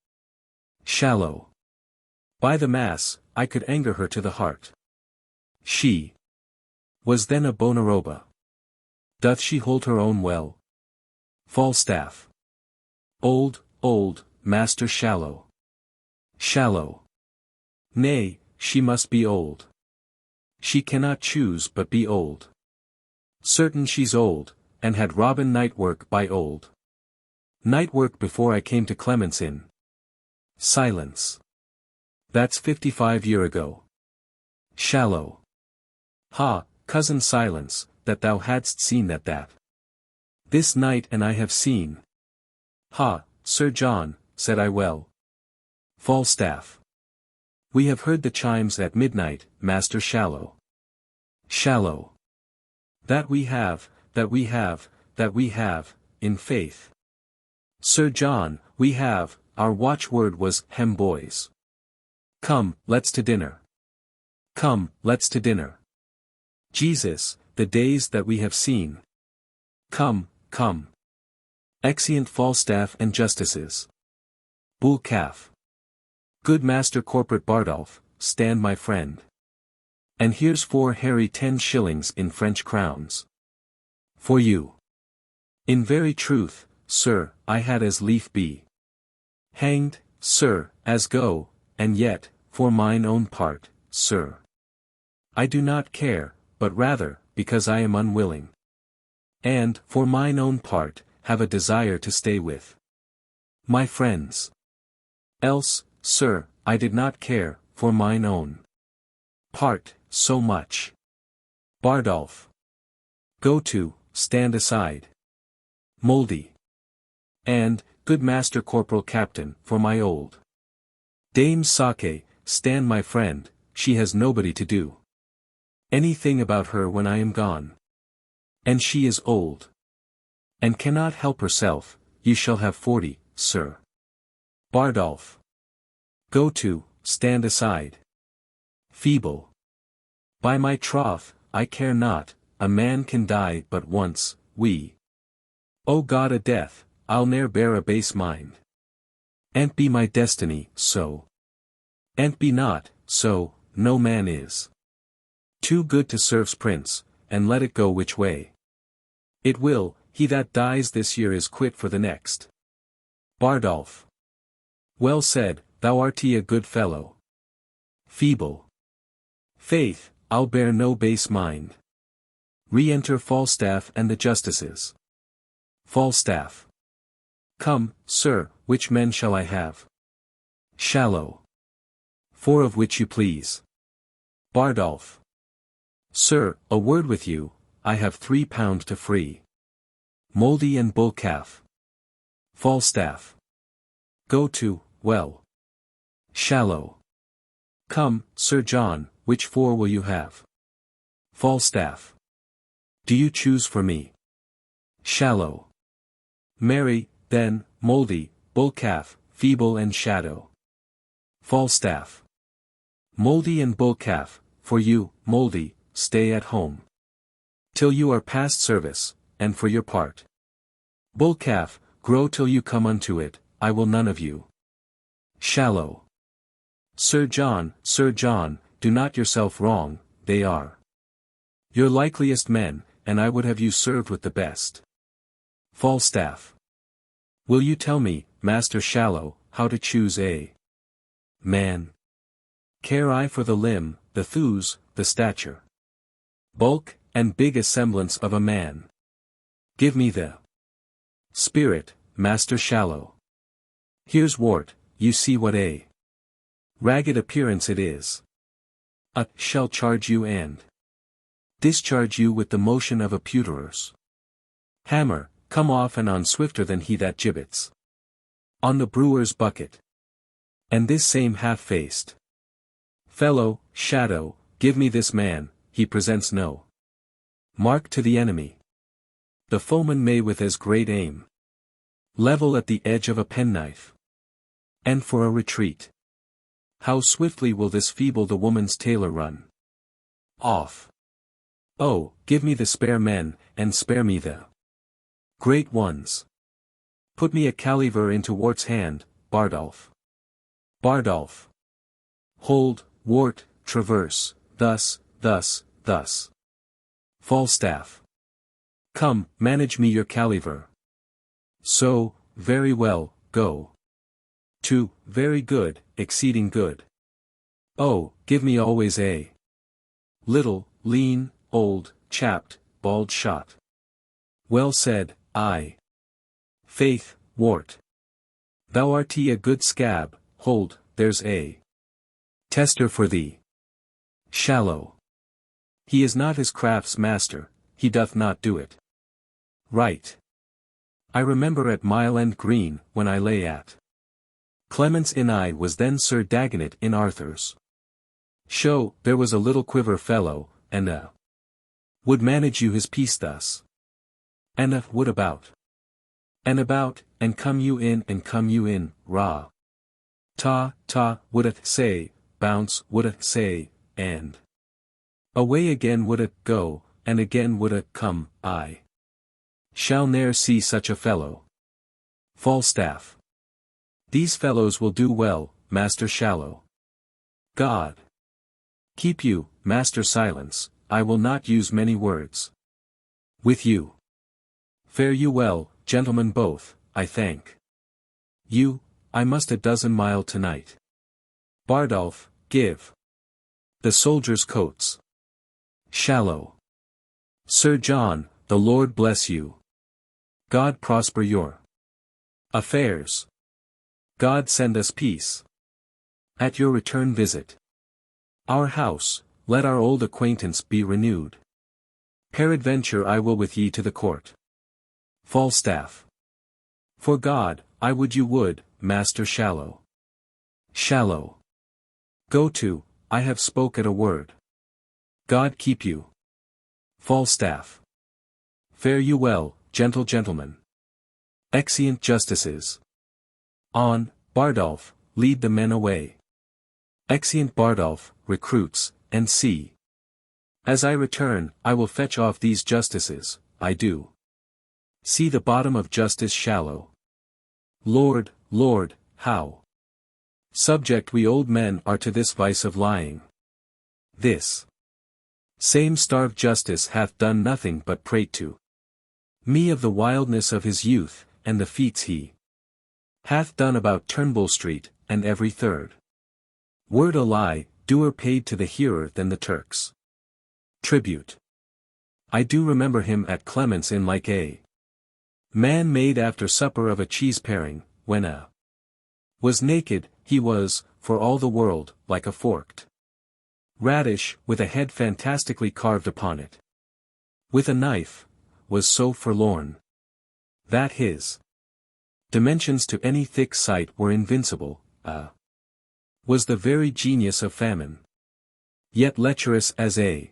Shallow. By the mass, I could anger her to the heart. She was then a Bonaroba. Doth she hold her own well? Falstaff. Old, old, Master Shallow. Shallow. Nay, she must be old. She cannot choose but be old. Certain she's old, and had Robin night work by old. Night work before I came to Clements Inn. Silence. That's 55 year ago. Shallow. Ha, cousin Silence, that thou hadst seen that. This night and I have seen. Ha, Sir John, said I well. Falstaff. We have heard the chimes at midnight, Master Shallow. Shallow. That we have, in faith. Sir John, we have, our watchword was, hem boys. Come, let's to dinner. Come, let's to dinner. Jesus, the days that we have seen. Come, come. Exeunt Falstaff and Justices. Bull calf. Good Master Corporate Bardolph, stand my friend. And here's 4 hairy 10 shillings in French crowns. For you. In very truth, sir, I had as lief be hanged, sir, as go, and yet, for mine own part, sir, I do not care, but rather, because I am unwilling. And, for mine own part, have a desire to stay with my friends. Else, sir, I did not care, for mine own part, so much. Bardolph. Go to, stand aside. Mouldy. And, good Master Corporal Captain, for my old Dame Sake, stand my friend, she has nobody to do anything about her when I am gone. And she is old. And cannot help herself, ye shall have 40, sir. Bardolph. Go to, stand aside. Feeble. By my troth, I care not, a man can die but once, O God, a death, I'll ne'er bear a base mind. An't be my destiny, so. An't be not, so, no man is too good to serve's prince, and let it go which way it will, he that dies this year is quit for the next. Bardolph. Well said, thou art a good fellow. Feeble. Faith, I'll bear no base mind. Re-enter Falstaff and the Justices. Falstaff. Come, sir, which men shall I have? Shallow. 4 of which you please. Bardolph. Sir, a word with you, I have £3 to free. Mouldy and bull calf. Falstaff. Go to, well. Shallow. Come, Sir John, which 4 will you have? Falstaff. Do you choose for me? Shallow. Marry, then, Mouldy, bull calf, feeble and shadow. Falstaff. Mouldy and bull calf, for you, Mouldy, stay at home till you are past service, and for your part. Bull calf, grow till you come unto it, I will none of you. Shallow. Sir John, do not yourself wrong, they are your likeliest men, and I would have you served with the best. Falstaff. Will you tell me, Master Shallow, how to choose a man? Care I for the limb, the thews, the stature, bulk, and big a semblance of a man? Give me the spirit, Master Shallow. Here's wart, you see what a ragged appearance it is. Shall charge you and discharge you with the motion of a pewterer's hammer, come off and on swifter than he that gibbets on the brewer's bucket. And this same half-faced fellow, Shadow, give me this man, he presents no mark to the enemy. The foeman may with as great aim level at the edge of a penknife. And for a retreat. How swiftly will this feeble the woman's tailor run off. Oh, give me the spare men, and spare me the great ones. Put me a caliver into Wart's hand, Bardolph. Bardolph. Hold, Wart, traverse, thus, thus, thus. Falstaff. Come, manage me your caliver. So, very well, go. To, very good, exceeding good. Oh, give me always a little, lean, old, chapped, bald shot. Well said, I. Faith, Wart. Thou art a good scab, hold, there's a tester for thee. Shallow. He is not his craft's master, he doth not do it right. I remember at Mile End Green, when I lay at Clement's Inn, I was then Sir Dagonet in Arthur's show, there was a little quiver fellow, and would manage you his piece thus. And would about. And come you in, rah. Ta, would say, bounce, would say, and away again would go, and again would come, I shall ne'er see such a fellow. Falstaff. These fellows will do well, Master Shallow. God keep you, Master Silence, I will not use many words with you. Fare you well, gentlemen both, I thank you, I must a dozen mile tonight. Bardolph, give the soldiers coats. Shallow. Sir John, the Lord bless you. God prosper your affairs. God send us peace. At your return visit our house, let our old acquaintance be renewed. Peradventure I will with ye to the court. Falstaff. For God, I would you would, Master Shallow. Shallow. Go to, I have spoke at a word. God keep you. Falstaff. Fare you well, gentle gentlemen. Exeunt justices. On, Bardolph, lead the men away. Exeunt Bardolph, recruits, and see. As I return, I will fetch off these justices, I do. See the bottom of Justice Shallow. Lord, Lord, how subject we old men are to this vice of lying. This same starved justice hath done nothing but prate to me of the wildness of his youth, and the feats he hath done about Turnbull Street, and every third word a lie, doer paid to the hearer than the Turks. Tribute. I do remember him at Clement's Inn like a man made after supper of a cheese paring, when was naked, he was, for all the world, like a forked radish, with a head fantastically carved upon it. With a knife, was so forlorn that his dimensions to any thick sight were invincible, was the very genius of famine. Yet lecherous as a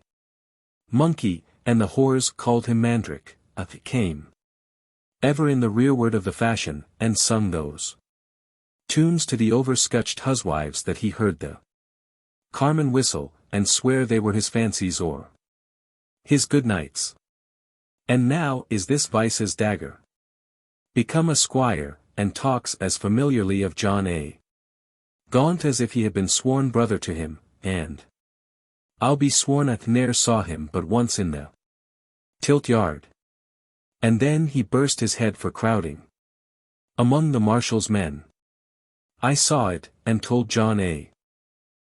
monkey, and the whores called him Mandrake, came ever in the rearward of the fashion, and sung those tunes to the overscutched huswives that he heard the carman whistle, and swear they were his fancies or his good nights. And now is this vice's dagger become a squire, and talks as familiarly of John A. Gaunt as if he had been sworn brother to him, and I'll be sworn I ne'er saw him but once in the tilt yard. And then he burst his head for crowding among the marshal's men. I saw it, and told John A.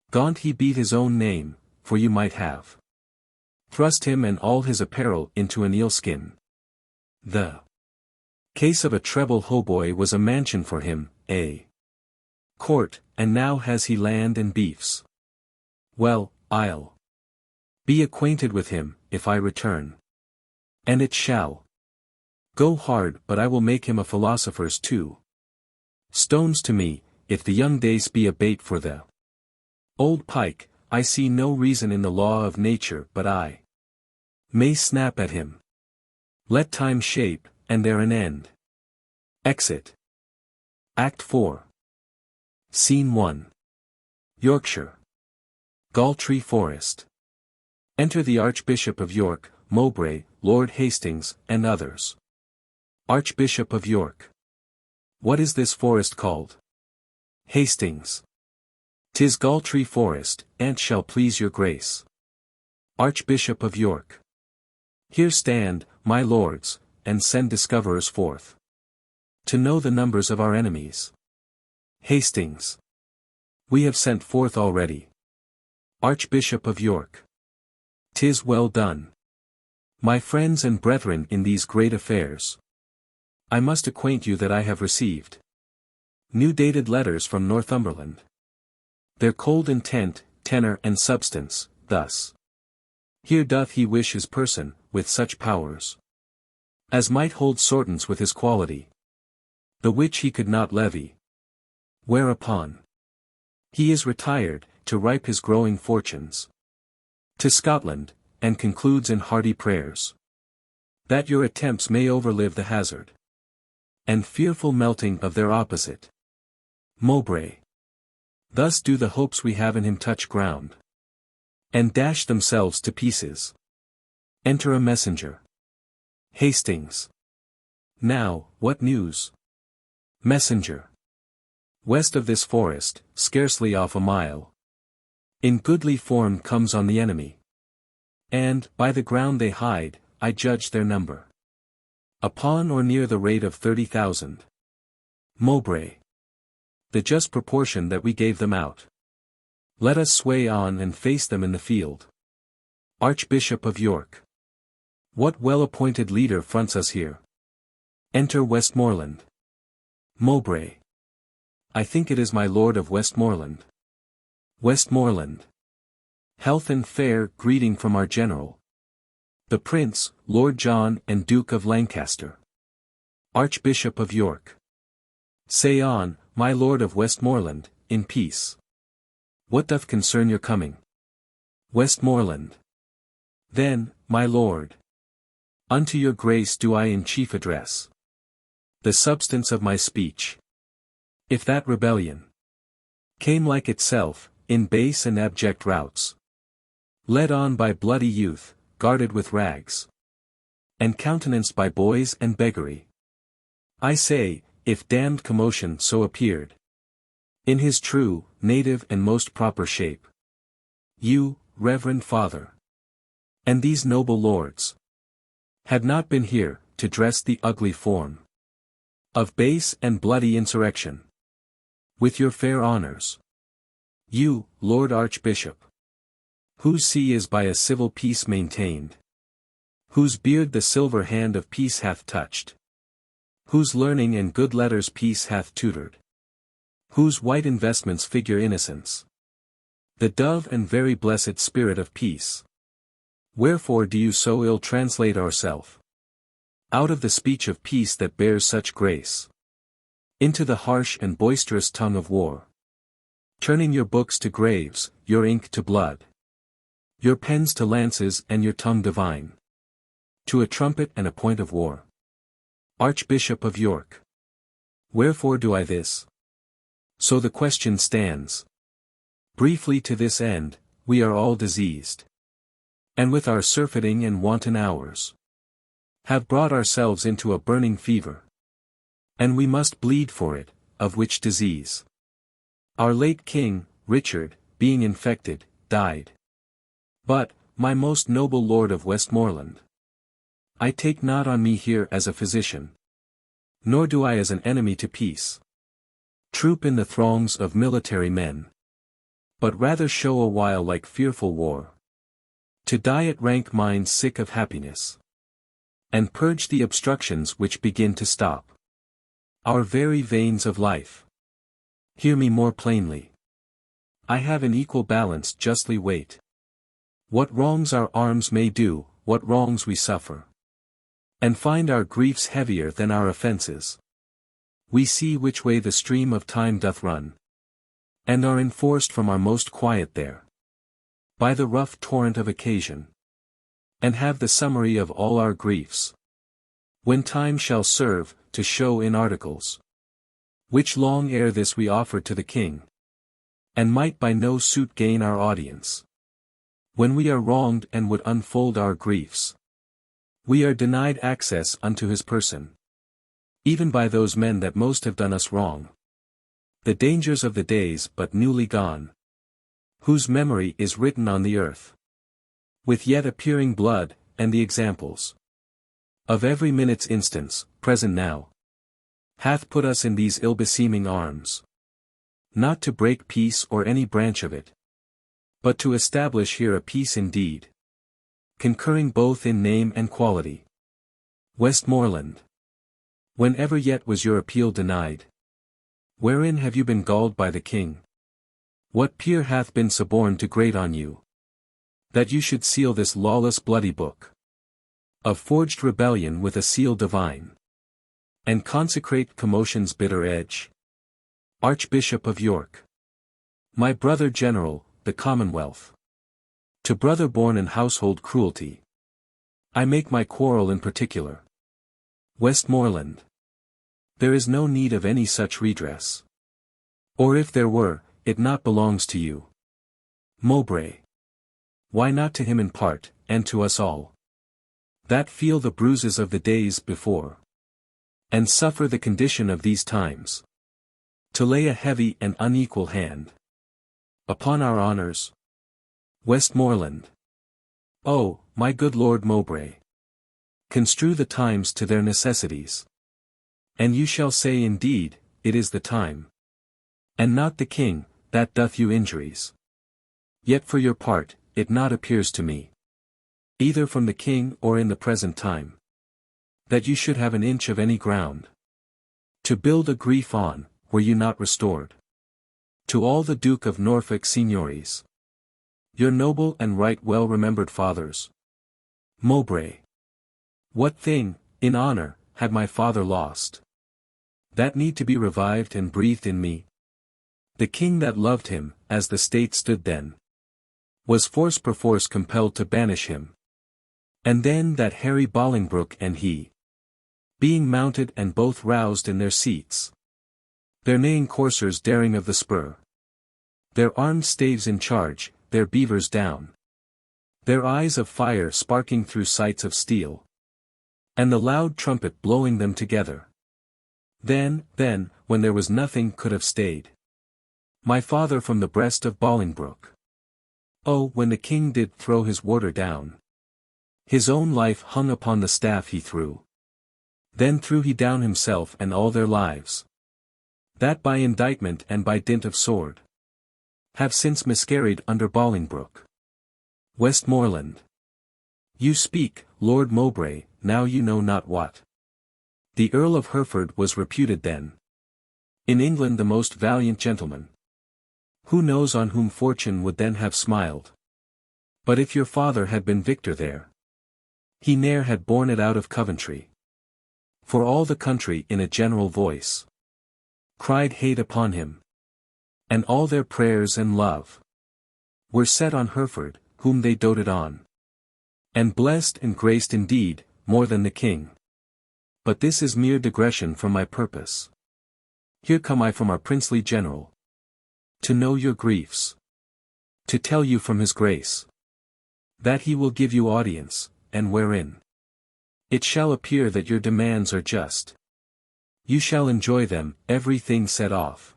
Gaunt he beat his own name, for you might have thrust him and all his apparel into an eelskin. The case of a treble hautboy was a mansion for him, a court, and now has he land and beefs. Well, I'll be acquainted with him, if I return. And it shall go hard, but I will make him a philosopher's too. Stones to me, if the young dace be a bait for the old pike, I see no reason in the law of nature but I may snap at him. Let time shape, and there an end. Exit. Act 4. Scene 1. Yorkshire. Galtree Forest. Enter the Archbishop of York, Mowbray, Lord Hastings, and others. Archbishop of York. What is this forest called? Hastings. 'Tis Galtree Forest, an't shall please your grace. Archbishop of York. Here stand, my lords, and send discoverers forth. To know the numbers of our enemies. Hastings. We have sent forth already. Archbishop of York. 'Tis well done. My friends and brethren in these great affairs. I must acquaint you that I have received new dated letters from Northumberland. Their cold intent, tenor and substance, thus. Here doth he wish his person, with such powers as might hold sortance with his quality, the which he could not levy. Whereupon he is retired, to ripe his growing fortunes to Scotland, and concludes in hearty prayers that your attempts may overlive the hazard and fearful melting of their opposite. Mowbray. Thus do the hopes we have in him touch ground and dash themselves to pieces. Enter a messenger. Hastings. Now, what news? Messenger. West of this forest, scarcely off a mile, in goodly form comes on the enemy. And, by the ground they hide, I judge their number upon or near the rate of 30,000. Mowbray. The just proportion that we gave them out. Let us sway on and face them in the field. Archbishop of York. What well-appointed leader fronts us here? Enter Westmoreland. Mowbray. I think it is my Lord of Westmoreland. Westmoreland. Health and fair greeting from our General, the Prince, Lord John and Duke of Lancaster. Archbishop of York. Say on, my Lord of Westmoreland, in peace. What doth concern your coming? Westmoreland. Then, my Lord, unto your grace do I in chief address the substance of my speech. If that rebellion came like itself, in base and abject routs, led on by bloody youth, guarded with rags, and countenanced by boys and beggary, I say, if damned commotion so appeared, in his true, native and most proper shape, you, reverend Father, and these noble lords, had not been here, to dress the ugly form of base and bloody insurrection with your fair honors. You, Lord Archbishop, whose see is by a civil peace maintained, whose beard the silver hand of peace hath touched, whose learning and good letters peace hath tutored, whose white investments figure innocence, the dove and very blessed spirit of peace. Wherefore do you so ill translate ourself out of the speech of peace that bears such grace, into the harsh and boisterous tongue of war, turning your books to graves, your ink to blood, your pens to lances and your tongue divine to a trumpet and a point of war? Archbishop of York. Wherefore do I this? So the question stands. Briefly to this end, we are all diseased, and with our surfeiting and wanton hours, have brought ourselves into a burning fever, and we must bleed for it, of which disease our late king, Richard, being infected, died. But, my most noble Lord of Westmoreland, I take not on me here as a physician, nor do I as an enemy to peace troop in the throngs of military men, but rather show a while like fearful war, to diet rank minds sick of happiness, and purge the obstructions which begin to stop our very veins of life. Hear me more plainly. I have in equal balance justly weight what wrongs our arms may do, what wrongs we suffer, and find our griefs heavier than our offences. We see which way the stream of time doth run, and are enforced from our most quiet there by the rough torrent of occasion, and have the summary of all our griefs, when time shall serve, to show in articles which long ere this we offered to the king, and might by no suit gain our audience. When we are wronged and would unfold our griefs, we are denied access unto his person, even by those men that most have done us wrong. The dangers of the days but newly gone, whose memory is written on the earth, with yet appearing blood, and the examples of every minute's instance, present now, hath put us in these ill-beseeming arms, not to break peace or any branch of it, but to establish here a peace indeed, concurring both in name and quality. Westmoreland. Whenever yet was your appeal denied? Wherein have you been galled by the king? What peer hath been suborned to grate on you, that you should seal this lawless bloody book of forged rebellion with a seal divine, and consecrate commotion's bitter edge? Archbishop of York. My brother general, the Commonwealth. To brother born in household cruelty, I make my quarrel in particular. Westmoreland. There is no need of any such redress. Or if there were, it not belongs to you. Mowbray. Why not to him in part, and to us all, that feel the bruises of the days before, and suffer the condition of these times, to lay a heavy and unequal hand upon our honours? Westmoreland. Oh, my good Lord Mowbray, construe the times to their necessities, and you shall say indeed, it is the time, and not the king, that doth you injuries. Yet for your part, it not appears to me, either from the king or in the present time, that you should have an inch of any ground to build a grief on, were you not restored to all the Duke of Norfolk signories, your noble and right well remembered fathers. Mowbray. What thing, in honour, had my father lost, that need to be revived and breathed in me? The king that loved him, as the state stood then, was force perforce compelled to banish him. And then that Harry Bolingbroke and he, being mounted and both roused in their seats, their neighing coursers daring of the spur, their armed staves in charge, their beavers down, their eyes of fire sparking through sights of steel, and the loud trumpet blowing them together. Then, when there was nothing could have stayed my father from the breast of Bolingbroke. Oh, when the king did throw his warder down, his own life hung upon the staff he threw. Then threw he down himself and all their lives, that by indictment and by dint of sword, have since miscarried under Bolingbroke. Westmoreland. You speak, Lord Mowbray, now you know not what. The Earl of Hereford was reputed then in England the most valiant gentleman. Who knows on whom fortune would then have smiled? But if your father had been victor there, he ne'er had borne it out of Coventry. For all the country in a general voice cried hate upon him, and all their prayers and love were set on Hereford, whom they doted on, and blessed and graced indeed, more than the king. But this is mere digression from my purpose. Here come I from our princely general, to know your griefs, to tell you from his grace, that he will give you audience, and wherein it shall appear that your demands are just, you shall enjoy them, everything set off,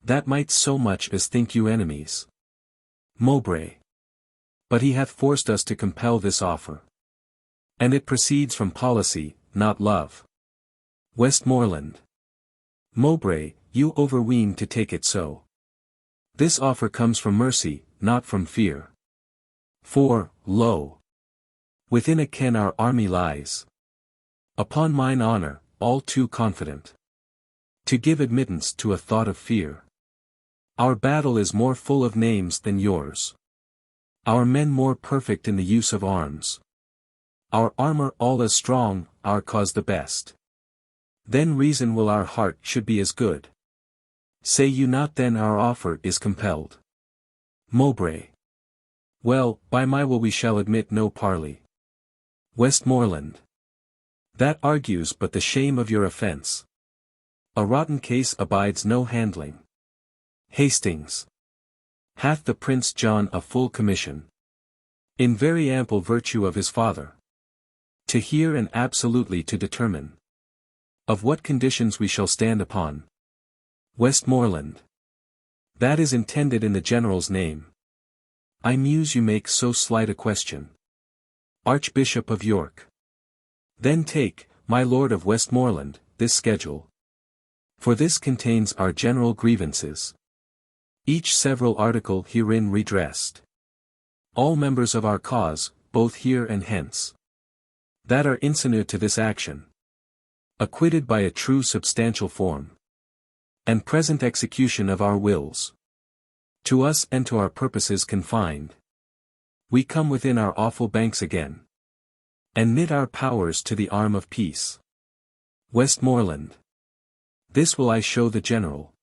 that might so much as think you enemies. Mowbray. But he hath forced us to compel this offer, and it proceeds from policy, not love. Westmoreland. Mowbray, you overween to take it so. This offer comes from mercy, not from fear. For, lo, within a ken our army lies, upon mine honour, all too confident to give admittance to a thought of fear. Our battle is more full of names than yours, our men more perfect in the use of arms, our armour all as strong, our cause the best. Then reason will our heart should be as good. Say you not then our offer is compelled? Mowbray. Well, by my will we shall admit no parley. Westmoreland. That argues but the shame of your offence. A rotten case abides no handling. Hastings. Hath the Prince John a full commission, in very ample virtue of his father, to hear and absolutely to determine of what conditions we shall stand upon. Westmoreland. That is intended in the general's name. I muse you make so slight a question. Archbishop of York. Then take, my lord of Westmoreland, this schedule. For this contains our general grievances, each several article herein redressed. All members of our cause, both here and hence, that are insinuate to this action, acquitted by a true substantial form, and present execution of our wills, to us and to our purposes confined, we come within our awful banks again, and knit our powers to the arm of peace. Westmoreland. This will I show the general.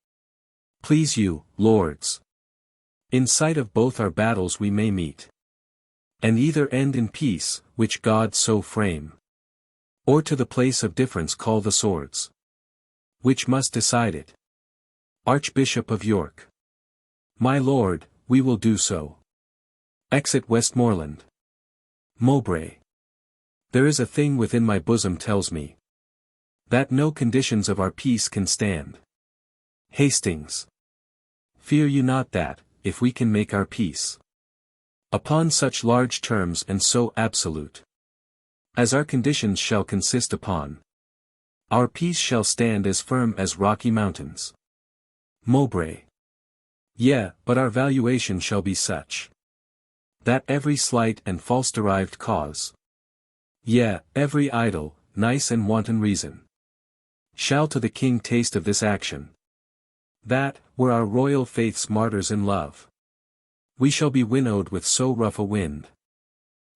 Please you, lords. In sight of both our battles we may meet, and either end in peace, which God so frame, or to the place of difference call the swords, which must decide it. Archbishop of York. My lord, we will do so. Exit Westmoreland. Mowbray. There is a thing within my bosom tells me that no conditions of our peace can stand. Hastings. Fear you not that, if we can make our peace upon such large terms and so absolute, as our conditions shall consist upon, our peace shall stand as firm as rocky mountains. Mowbray. Yea, but our valuation shall be such that every slight and false derived cause, yea, every idle, nice and wanton reason, shall to the king taste of this action, that, were our royal faith's martyrs in love, we shall be winnowed with so rough a wind,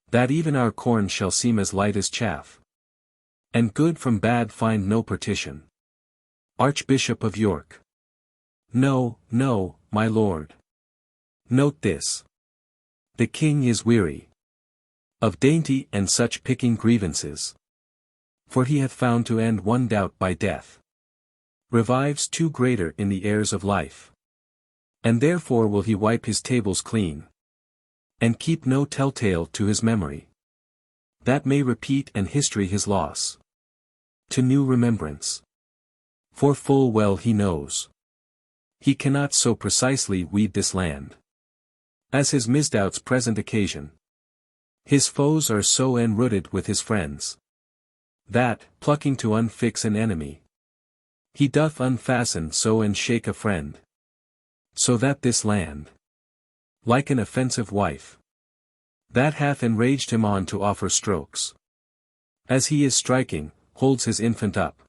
that even our corn shall seem as light as chaff, and good from bad find no partition. Archbishop of York. No, no, my lord. Note this. The king is weary of dainty and such picking grievances, for he hath found to end one doubt by death, revives two greater in the heirs of life, and therefore will he wipe his tables clean, and keep no telltale to his memory, that may repeat and history his loss to new remembrance. For full well he knows he cannot so precisely weed this land as his misdoubt's present occasion. His foes are so enrooted with his friends, that, plucking to unfix an enemy, he doth unfasten so and shake a friend, so that this land, like an offensive wife, that hath enraged him on to offer strokes, as he is striking, holds his infant up,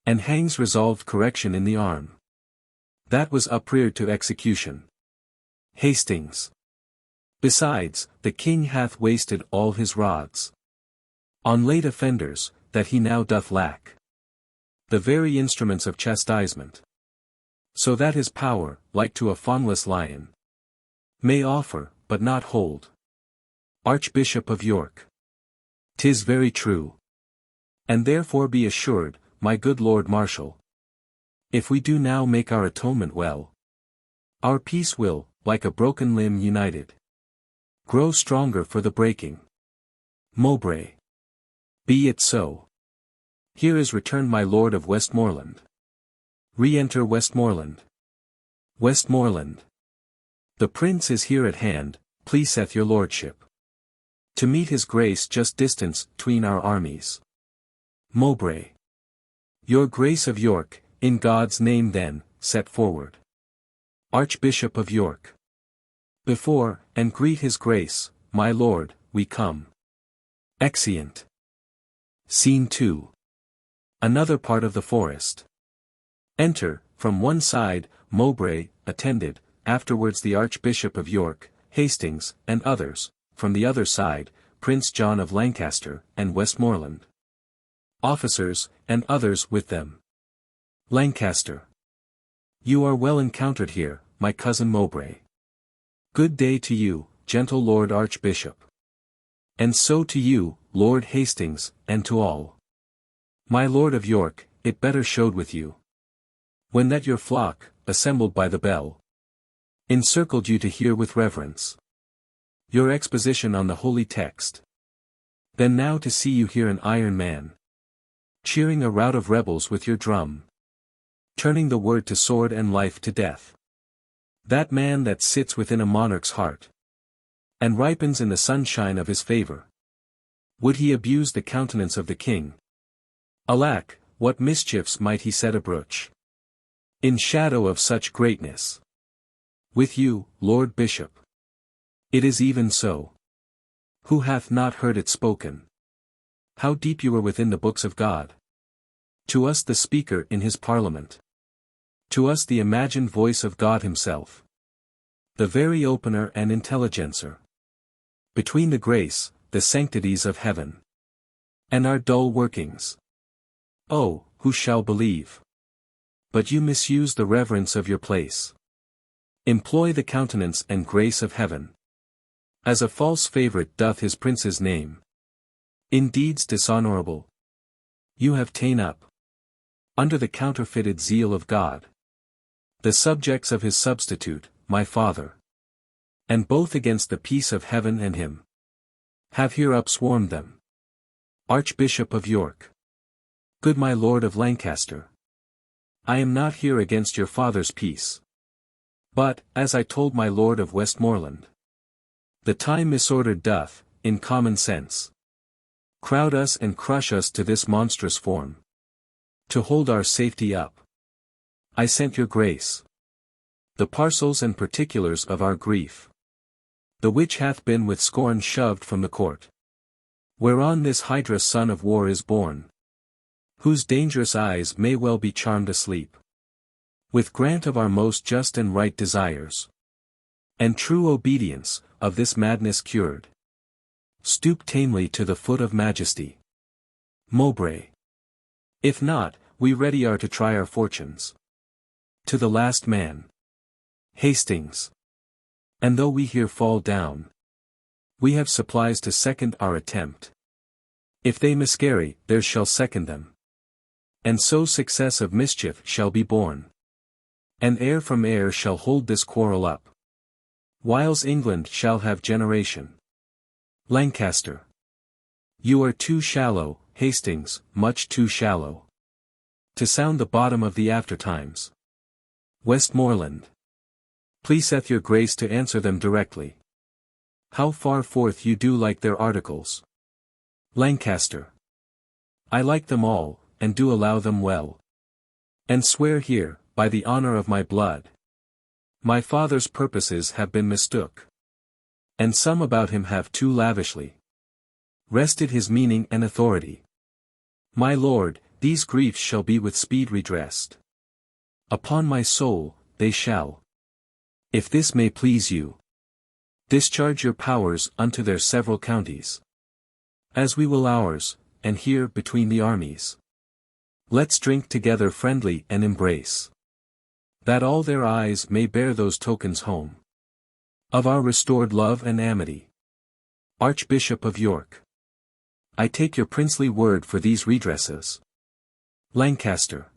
and hangs resolved correction in the arm that was upreared to execution. Hastings. Besides, the king hath wasted all his rods on late offenders, that he now doth lack the very instruments of chastisement, so that his power, like to a fawnless lion, may offer, but not hold. Archbishop of York. 'Tis very true. And therefore be assured, my good Lord Marshal, if we do now make our atonement well, our peace will, like a broken limb united, grow stronger for the breaking. Mowbray. Be it so. Here is returned my lord of Westmoreland. Re-enter Westmoreland. Westmoreland. The prince is here at hand, pleaseth your lordship to meet his grace just distance tween our armies. Mowbray. Your grace of York, in God's name then, set forward. Archbishop of York. Before, and greet his grace, my lord, we come. Exeunt. Scene 2. Another part of the forest. Enter, from one side, Mowbray, attended, afterwards the Archbishop of York, Hastings, and others, from the other side, Prince John of Lancaster, and Westmoreland. Officers, and others with them. Lancaster. You are well encountered here, my cousin Mowbray. Good day to you, gentle Lord Archbishop. And so to you, Lord Hastings, and to all. My Lord of York, it better showed with you When that your flock, assembled by the bell, encircled you to hear with reverence your exposition on the holy text. Then now to see you here an iron man, cheering a rout of rebels with your drum, turning the word to sword and life to death. That man that sits within a monarch's heart, and ripens in the sunshine of his favor. Would he abuse the countenance of the king? Alack, what mischiefs might he set abroach, in shadow of such greatness! With you, Lord Bishop, it is even so. Who hath not heard it spoken? How deep you are within the books of God! To us the speaker in his parliament. To us the imagined voice of God himself. The very opener and intelligencer. Between the grace, the sanctities of heaven, and our dull workings. Oh, who shall believe? But you misuse the reverence of your place. Employ the countenance and grace of heaven, as a false favourite doth his prince's name. In deeds dishonourable, you have ta'en up, under the counterfeited zeal of God, the subjects of his substitute, my Father. And both against the peace of heaven and him, have here upswarmed them. Archbishop of York, good my Lord of Lancaster, I am not here against your father's peace. But, as I told my Lord of Westmoreland, the time misordered doth, in common sense, crowd us and crush us to this monstrous form. To hold our safety up, I sent your grace the parcels and particulars of our grief, the which hath been with scorn shoved from the court, whereon this hydra son of war is born, whose dangerous eyes may well be charmed asleep, with grant of our most just and right desires, and true obedience, of this madness cured. Stoop tamely to the foot of majesty, Mowbray. If not, we ready are to try our fortunes. To the last man, Hastings. And though we here fall down, we have supplies to second our attempt. If they miscarry, theirs shall second them. And so success of mischief shall be born. And heir from heir shall hold this quarrel up, whiles England shall have generation. Lancaster, you are too shallow, Hastings, much too shallow, to sound the bottom of the aftertimes. Westmoreland, pleaseth your grace to answer them directly. How far forth you do like their articles. Lancaster, I like them all, and do allow them well. And swear here, by the honour of my blood, my father's purposes have been mistook. And some about him have too lavishly rested his meaning and authority. My lord, these griefs shall be with speed redressed. Upon my soul, they shall. If this may please you, discharge your powers unto their several counties, as we will ours, and here between the armies. Let's drink together friendly and embrace, that all their eyes may bear those tokens home of our restored love and amity. Archbishop of York, I take your princely word for these redresses. Lancaster,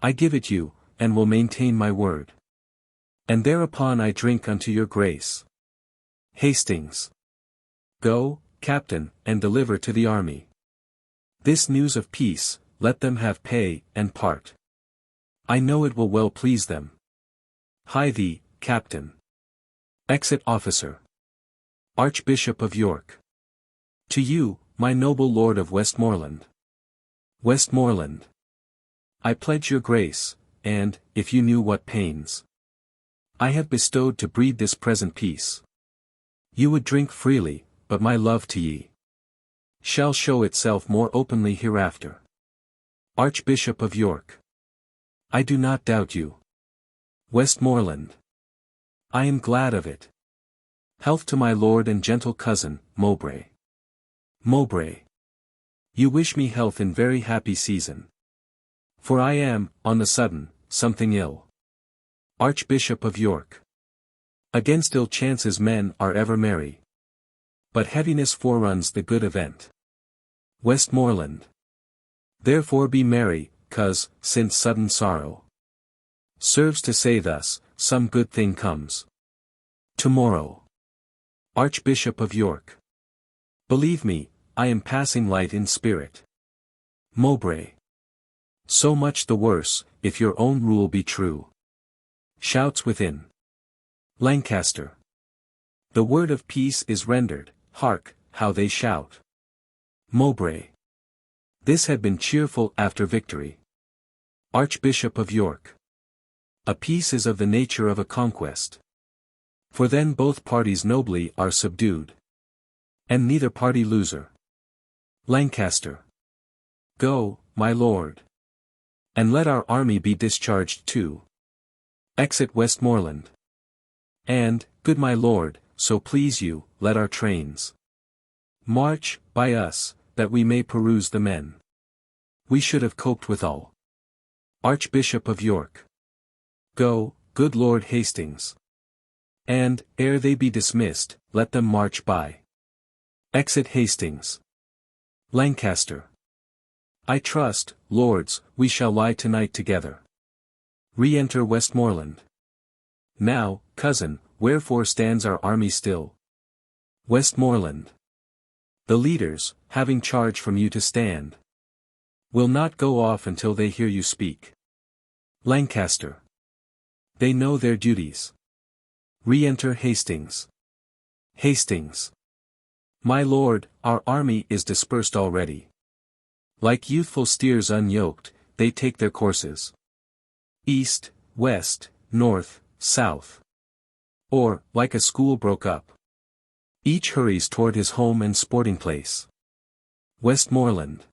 I give it you, and will maintain my word. And thereupon I drink unto your grace. Hastings, go, captain, and deliver to the army this news of peace. Let them have pay and part. I know it will well please them. Hie thee, captain. Exit officer. Archbishop of York, to you, my noble lord of Westmoreland. Westmoreland, I pledge your grace, and, if you knew what pains I have bestowed to breed this present peace, you would drink freely, but my love to ye shall show itself more openly hereafter. Archbishop of York, I do not doubt you. Westmoreland, I am glad of it. Health to my lord and gentle cousin, Mowbray. Mowbray, you wish me health in very happy season. For I am, on the sudden, something ill. Archbishop of York, against ill chances men are ever merry, but heaviness foreruns the good event. Westmoreland, therefore be merry, 'cause, since sudden sorrow Serves to say thus, some good thing comes. Tomorrow. Archbishop of York. Believe me, I am passing light in spirit. Mowbray. So much the worse, if your own rule be true. Shouts within. Lancaster. The word of peace is rendered, hark, how they shout. Mowbray. This had been cheerful after victory. Archbishop of York. A peace is of the nature of a conquest. For then both parties nobly are subdued. And neither party loser. Lancaster. Go, my lord. And let our army be discharged too. Exit Westmoreland. And, good my lord, so please you, let our trains march, by us, that we may peruse the men. We should have coped withal. Archbishop of York. Go, good Lord Hastings. And, ere they be dismissed, let them march by. Exit Hastings. Lancaster. I trust, lords, we shall lie tonight together. Re-enter Westmoreland. Now, cousin, wherefore stands our army still? Westmoreland. The leaders, having charge from you to stand, will not go off until they hear you speak. Lancaster. They know their duties. Re-enter Hastings. Hastings. My lord, our army is dispersed already. Like youthful steers unyoked, they take their courses. East, west, north, south. Or, like a school broke up. Each hurries toward his home and sporting place. Westmoreland.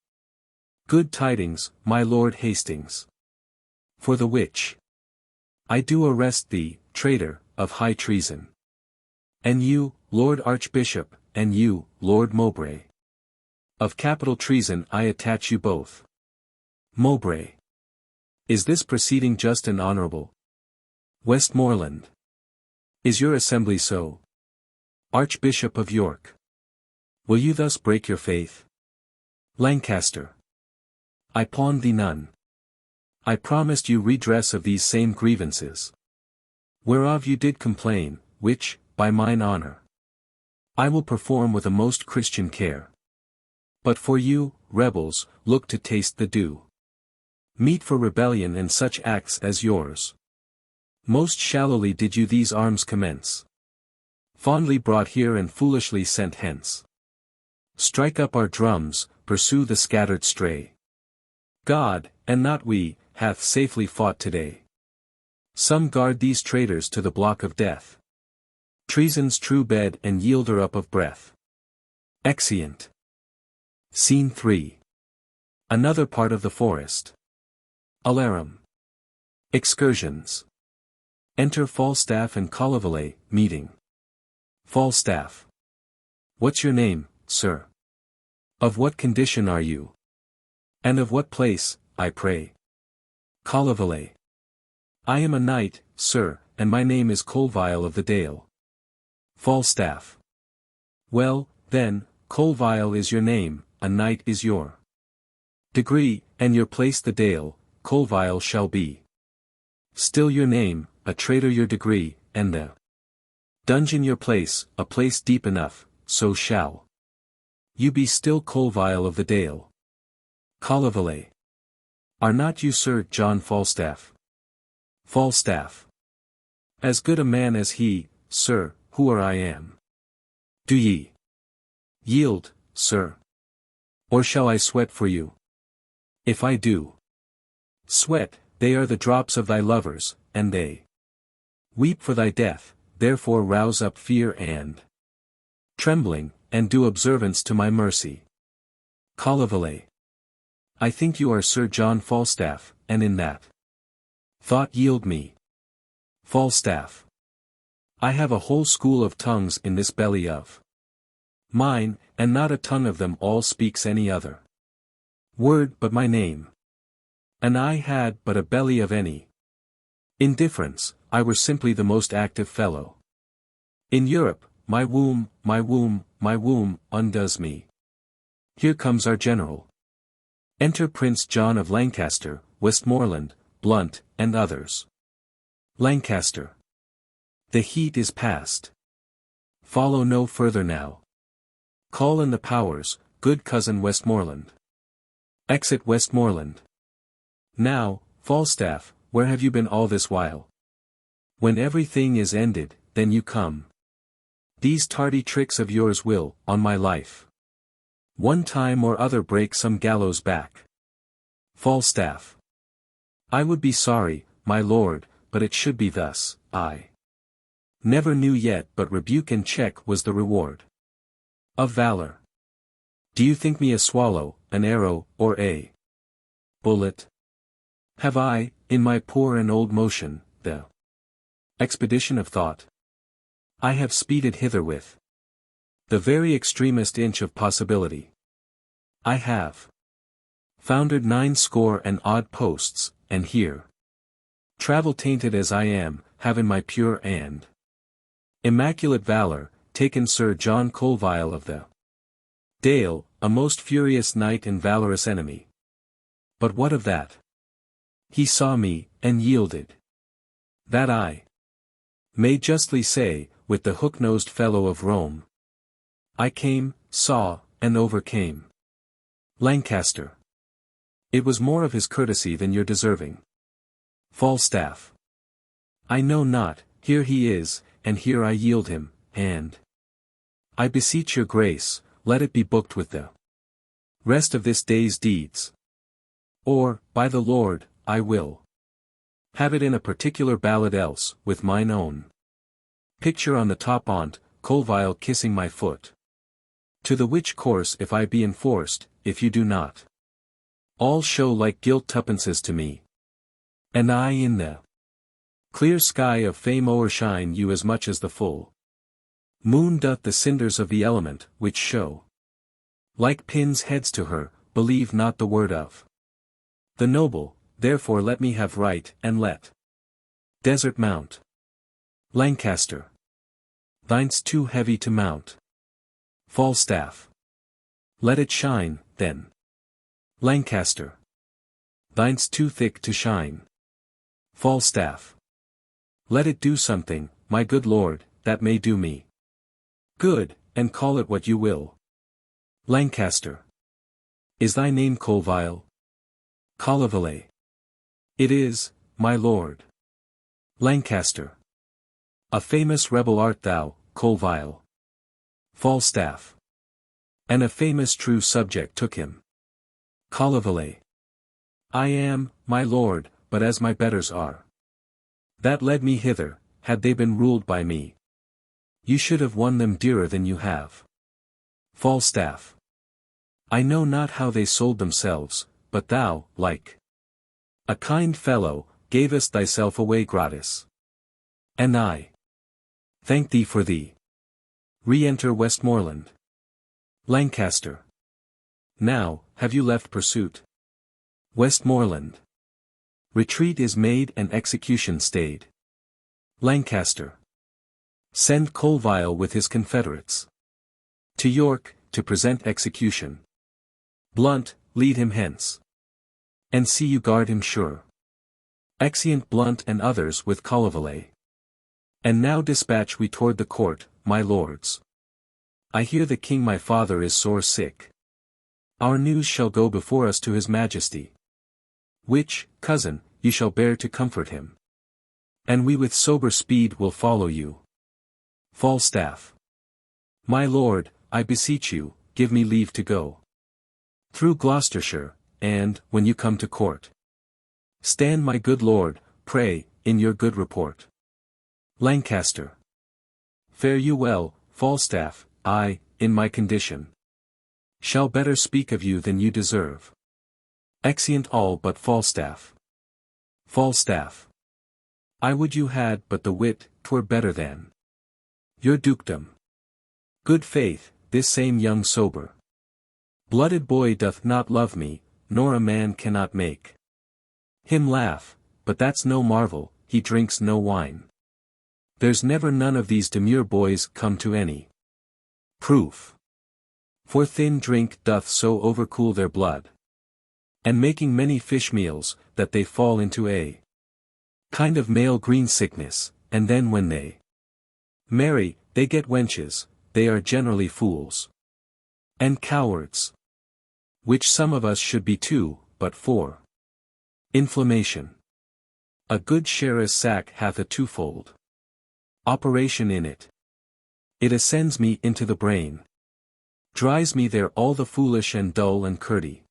Good tidings, my lord Hastings. For the which I do arrest thee, traitor, of high treason. And you, Lord Archbishop, and you, Lord Mowbray. Of capital treason I attach you both. Mowbray. Is this proceeding just and honorable? Westmoreland. Is your assembly so? Archbishop of York. Will you thus break your faith? Lancaster. I pawned thee none. I promised you redress of these same grievances, whereof you did complain, which, by mine honor, I will perform with a most Christian care. But for you, rebels, look to taste the dew. Meet for rebellion and such acts as yours. Most shallowly did you these arms commence. Fondly brought here and foolishly sent hence. Strike up our drums, pursue the scattered stray. God, and not we, hath safely fought today. Some guard these traitors to the block of death. Treason's true bed and yielder up of breath. Exeunt. Scene 3. Another part of the forest. Alarum. Excursions. Enter Falstaff and Collivalet, meeting. Falstaff. What's your name, sir? Of what condition are you? And of what place, I pray? Collivalet. I am a knight, sir, and my name is Colvile of the Dale. Falstaff. Well, then, Colvile is your name, a knight is your degree, and your place the Dale, Colvile shall be. Still your name, a traitor your degree, and the dungeon your place, a place deep enough, so shall you be still Colvile of the Dale. Collivalet. Are not you Sir John Falstaff? Falstaff. As good a man as he, sir, who or I am. Do ye yield, sir? Or shall I sweat for you? If I do sweat, they are the drops of thy lovers, and they weep for thy death, therefore rouse up fear and trembling, and do observance to my mercy. Collivalet. I think you are Sir John Falstaff, and in that thought yield me. Falstaff. I have a whole school of tongues in this belly of mine, and not a tongue of them all speaks any other word but my name. And I had but a belly of any indifference, I were simply the most active fellow in Europe. My womb, my womb, my womb, undoes me. Here comes our general. Enter Prince John of Lancaster, Westmoreland, Blunt, and others. Lancaster. The heat is past. Follow no further now. Call in the powers, good cousin Westmoreland. Exit Westmoreland. Now, Falstaff, where have you been all this while? When everything is ended, then you come. These tardy tricks of yours will, on my life, one time or other break some gallows back. Falstaff. I would be sorry, my lord, but it should be thus. I never knew yet but rebuke and check was the reward of valor. Do you think me a swallow, an arrow, or a bullet? Have I, in my poor and old motion, the expedition of thought? I have speeded hither with the very extremest inch of possibility. I have foundered 90 and odd posts, and here, travel tainted as I am, have in my pure and immaculate valor, taken Sir John Colville of the Dale, a most furious knight and valorous enemy. But what of that? He saw me, and yielded. That I may justly say, with the hook-nosed fellow of Rome. I came, saw, and overcame. Lancaster. It was more of his courtesy than your deserving. Falstaff. I know not, here he is, and here I yield him, and I beseech your grace, let it be booked with the rest of this day's deeds. Or, by the Lord, I will have it in a particular ballad else, with mine own picture on the top on't, Colville kissing my foot. To the which course if I be enforced, if you do not, all show like gilt tuppences to me. And I in the clear sky of fame o'ershine you as much as the full moon doth the cinders of the element, which show like pins heads to her, believe not the word of the noble, therefore let me have right, and let desert mount. Lancaster. Thine's too heavy to mount. Falstaff. Let it shine, then. Lancaster. Thine's too thick to shine. Falstaff. Let it do something, my good lord, that may do me good, and call it what you will. Lancaster. Is thy name Colville? Colville. It is, my lord. Lancaster. A famous rebel art thou, Colville. Falstaff. And a famous true subject took him. Colville. I am, my lord, but as my betters are. That led me hither, had they been ruled by me. You should have won them dearer than you have. Falstaff. I know not how they sold themselves, but thou, like a kind fellow, gavest thyself away gratis. And I thank thee for thee. Re-enter Westmoreland. Lancaster. Now, have you left pursuit? Westmoreland. Retreat is made and execution stayed. Lancaster. Send Colville with his confederates to York, to present execution. Blunt, lead him hence. And see you guard him sure. Exeunt Blunt and others with Colville. And now dispatch we toward the court, my lords. I hear the king my father is sore sick. Our news shall go before us to his majesty. Which, cousin, you shall bear to comfort him. And we with sober speed will follow you. Falstaff. My lord, I beseech you, give me leave to go through Gloucestershire, and, when you come to court, stand my good lord, pray, in your good report. Lancaster. Fare you well, Falstaff, I, in my condition, shall better speak of you than you deserve. Exeunt all but Falstaff. Falstaff. I would you had but the wit, 'twere better than your dukedom. Good faith, this same young sober blooded boy doth not love me, nor a man cannot make him laugh, but that's no marvel, he drinks no wine. There's never none of these demure boys come to any proof. For thin drink doth so overcool their blood, and making many fish meals, that they fall into a Kind of male green sickness, and then when they marry, they get wenches, they are generally fools. And cowards. Which some of us should be too, but for inflammation. A good Sherris sack hath a twofold operation in it. It ascends me into the brain. Dries me there all the foolish and dull and curdy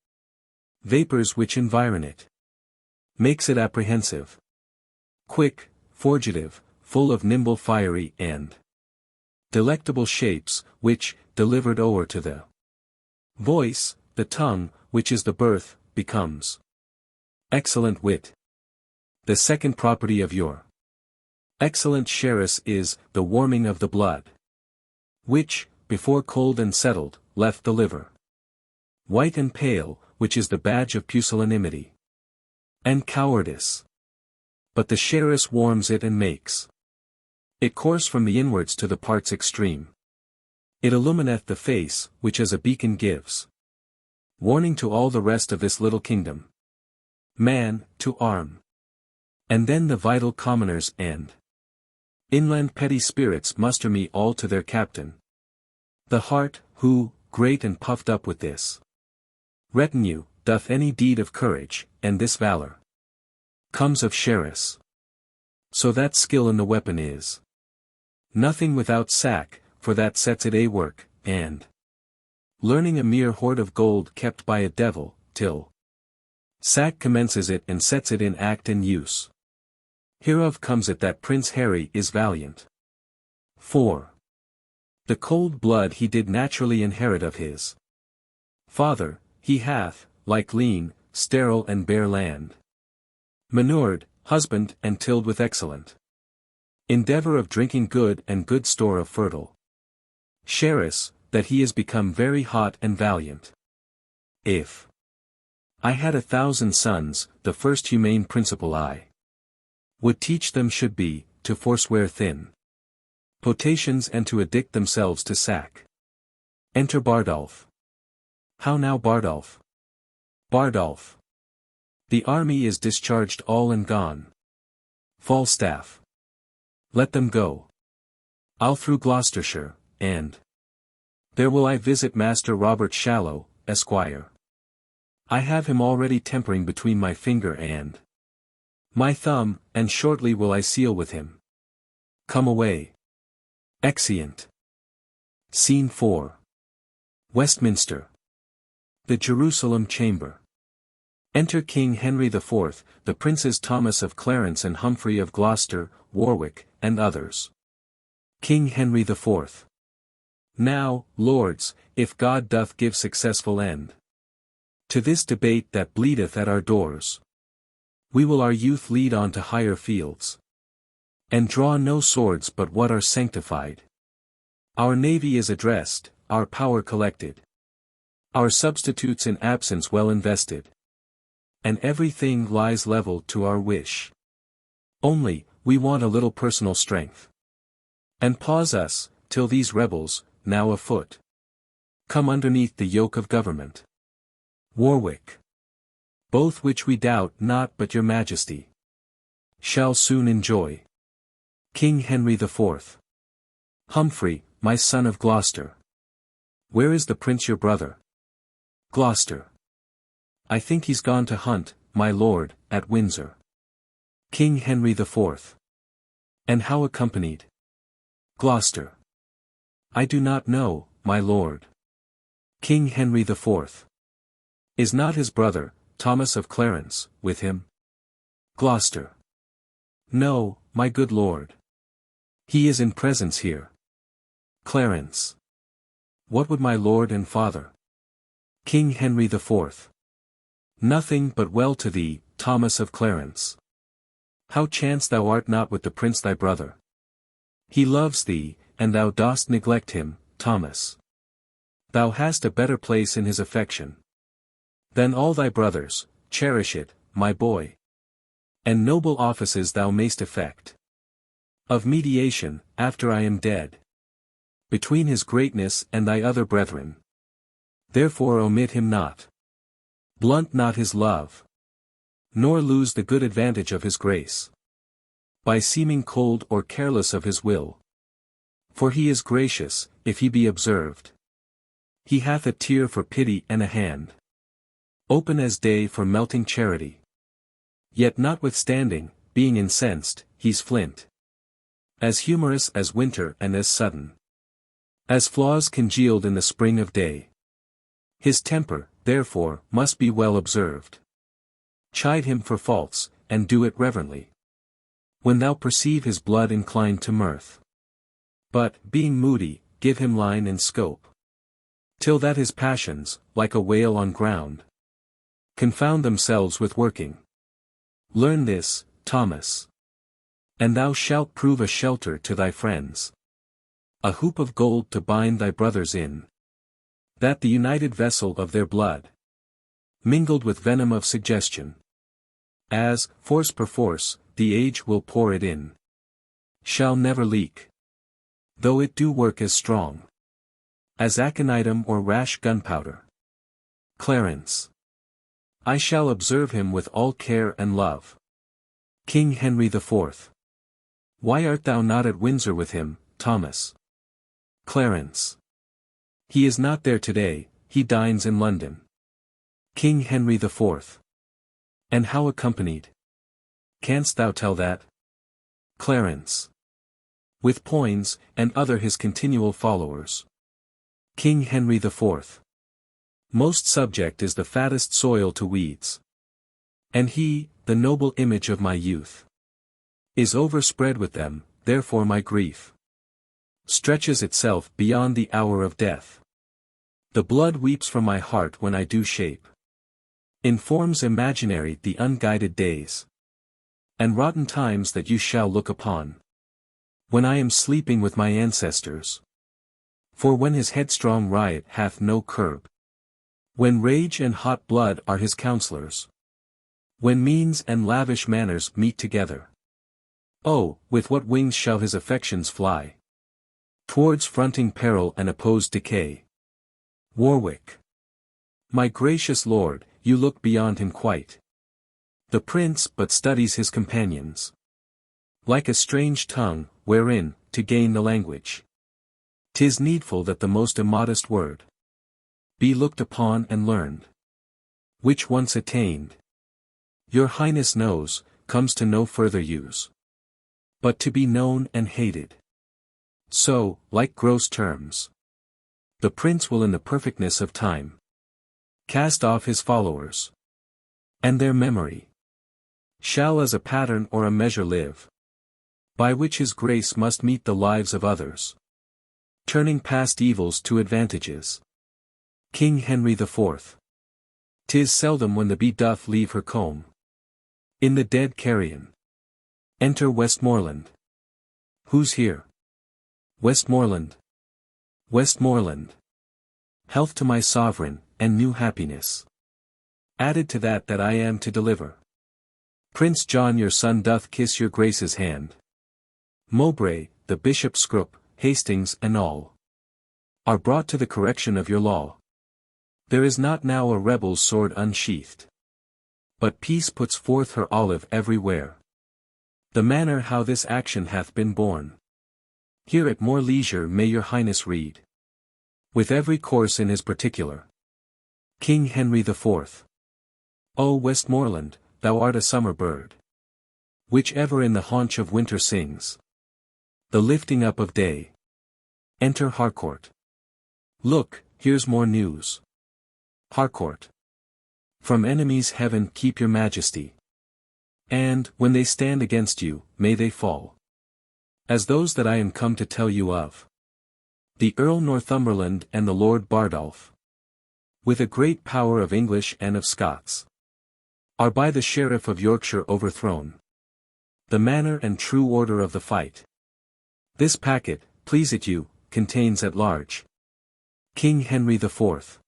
vapours which environ it. Makes it apprehensive. Quick, forgative, full of nimble fiery and delectable shapes, which, delivered o'er to the voice, the tongue, which is the birth, becomes excellent wit. The second property of your excellent Sherris is, the warming of the blood. Which, before cold and settled, left the liver white and pale, which is the badge of pusillanimity and cowardice. But the Sherris warms it and makes it course from the inwards to the parts extreme. It illumineth the face, which as a beacon gives warning to all the rest of this little kingdom. Man, to arm. And then the vital commoners and inland petty spirits muster me all to their captain. The heart, who, great and puffed up with this retinue, doth any deed of courage, and this valour comes of Sherris. So that skill in the weapon is nothing without sack, for that sets it a work, and learning a mere hoard of gold kept by a devil, till sack commences it and sets it in act and use. Hereof comes it that Prince Harry is valiant. 4. The cold blood he did naturally inherit of his father, he hath, like lean, sterile and bare land, manured, husband and tilled with excellent endeavour of drinking good and good store of fertile Sherris, that he is become very hot and valiant. If I had 1,000 sons, the first humane principle I would teach them should be, to forswear thin potations and to addict themselves to sack. Enter Bardolph. How now Bardolph? Bardolph. The army is discharged all and gone. Falstaff. Let them go. I'll through Gloucestershire, and there will I visit Master Robert Shallow, Esquire. I have him already tempering between my finger and my thumb, and shortly will I seal with him. Come away. Exeunt. Scene 4. Westminster. The Jerusalem Chamber. Enter King Henry IV, the Princes Thomas of Clarence and Humphrey of Gloucester, Warwick, and others. King Henry IV. Now, lords, if God doth give successful end to this debate that bleedeth at our doors, we will our youth lead on to higher fields, and draw no swords but what are sanctified. Our navy is addressed, our power collected, our substitutes in absence well invested, and everything lies level to our wish. Only, we want a little personal strength. And pause us, till these rebels, now afoot, come underneath the yoke of government. Warwick. Both which we doubt not but your majesty shall soon enjoy. King Henry IV. Humphrey, my son of Gloucester. Where is the prince your brother? Gloucester. I think he's gone to hunt, my lord, at Windsor. King Henry IV. And how accompanied? Gloucester. I do not know, my lord. King Henry IV. Is not his brother, Thomas of Clarence, with him? Gloucester. No, my good lord. He is in presence here. Clarence. What would my lord and father? King Henry IV. Nothing but well to thee, Thomas of Clarence. How chance thou art not with the prince thy brother? He loves thee, and thou dost neglect him, Thomas. Thou hast a better place in his affection than all thy brothers, cherish it, my boy. And noble offices thou mayst effect of mediation, after I am dead, between his greatness and thy other brethren. Therefore omit him not. Blunt not his love, nor lose the good advantage of his grace. by seeming cold or careless of his will. For he is gracious, if he be observed. He hath a tear for pity and a hand open as day for melting charity. Yet notwithstanding, being incensed, he's flint. As humorous as winter and as sudden as flaws congealed in the spring of day. His temper, therefore, must be well observed. Chide him for faults, and do it reverently. When thou perceive his blood inclined to mirth. But, being moody, give him line and scope. Till that his passions, like a whale on ground, confound themselves with working. Learn this, Thomas. And thou shalt prove a shelter to thy friends. A hoop of gold to bind thy brothers in. That the united vessel of their blood, mingled with venom of suggestion, as, force perforce, the age will pour it in, shall never leak. Though it do work as strong as aconitum or rash gunpowder. Clarence. I shall observe him with all care and love. King Henry IV. Why art thou not at Windsor with him, Thomas? Clarence. He is not there today, he dines in London. King Henry IV. And how accompanied? Canst thou tell that? Clarence. With Poins, and other his continual followers. King Henry IV. Most subject is the fattest soil to weeds. And he, the noble image of my youth, is overspread with them, therefore my grief stretches itself beyond the hour of death. The blood weeps from my heart when I do shape in forms imaginary the unguided days and rotten times that you shall look upon, when I am sleeping with my ancestors. For when his headstrong riot hath no curb, when rage and hot blood are his counsellors, when means and lavish manners meet together, oh, with what wings shall his affections fly towards fronting peril and opposed decay. Warwick. My gracious lord, you look beyond him quite. The prince but studies his companions, like a strange tongue, wherein, to gain the language, 'tis needful that the most immodest word be looked upon and learned. Which once attained, your highness knows, comes to no further use, but to be known and hated. So, like gross terms, the prince will in the perfectness of time cast off his followers, and their memory shall as a pattern or a measure live, by which his grace must meet the lives of others, turning past evils to advantages. King Henry IV. 'Tis seldom when the bee doth leave her comb in the dead carrion. Enter Westmoreland. Who's here? Westmoreland. Westmoreland. Health to my sovereign, and new happiness added to that I am to deliver. Prince John your son doth kiss your grace's hand. Mowbray, the Bishop Scrope, Hastings and all are brought to the correction of your law. There is not now a rebel's sword unsheathed, but peace puts forth her olive everywhere. The manner how this action hath been borne, here at more leisure may your highness read, with every course in his particular. King Henry IV. O Westmoreland, thou art a summer bird, which ever in the haunch of winter sings the lifting up of day. Enter Harcourt. Look, here's more news. Harcourt. From enemies heaven keep your majesty. And, when they stand against you, may they fall, as those that I am come to tell you of. The Earl Northumberland and the Lord Bardolph, with a great power of English and of Scots, are by the Sheriff of Yorkshire overthrown. The manner and true order of the fight. This packet, please it you, contains at large. King Henry IV.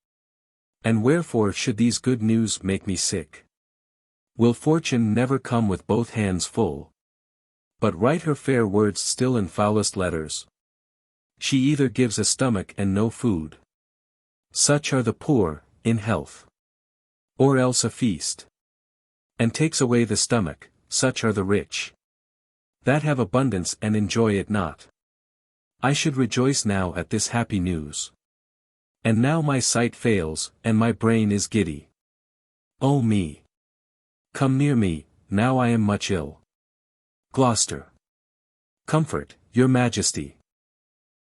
And wherefore should these good news make me sick? Will fortune never come with both hands full, but write her fair words still in foulest letters? She either gives a stomach and no food, such are the poor, in health, or else a feast, and takes away the stomach, such are the rich. that have abundance and enjoy it not. I should rejoice now at this happy news. And now my sight fails, and my brain is giddy. O me! Come near me, now I am much ill. Gloucester. Comfort, your majesty.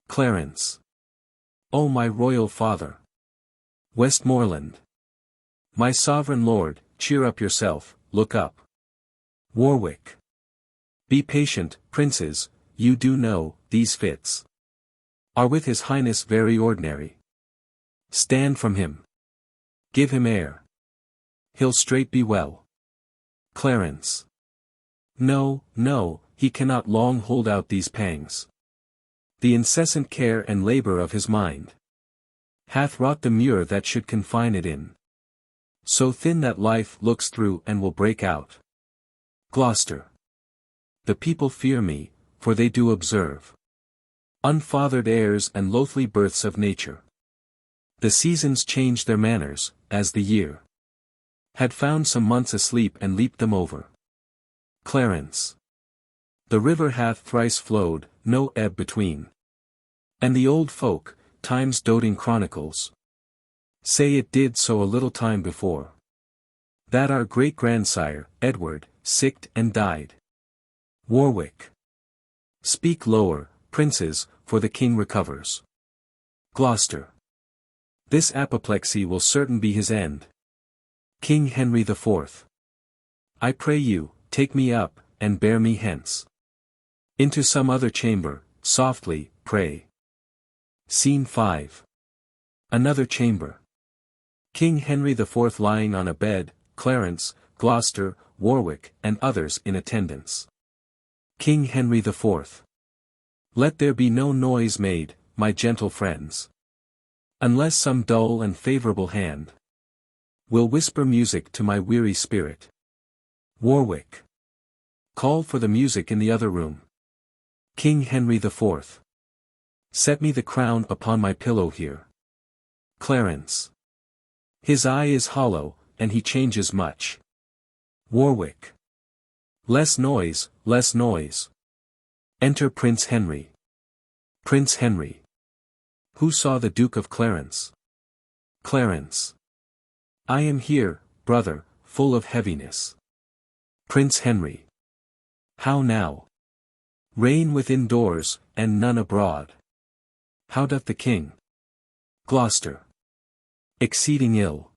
Clarence. O my royal father. Westmoreland. My sovereign lord, cheer up yourself, look up. Warwick. Be patient, princes, you do know, these fits are with his highness very ordinary. Stand from him. Give him air. He'll straight be well. Clarence. No, no, he cannot long hold out these pangs. The incessant care and labour of his mind hath wrought the mure that should confine it in. So thin that life looks through and will break out. Gloucester. The people fear me, for they do observe unfathered airs and loathly births of nature. The seasons change their manners, as the year had found some months asleep and leaped them over. Clarence. The river hath thrice flowed, no ebb between. And the old folk, time's doting chronicles, say it did so a little time before. That our great-grandsire, Edward, sicked and died. Warwick. Speak lower, princes, for the king recovers. Gloucester. This apoplexy will certain be his end. King Henry IV. I pray you, take me up, and bear me hence. Into some other chamber, softly, pray. Scene 5. Another chamber. King Henry IV lying on a bed, Clarence, Gloucester, Warwick, and others in attendance. King Henry IV. Let there be no noise made, my gentle friends. Unless some dull and favourable hand will whisper music to my weary spirit. Warwick. Call for the music in the other room. King Henry IV. Set me the crown upon my pillow here. Clarence. His eye is hollow, and he changes much. Warwick. Less noise, less noise. Enter Prince Henry. Prince Henry. Who saw the Duke of Clarence? Clarence. I am here, brother, full of heaviness. Prince Henry. How now? Rain within doors, and none abroad. How doth the king? Gloucester. Exceeding ill.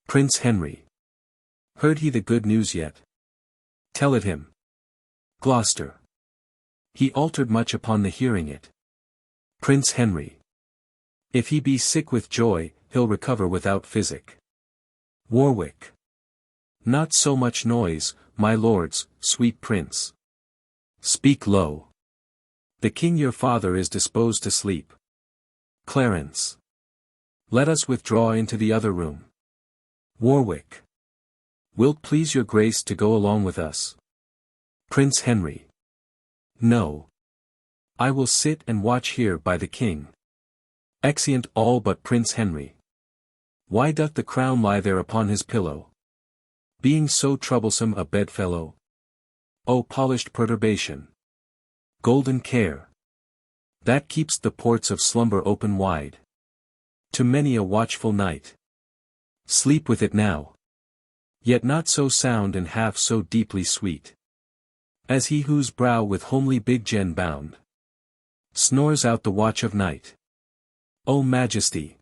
Prince Henry. Heard he the good news yet? Tell it him. Gloucester. He altered much upon the hearing it. Prince Henry. If he be sick with joy, he'll recover without physic. Warwick. Not so much noise, my lords, sweet prince. Speak low. The king your father is disposed to sleep. Clarence. Let us withdraw into the other room. Warwick. Wilt please your grace to go along with us? Prince Henry. No. I will sit and watch here by the king. Exeunt all but Prince Henry. Why doth the crown lie there upon his pillow? Being so troublesome a bedfellow? O polished perturbation! Golden care! That keeps the ports of slumber open wide to many a watchful night. Sleep with it now. Yet not so sound and half so deeply sweet as he whose brow with homely big gen bound snores out the watch of night. O Majesty!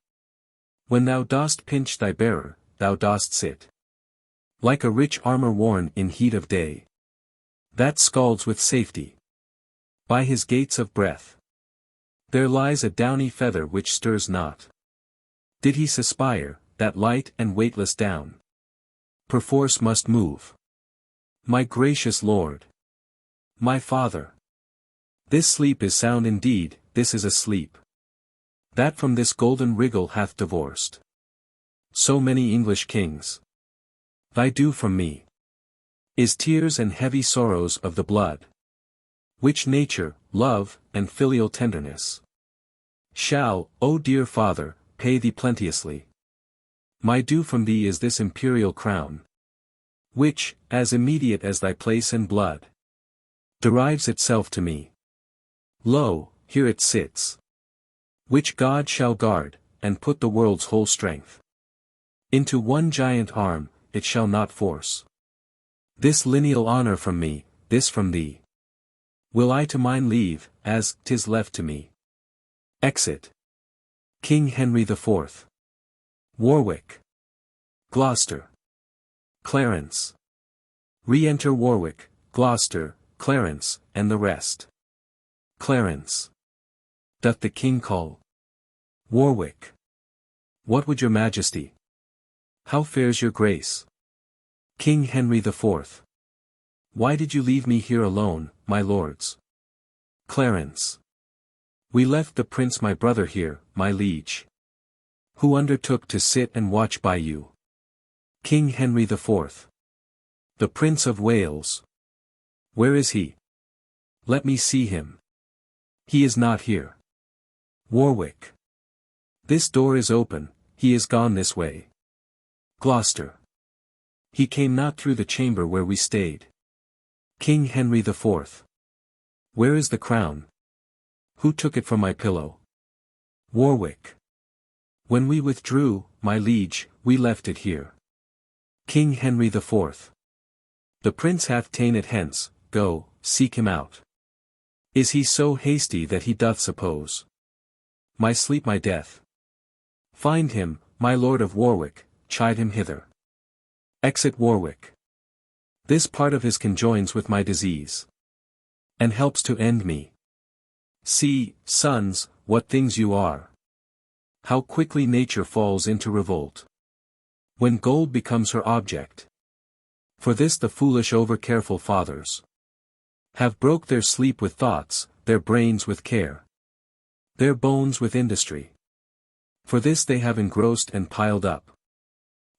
When thou dost pinch thy bearer, thou dost sit like a rich armour worn in heat of day, that scalds with safety. By his gates of breath there lies a downy feather which stirs not. Did he suspire, that light and weightless down perforce must move. My gracious lord! My father! This sleep is sound indeed, this is a sleep that from this golden wriggle hath divorced so many English kings. Thy due from me is tears and heavy sorrows of the blood, which nature, love, and filial tenderness shall, O dear father, pay thee plenteously. My due from thee is this imperial crown, which, as immediate as thy place and blood, derives itself to me. Lo, here it sits. Which God shall guard, and put the world's whole strength into one giant arm, it shall not force. This lineal honor from me, this from thee, will I to mine leave, as 'tis left to me. Exit. King Henry IV. Warwick. Gloucester. Clarence. Re-enter Warwick, Gloucester, Clarence, and the rest. Clarence. Doth the king call? Warwick. What would your majesty? How fares your grace? King Henry IV. Why did you leave me here alone, my lords? Clarence. We left the prince my brother here, my liege, who undertook to sit and watch by you. King Henry IV. The Prince of Wales. Where is he? Let me see him. He is not here. Warwick. This door is open, he is gone this way. Gloucester. He came not through the chamber where we stayed. King Henry IV. Where is the crown? Who took it from my pillow? Warwick. When we withdrew, my liege, we left it here. King Henry IV. The prince hath ta'en it hence, go, seek him out. Is he so hasty that he doth suppose my sleep my death? Find him, my lord of Warwick, chide him hither. Exit Warwick. This part of his conjoins with my disease, and helps to end me. See, sons, what things you are. How quickly nature falls into revolt, when gold becomes her object. For this the foolish over-careful fathers have broke their sleep with thoughts, their brains with care, their bones with industry. For this they have engrossed and piled up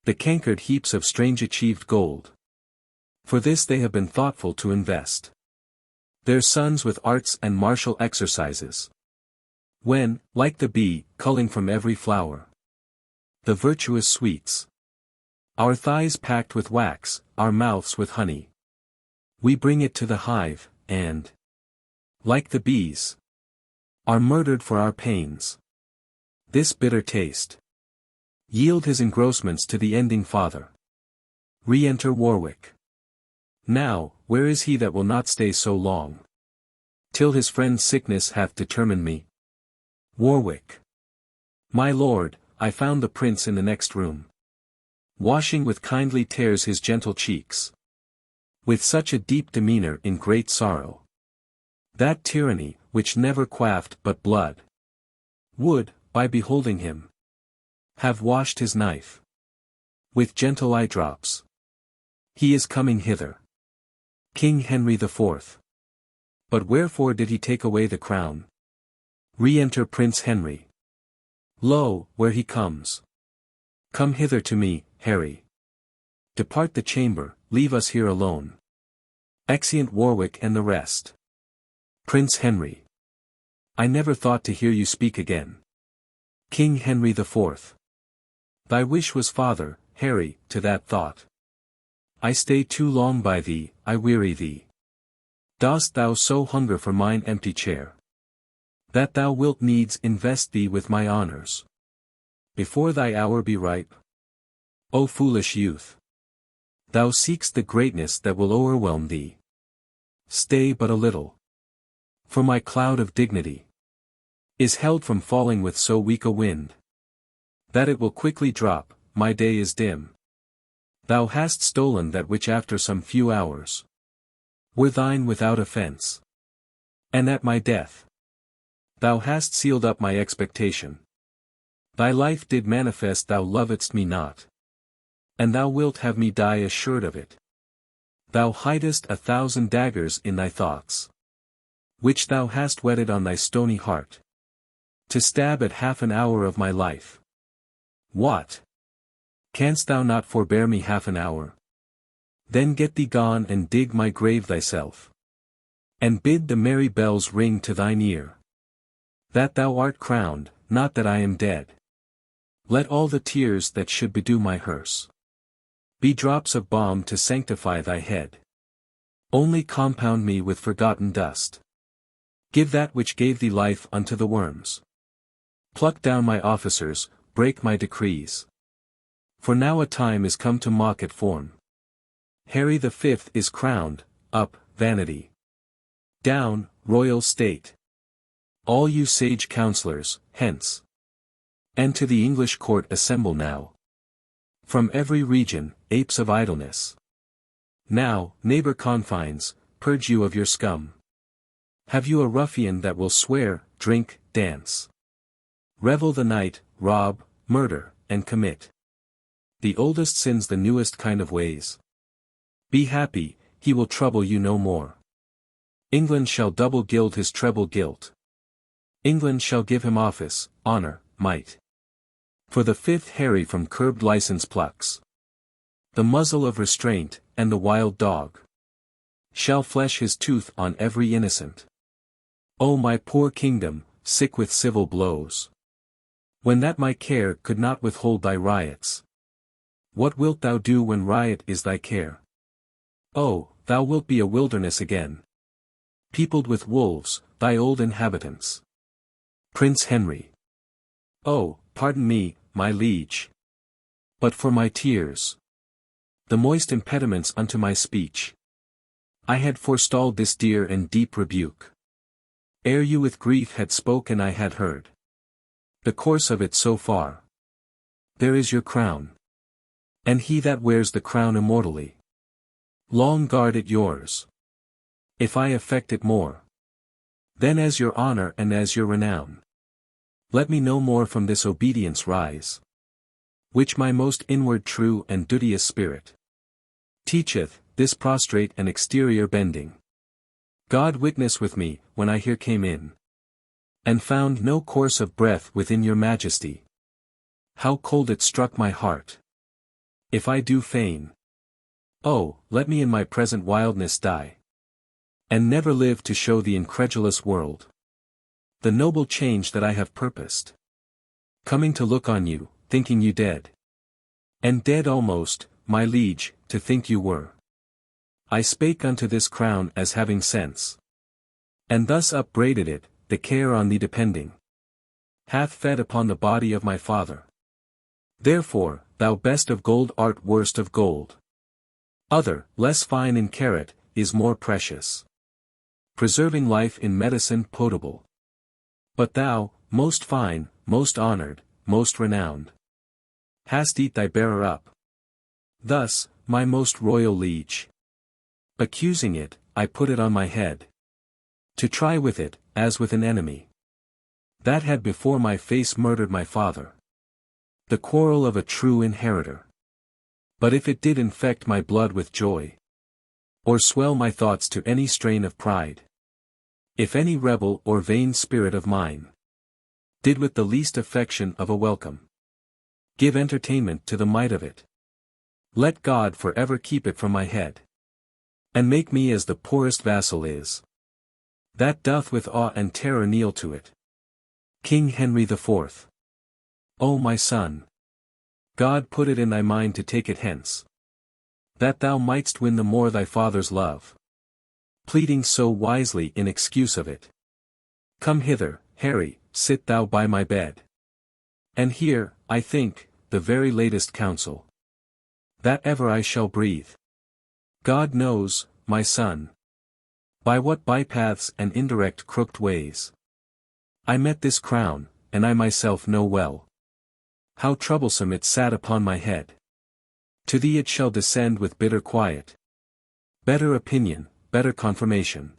the cankered heaps of strange achieved gold. For this they have been thoughtful to invest their sons with arts and martial exercises. When, like the bee, culling from every flower the virtuous sweets, our thighs packed with wax, our mouths with honey, we bring it to the hive, and, like the bees, are murdered for our pains. This bitter taste yield his engrossments to the ending father. Re-enter Warwick. Now, where is he that will not stay so long, till his friend's sickness hath determined me? Warwick. My lord, I found the prince in the next room, washing with kindly tears his gentle cheeks, with such a deep demeanor in great sorrow, that tyranny, which never quaffed but blood, would, by beholding him, have washed his knife with gentle eye drops. He is coming hither. King Henry IV. But wherefore did he take away the crown? Re-enter Prince Henry. Lo, where he comes. Come hither to me, Harry. Depart the chamber, leave us here alone. Exeunt Warwick and the rest. Prince Henry. I never thought to hear you speak again. King Henry IV. Thy wish was father, Harry, to that thought. I stay too long by thee, I weary thee. Dost thou so hunger for mine empty chair, that thou wilt needs invest thee with my honors, before thy hour be ripe? O foolish youth! Thou seek'st the greatness that will o'erwhelm thee. Stay but a little, for my cloud of dignity is held from falling with so weak a wind, that it will quickly drop. My day is dim. Thou hast stolen that which after some few hours were thine without offense. And at my death thou hast sealed up my expectation. Thy life did manifest thou lovedst me not, and thou wilt have me die assured of it. Thou hidest 1,000 daggers in thy thoughts, which thou hast whetted on thy stony heart, to stab at half an hour of my life. What? Canst thou not forbear me half an hour? Then get thee gone and dig my grave thyself, and bid the merry bells ring to thine ear, that thou art crowned, not that I am dead. Let all the tears that should bedew my hearse be drops of balm to sanctify thy head. Only compound me with forgotten dust. Give that which gave thee life unto the worms. Pluck down my officers, break my decrees. For now a time is come to mock at form. Harry the Fifth is crowned, up, vanity. Down, royal state. All you sage counsellors, hence. And to the English court assemble now. From every region, apes of idleness. Now, neighbour confines, purge you of your scum. Have you a ruffian that will swear, drink, dance? Revel the night, rob, murder, and commit the oldest sins, the newest kind of ways. Be happy, he will trouble you no more. England shall double gild his treble guilt. England shall give him office, honour, might. For the fifth Harry from curbed license plucks the muzzle of restraint, and the wild dog shall flesh his tooth on every innocent. O my poor kingdom, sick with civil blows! When that my care could not withhold thy riots. What wilt thou do when riot is thy care? Oh, thou wilt be a wilderness again, peopled with wolves, thy old inhabitants. Prince Henry. Oh, pardon me, my liege. But for my tears, the moist impediments unto my speech, I had forestalled this dear and deep rebuke. Ere you with grief had spoken I had heard the course of it so far. There is your crown. And he that wears the crown immortally. Long guard it yours. If I affect it more, then as your honour and as your renown, let me no more from this obedience rise, which my most inward true and duteous spirit teacheth, this prostrate and exterior bending. God witness with me, when I here came in, and found no course of breath within your majesty. How cold it struck my heart! If I do feign, oh, let me in my present wildness die, and never live to show the incredulous world the noble change that I have purposed. Coming to look on you, thinking you dead, and dead almost, my liege, to think you were. I spake unto this crown as having sense, and thus upbraided it, the care on thee depending hath fed upon the body of my father. Therefore, thou best of gold art worst of gold. Other, less fine in carat, is more precious, preserving life in medicine potable. But thou, most fine, most honoured, most renowned, hast eat thy bearer up. Thus, my most royal liege, accusing it, I put it on my head, to try with it, as with an enemy, that had before my face murdered my father. The quarrel of a true inheritor. But if it did infect my blood with joy, or swell my thoughts to any strain of pride, if any rebel or vain spirit of mine did with the least affection of a welcome give entertainment to the might of it, let God for ever keep it from my head, and make me as the poorest vassal is, that doth with awe and terror kneel to it. King Henry the Fourth. O my son! God put it in thy mind to take it hence, that thou mightst win the more thy father's love, pleading so wisely in excuse of it. Come hither, Harry, sit thou by my bed, and hear, I think, the very latest counsel that ever I shall breathe. God knows, my son, by what bypaths and indirect crooked ways I met this crown, and I myself know well how troublesome it sat upon my head. To thee it shall descend with bitter quiet, better opinion, better confirmation.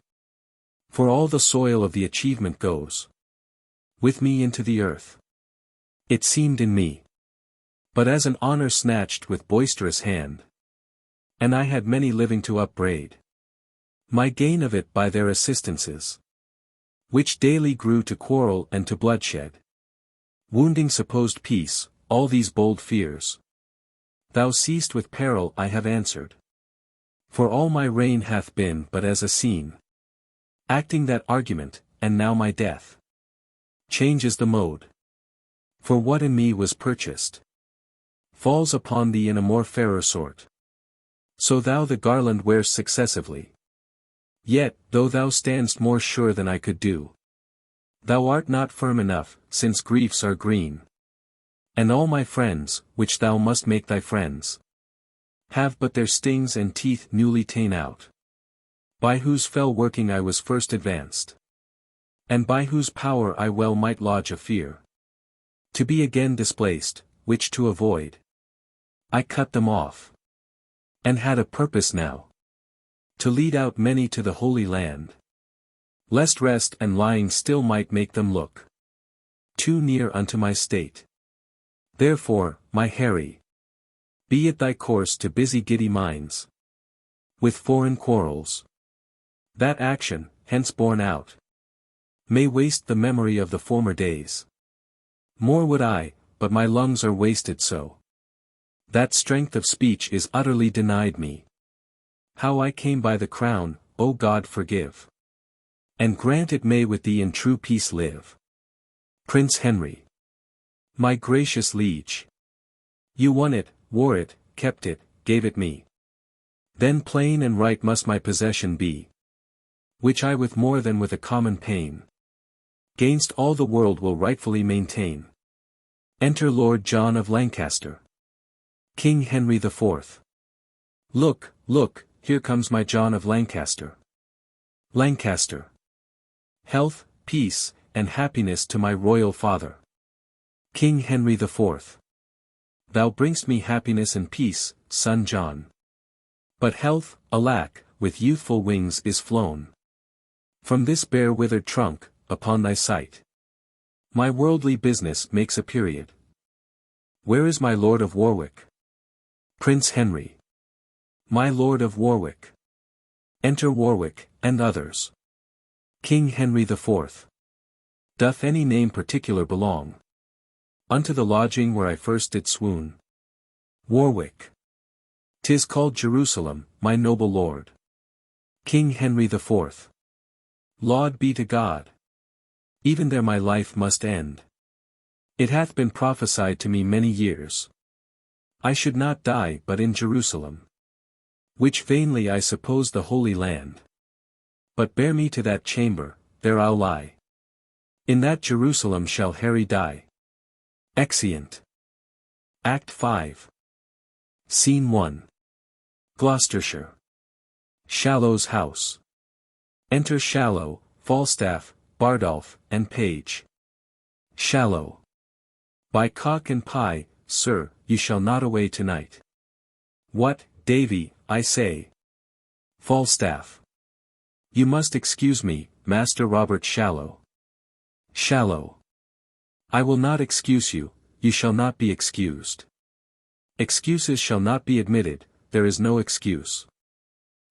For all the soil of the achievement goes with me into the earth. It seemed in me, but as an honour snatched with boisterous hand, and I had many living to upbraid my gain of it by their assistances, which daily grew to quarrel and to bloodshed, wounding supposed peace, all these bold fears. Thou seest with peril I have answered. For all my reign hath been but as a scene, acting that argument, and now my death changes the mode. For what in me was purchased falls upon thee in a more fairer sort. So thou the garland wear'st successively, Yet, though thou standst more sure than I could do, thou art not firm enough, since griefs are green. And all my friends, which thou must make thy friends, have but their stings and teeth newly ta'en out, by whose fell working I was first advanced, and by whose power I well might lodge a fear, to be again displaced, which to avoid, I cut them off, and had a purpose now, to lead out many to the Holy Land, lest rest and lying still might make them look too near unto my state. Therefore, my Harry, be it thy course to busy giddy minds with foreign quarrels, that action, hence borne out, may waste the memory of the former days. More would I, but my lungs are wasted so, that strength of speech is utterly denied me. How I came by the crown, O God forgive, and grant it may with thee in true peace live. Prince Henry, my gracious liege, you won it, wore it, kept it, gave it me. Then plain and right must my possession be, which I with more than with a common pain, gainst all the world will rightfully maintain. Enter Lord John of Lancaster. King Henry IV. Look, look, here comes my John of Lancaster. Lancaster. Health, peace, and happiness to my royal father. King Henry IV. Thou bringst me happiness and peace, son John. But health, alack, with youthful wings is flown from this bare withered trunk, upon thy sight. My worldly business makes a period. Where is my Lord of Warwick? Prince Henry. My Lord of Warwick. Enter Warwick, and others. King Henry IV. Doth any name particular belong unto the lodging where I first did swoon? Warwick. 'Tis called Jerusalem, my noble lord. King Henry IV. Laud be to God. Even there my life must end. It hath been prophesied to me many years, I should not die but in Jerusalem, which vainly I suppose the Holy Land. But bear me to that chamber, there I'll lie. In that Jerusalem shall Harry die. Exeunt. Act 5. Scene 1. Gloucestershire. Shallow's house. Enter Shallow, Falstaff, Bardolph, and Page. Shallow. By cock and pie, sir, you shall not away tonight. What, Davy, I say. Falstaff. You must excuse me, Master Robert Shallow. Shallow. I will not excuse you, you shall not be excused. Excuses shall not be admitted, there is no excuse.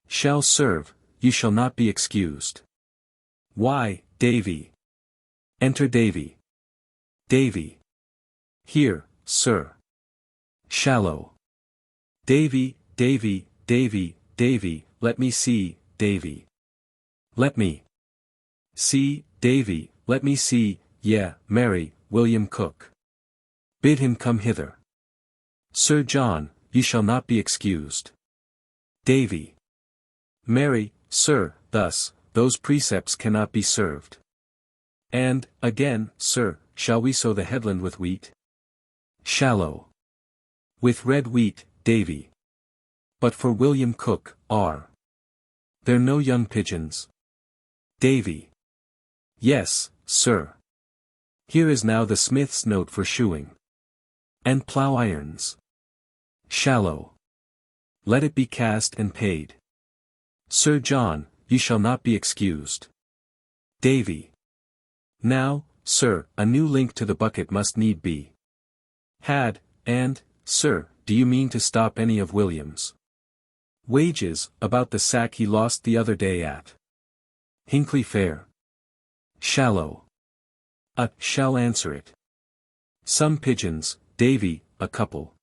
Shall serve, you shall not be excused. Why, Davy. Enter Davy. Davy. Here, sir. Shallow. Davy, Davy, Davy, Davy, let me see, Davy. Let me see, Davy, let me see, Mary, William Cook. Bid him come hither. Sir John, you shall not be excused. Davy. Mary, sir, thus, those precepts cannot be served. And, again, sir, shall we sow the headland with wheat? Shallow. With red wheat, Davy. But for William Cook, are there no young pigeons? Davy. Yes, sir. Here is now the smith's note for shoeing. And plough irons. Shallow. Let it be cast and paid. Sir John, you shall not be excused. Davy. Now, sir, a new link to the bucket must need be had, and, sir, do you mean to stop any of William's wages, about the sack he lost the other day at Hinckley Fair? Shallow. Shall answer it. Some pigeons, Davy, a couple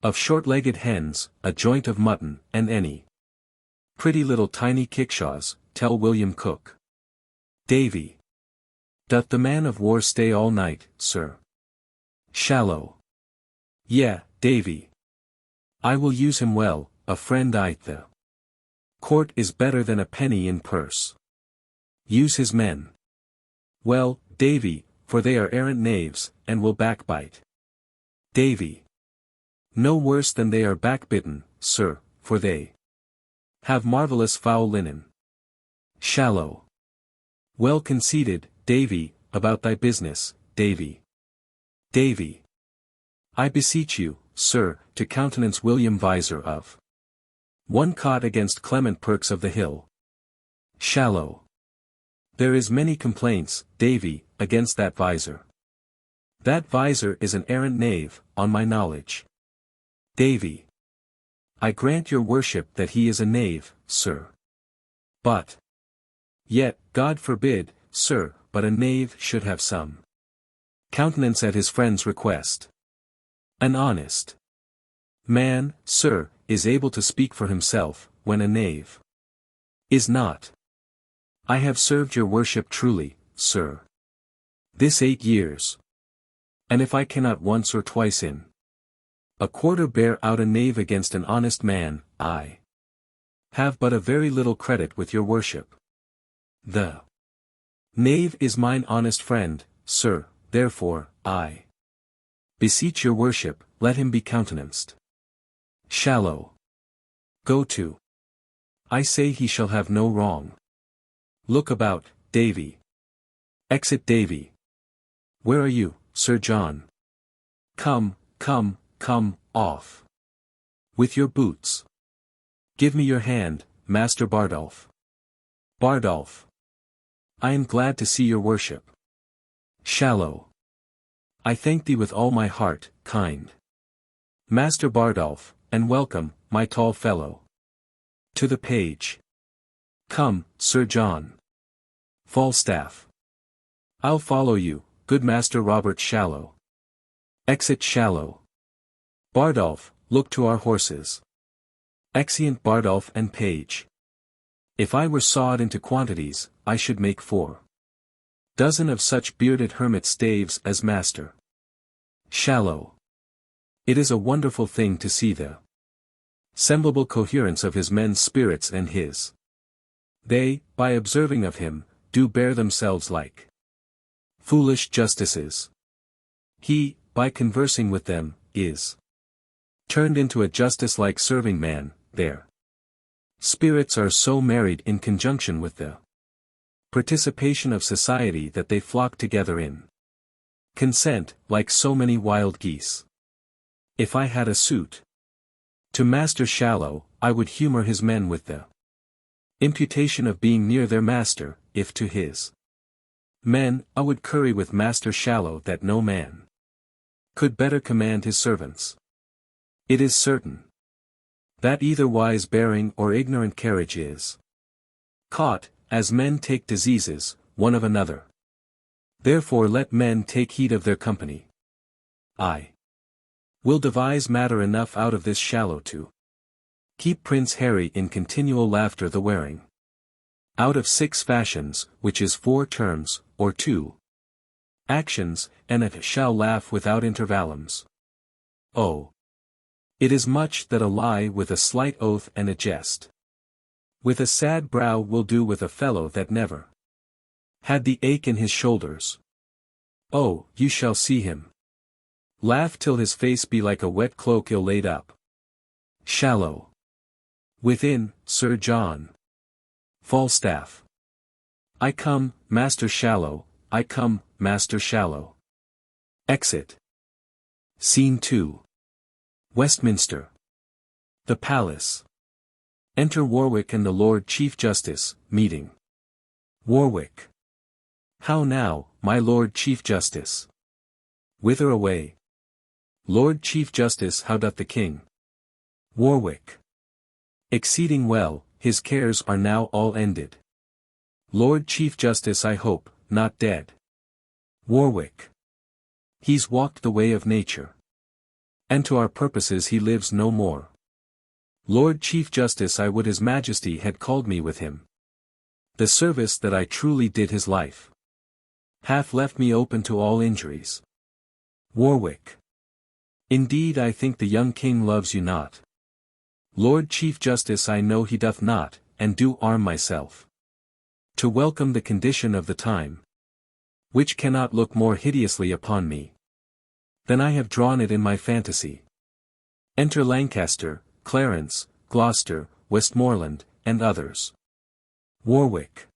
of short-legged hens, a joint of mutton, and any pretty little tiny kickshaws, tell William Cook. Davy. Doth the man of war stay all night, sir? Shallow. Davy. I will use him well, a friend I the Court is better than a penny in purse. Use his men. Well, Davy, for they are arrant knaves, and will backbite. Davy. No worse than they are backbitten, sir, for they have marvellous foul linen. Shallow. Well conceited, Davy, about thy business, Davy. Davy. I beseech you, sir, to countenance William Visor of one caught against Clement Perks of the Hill. Shallow. There is many complaints, Davy, against that Visor. That Visor is an arrant knave, on my knowledge. Davy. I grant your worship that he is a knave, sir. But. Yet, God forbid, sir, but a knave should have some countenance at his friend's request. An honest man, sir, is able to speak for himself, when a knave is not. I have served your worship truly, sir, this 8 years. And if I cannot once or twice in a quarter bear out a knave against an honest man, I have but a very little credit with your worship. The knave is mine honest friend, sir, therefore, I beseech your worship, let him be countenanced. Shallow. Go to. I say he shall have no wrong. Look about, Davy. Exit Davy. Where are you, Sir John? Come, come, come, off. With your boots. Give me your hand, Master Bardolph. Bardolph. I am glad to see your worship. Shallow. I thank thee with all my heart, kind Master Bardolph, and welcome, my tall fellow. To the page. Come, Sir John. Falstaff. I'll follow you, good Master Robert Shallow. Exit Shallow. Bardolph, look to our horses. Exeunt Bardolph and page. If I were sawed into quantities, I should make 4 dozen of such bearded hermit staves as master. Shallow. It is a wonderful thing to see the semblable coherence of his men's spirits and his. They, by observing of him, do bear themselves like foolish justices. He, by conversing with them, is turned into a justice-like serving man, their spirits are so married in conjunction with the participation of society that they flock together in consent, like so many wild geese. If I had a suit to Master Shallow, I would humor his men with the imputation of being near their master, if to his men, I would curry with Master Shallow that no man could better command his servants. It is certain that either wise bearing or ignorant carriage is caught, as men take diseases, one of another. Therefore let men take heed of their company. I will devise matter enough out of this Shallow to keep Prince Harry in continual laughter the wearing out of 6 fashions, which is 4 terms, or 2 actions, and it shall laugh without intervallums. Oh! It is much that a lie with a slight oath and a jest with a sad brow will do with a fellow that never had the ache in his shoulders. Oh, you shall see him laugh till his face be like a wet cloak ill laid up. Shallow. Within, Sir John. Falstaff. I come, Master Shallow, I come, Master Shallow. Exit. Scene 2. Westminster. The Palace. Enter Warwick and the Lord Chief Justice, meeting. Warwick. How now, my Lord Chief Justice? Whither away? Lord Chief Justice, how doth the King? Warwick. Exceeding well, his cares are now all ended. Lord Chief Justice, I hope, not dead. Warwick. He's walked the way of nature. And to our purposes he lives no more. Lord Chief Justice, I would his Majesty had called me with him. The service that I truly did his life hath left me open to all injuries. Warwick. Indeed I think the young king loves you not. Lord Chief Justice, I know he doth not, and do arm myself. To welcome the condition of the time, which cannot look more hideously upon me than I have drawn it in my fantasy. Enter Lancaster, Clarence, Gloucester, Westmoreland, and others. Warwick.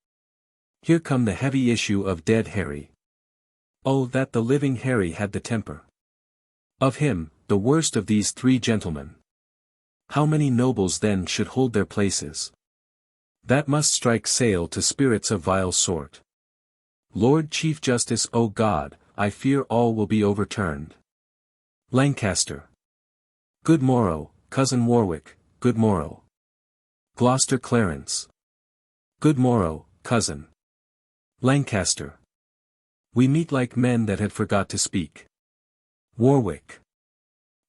Here come the heavy issue of dead Harry. Oh, that the living Harry had the temper of him, the worst of these three gentlemen. How many nobles then should hold their places? That must strike sail to spirits of vile sort. Lord Chief Justice, O God, I fear all will be overturned. Lancaster. Good morrow, cousin Warwick, good morrow. Gloucester Clarence. Good morrow, cousin. Lancaster. We meet like men that had forgot to speak. Warwick.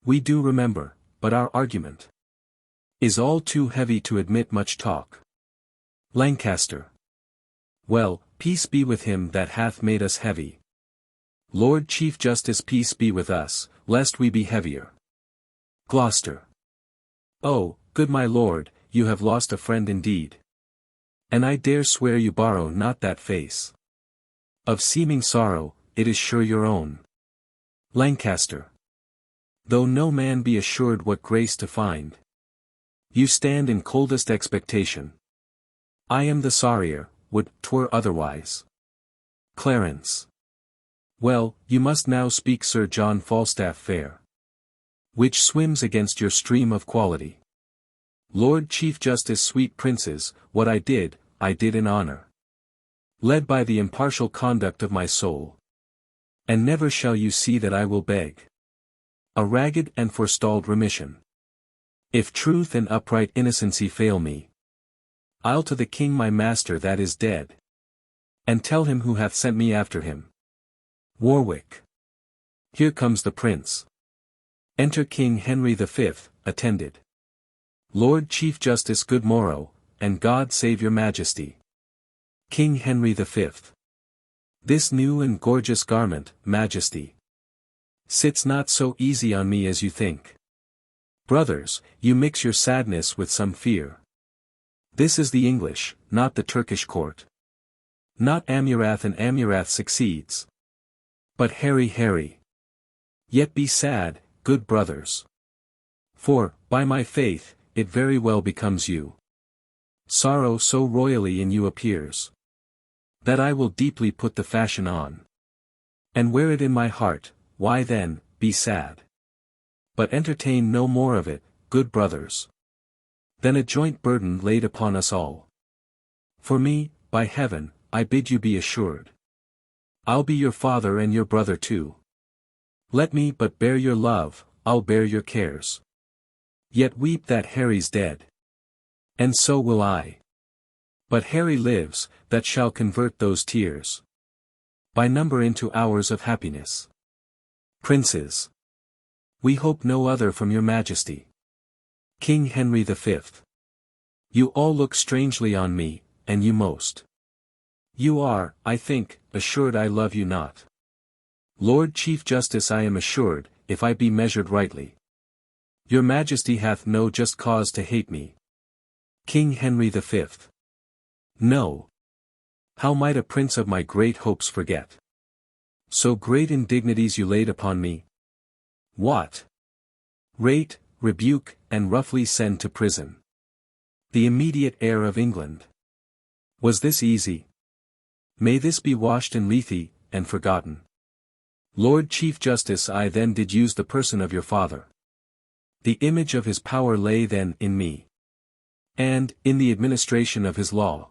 We do remember, but our argument is all too heavy to admit much talk. Lancaster. Well, peace be with him that hath made us heavy. Lord Chief Justice, peace be with us, lest we be heavier. Gloucester. Oh, good my lord, you have lost a friend indeed. And I dare swear you borrow not that face of seeming sorrow, it is sure your own. Lancaster. Though no man be assured what grace to find, you stand in coldest expectation. I am the sorrier, would 'twere otherwise. Clarence. Well, you must now speak Sir John Falstaff fair, which swims against your stream of quality. Lord Chief Justice, sweet princes, what I did in honor, led by the impartial conduct of my soul. And never shall you see that I will beg a ragged and forestalled remission. If truth and upright innocency fail me, I'll to the king my master that is dead, and tell him who hath sent me after him. Warwick. Here comes the prince. Enter King Henry V, attended. Lord Chief Justice, good morrow, and God save your majesty. King Henry V. This new and gorgeous garment, majesty, sits not so easy on me as you think. Brothers, you mix your sadness with some fear. This is the English, not the Turkish court. Not Amurath and Amurath succeeds, but Harry. Yet be sad, good brothers. For, by my faith, it very well becomes you. Sorrow so royally in you appears, that I will deeply put the fashion on, and wear it in my heart. Why then, be sad, but entertain no more of it, good brothers, than a joint burden laid upon us all. For me, by heaven, I bid you be assured, I'll be your father and your brother too. Let me but bear your love, I'll bear your cares. Yet weep that Harry's dead, and so will I. But Harry lives, that shall convert those tears by number into hours of happiness. Princes. We hope no other from your majesty. King Henry V. You all look strangely on me, and you most. You are, I think, assured I love you not. Lord Chief Justice, I am assured, if I be measured rightly, your majesty hath no just cause to hate me. King Henry V. No. How might a prince of my great hopes forget so great indignities you laid upon me? What? Rate, rebuke, and roughly send to prison the immediate heir of England. Was this easy? May this be washed in Lethe, and forgotten. Lord Chief Justice, I then did use the person of your father. The image of his power lay then in me, and in the administration of his law,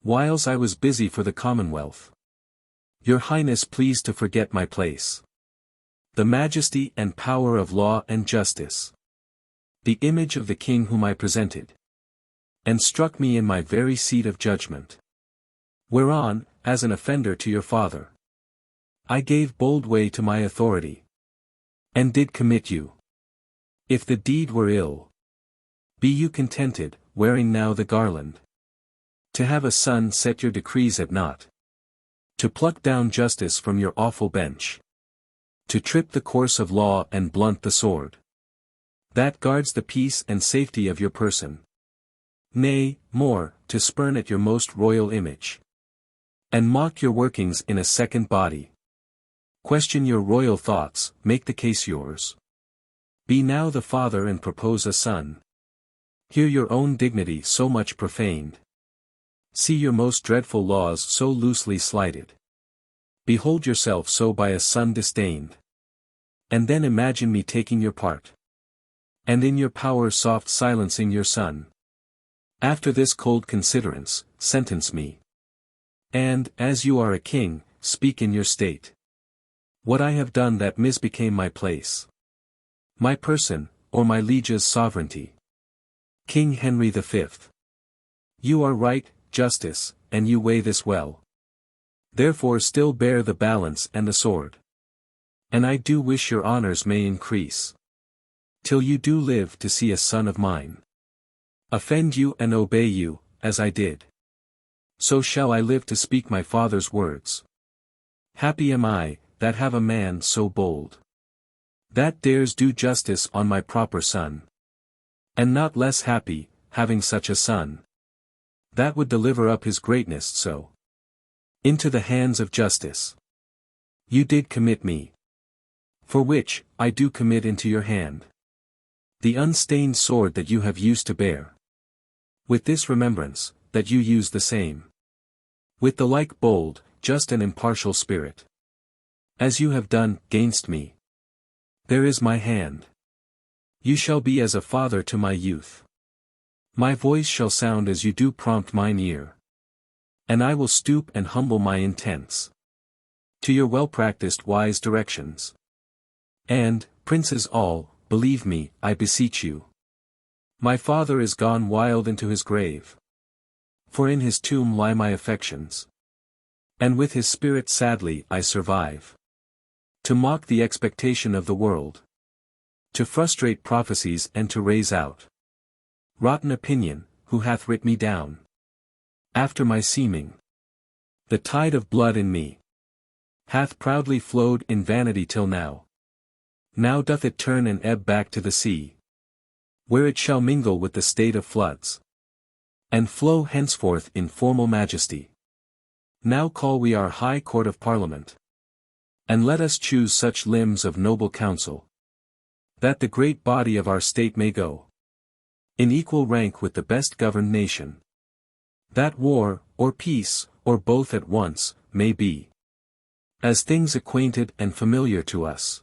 whiles I was busy for the Commonwealth. Your Highness pleased to forget my place, the majesty and power of law and justice, the image of the king whom I presented, and struck me in my very seat of judgment, whereon, as an offender to your father, I gave bold way to my authority, and did commit you. If the deed were ill, be you contented, wearing now the garland, to have a son set your decrees at naught, to pluck down justice from your awful bench, to trip the course of law and blunt the sword that guards the peace and safety of your person. Nay, more, to spurn at your most royal image. And mock your workings in a second body. Question your royal thoughts, make the case yours. Be now the father and propose a son. Hear your own dignity so much profaned. See your most dreadful laws so loosely slighted. Behold yourself so by a son disdained. And then imagine me taking your part. And in your power soft silencing your son. After this cold considerance, sentence me. And, as you are a king, speak in your state. What I have done that misbecame my place. My person, or my liege's sovereignty. King Henry V. You are right, justice, and you weigh this well. Therefore still bear the balance and the sword. And I do wish your honors may increase. Till you do live to see a son of mine. Offend you and obey you, as I did. So shall I live to speak my father's words. Happy am I, that have a man so bold. That dares do justice on my proper son. And not less happy, having such a son. That would deliver up his greatness so. Into the hands of justice. You did commit me. For which, I do commit into your hand. The unstained sword that you have used to bear. With this remembrance, that you use the same. With the like bold, just and impartial spirit. As you have done, gainst me. There is my hand. You shall be as a father to my youth. My voice shall sound as you do prompt mine ear. And I will stoop and humble my intents. To your well-practiced wise directions. And, princes all, believe me, I beseech you. My father is gone wild into his grave. For in his tomb lie my affections. And with his spirit sadly I survive. To mock the expectation of the world. To frustrate prophecies and to raise out. Rotten opinion, who hath writ me down. After my seeming. The tide of blood in me. Hath proudly flowed in vanity till now. Now doth it turn and ebb back to the sea. Where it shall mingle with the state of floods. And flow henceforth in formal majesty. Now call we our high court of parliament. And let us choose such limbs of noble counsel. That the great body of our state may go. In equal rank with the best governed nation. That war, or peace, or both at once, may be. As things acquainted and familiar to us.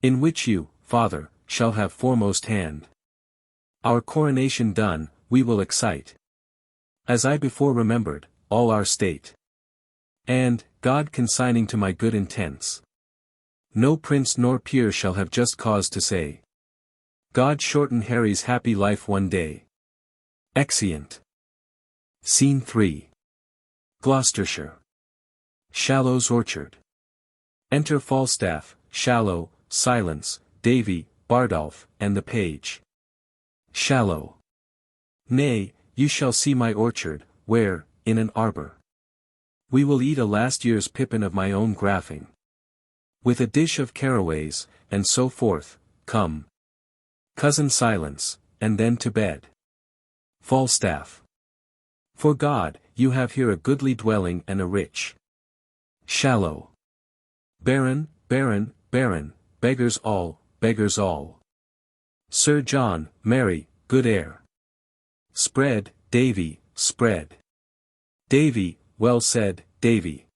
In which you, Father, shall have foremost hand. Our coronation done, we will excite. As I before remembered, all our state. And, God consigning to my good intents. No prince nor peer shall have just cause to say. God shorten Harry's happy life one day. Exeunt. Scene 3. Gloucestershire. Shallow's orchard. Enter Falstaff, Shallow, Silence, Davy, Bardolph, and the page. Shallow. Nay, you shall see my orchard, where, in an arbour. We will eat a last year's pippin of my own graffing. With a dish of caraways, and so forth, come. Cousin Silence, and then to bed. Falstaff. For God, you have here a goodly dwelling and a rich. Shallow. Baron, baron, baron, beggars all, beggars all. Sir John, Mary, good air. Spread, Davy, spread. Davy, well said, Davy.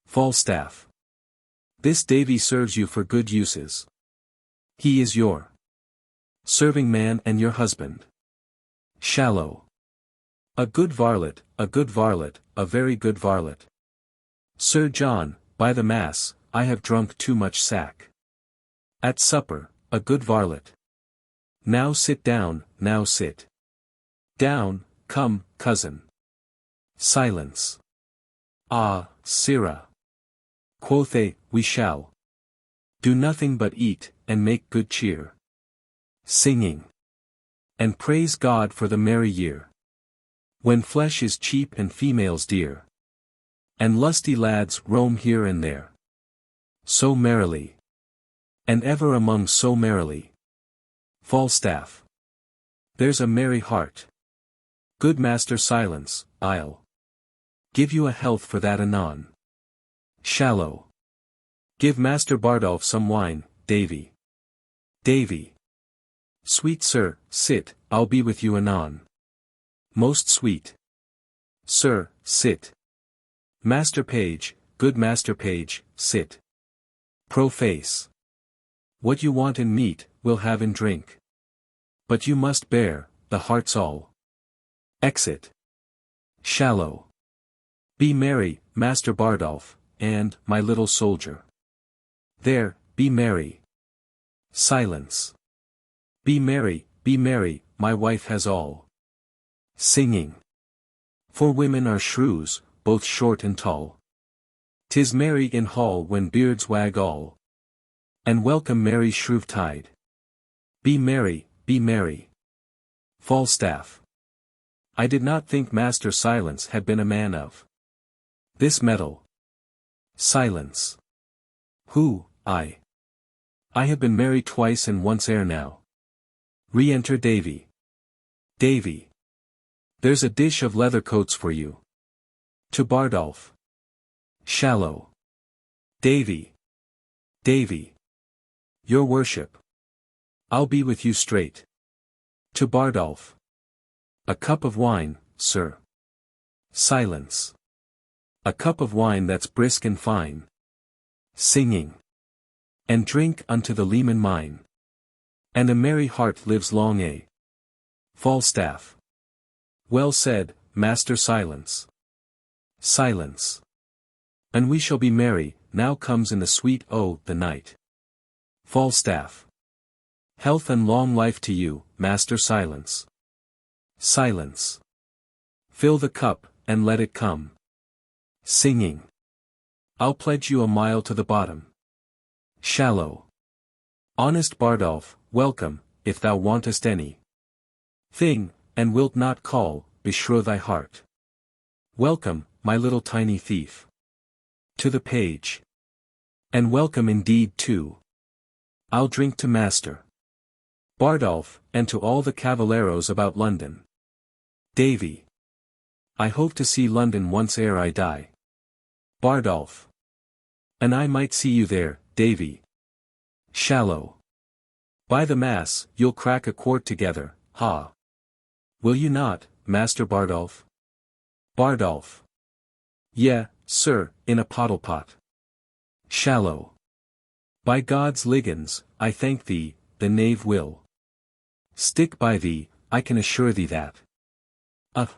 Falstaff. This Davy serves you for good uses. He is your serving man and your husband. Shallow. A good varlet, a good varlet, a very good varlet. Sir John, by the mass, I have drunk too much sack. At supper, a good varlet. Now sit down, now sit. Down, come, cousin. Silence. Ah, sirrah. Quoth they, we shall do nothing but eat, and make good cheer. Singing. And praise God for the merry year. When flesh is cheap and females dear. And lusty lads roam here and there. So merrily. And ever among so merrily. Falstaff. There's a merry heart. Good Master Silence, I'll give you a health for that anon. Shallow. Give Master Bardolph some wine, Davy. Davy. Sweet sir, sit, I'll be with you anon. Most sweet. Sir, sit. Master Page, good Master Page, sit. Proface. What you want in meat, we'll have in drink. But you must bear, the heart's all. Exit. Shallow. Be merry, Master Bardolph, and, my little soldier. There, be merry. Silence. Be merry, my wife has all. Singing. For women are shrews, both short and tall. 'Tis merry in hall when beards wag all. And welcome merry Shrewtide. Be merry, be merry. Falstaff. I did not think Master Silence had been a man of this metal. Silence. Who, I have been merry twice and once ere now. Re-enter Davy. Davy. There's a dish of leather coats for you. To Bardolph. Shallow. Davy. Davy. Your worship. I'll be with you straight. To Bardolph. A cup of wine, sir. Silence. A cup of wine that's brisk and fine. Singing. And drink unto the leman mine. And a merry heart lives long a. Falstaff. Well said, Master Silence. Silence. And we shall be merry, now comes in the sweet the night. Falstaff. Health and long life to you, Master Silence. Silence. Fill the cup, and let it come. Singing. I'll pledge you a mile to the bottom. Shallow. Honest Bardolph, welcome, if thou wantest any thing, and wilt not call, beshrew thy heart. Welcome, my little tiny thief. To the page. And welcome indeed too. I'll drink to Master Bardolph, and to all the cavalieros about London. Davy. I hope to see London once ere I die. Bardolph. And I might see you there, Davy. Shallow. By the mass, you'll crack a quart together, ha. Will you not, Master Bardolph? Bardolph. Yea, sir, in a pottle pot. Shallow. By God's liggins, I thank thee, the knave will stick by thee, I can assure thee that.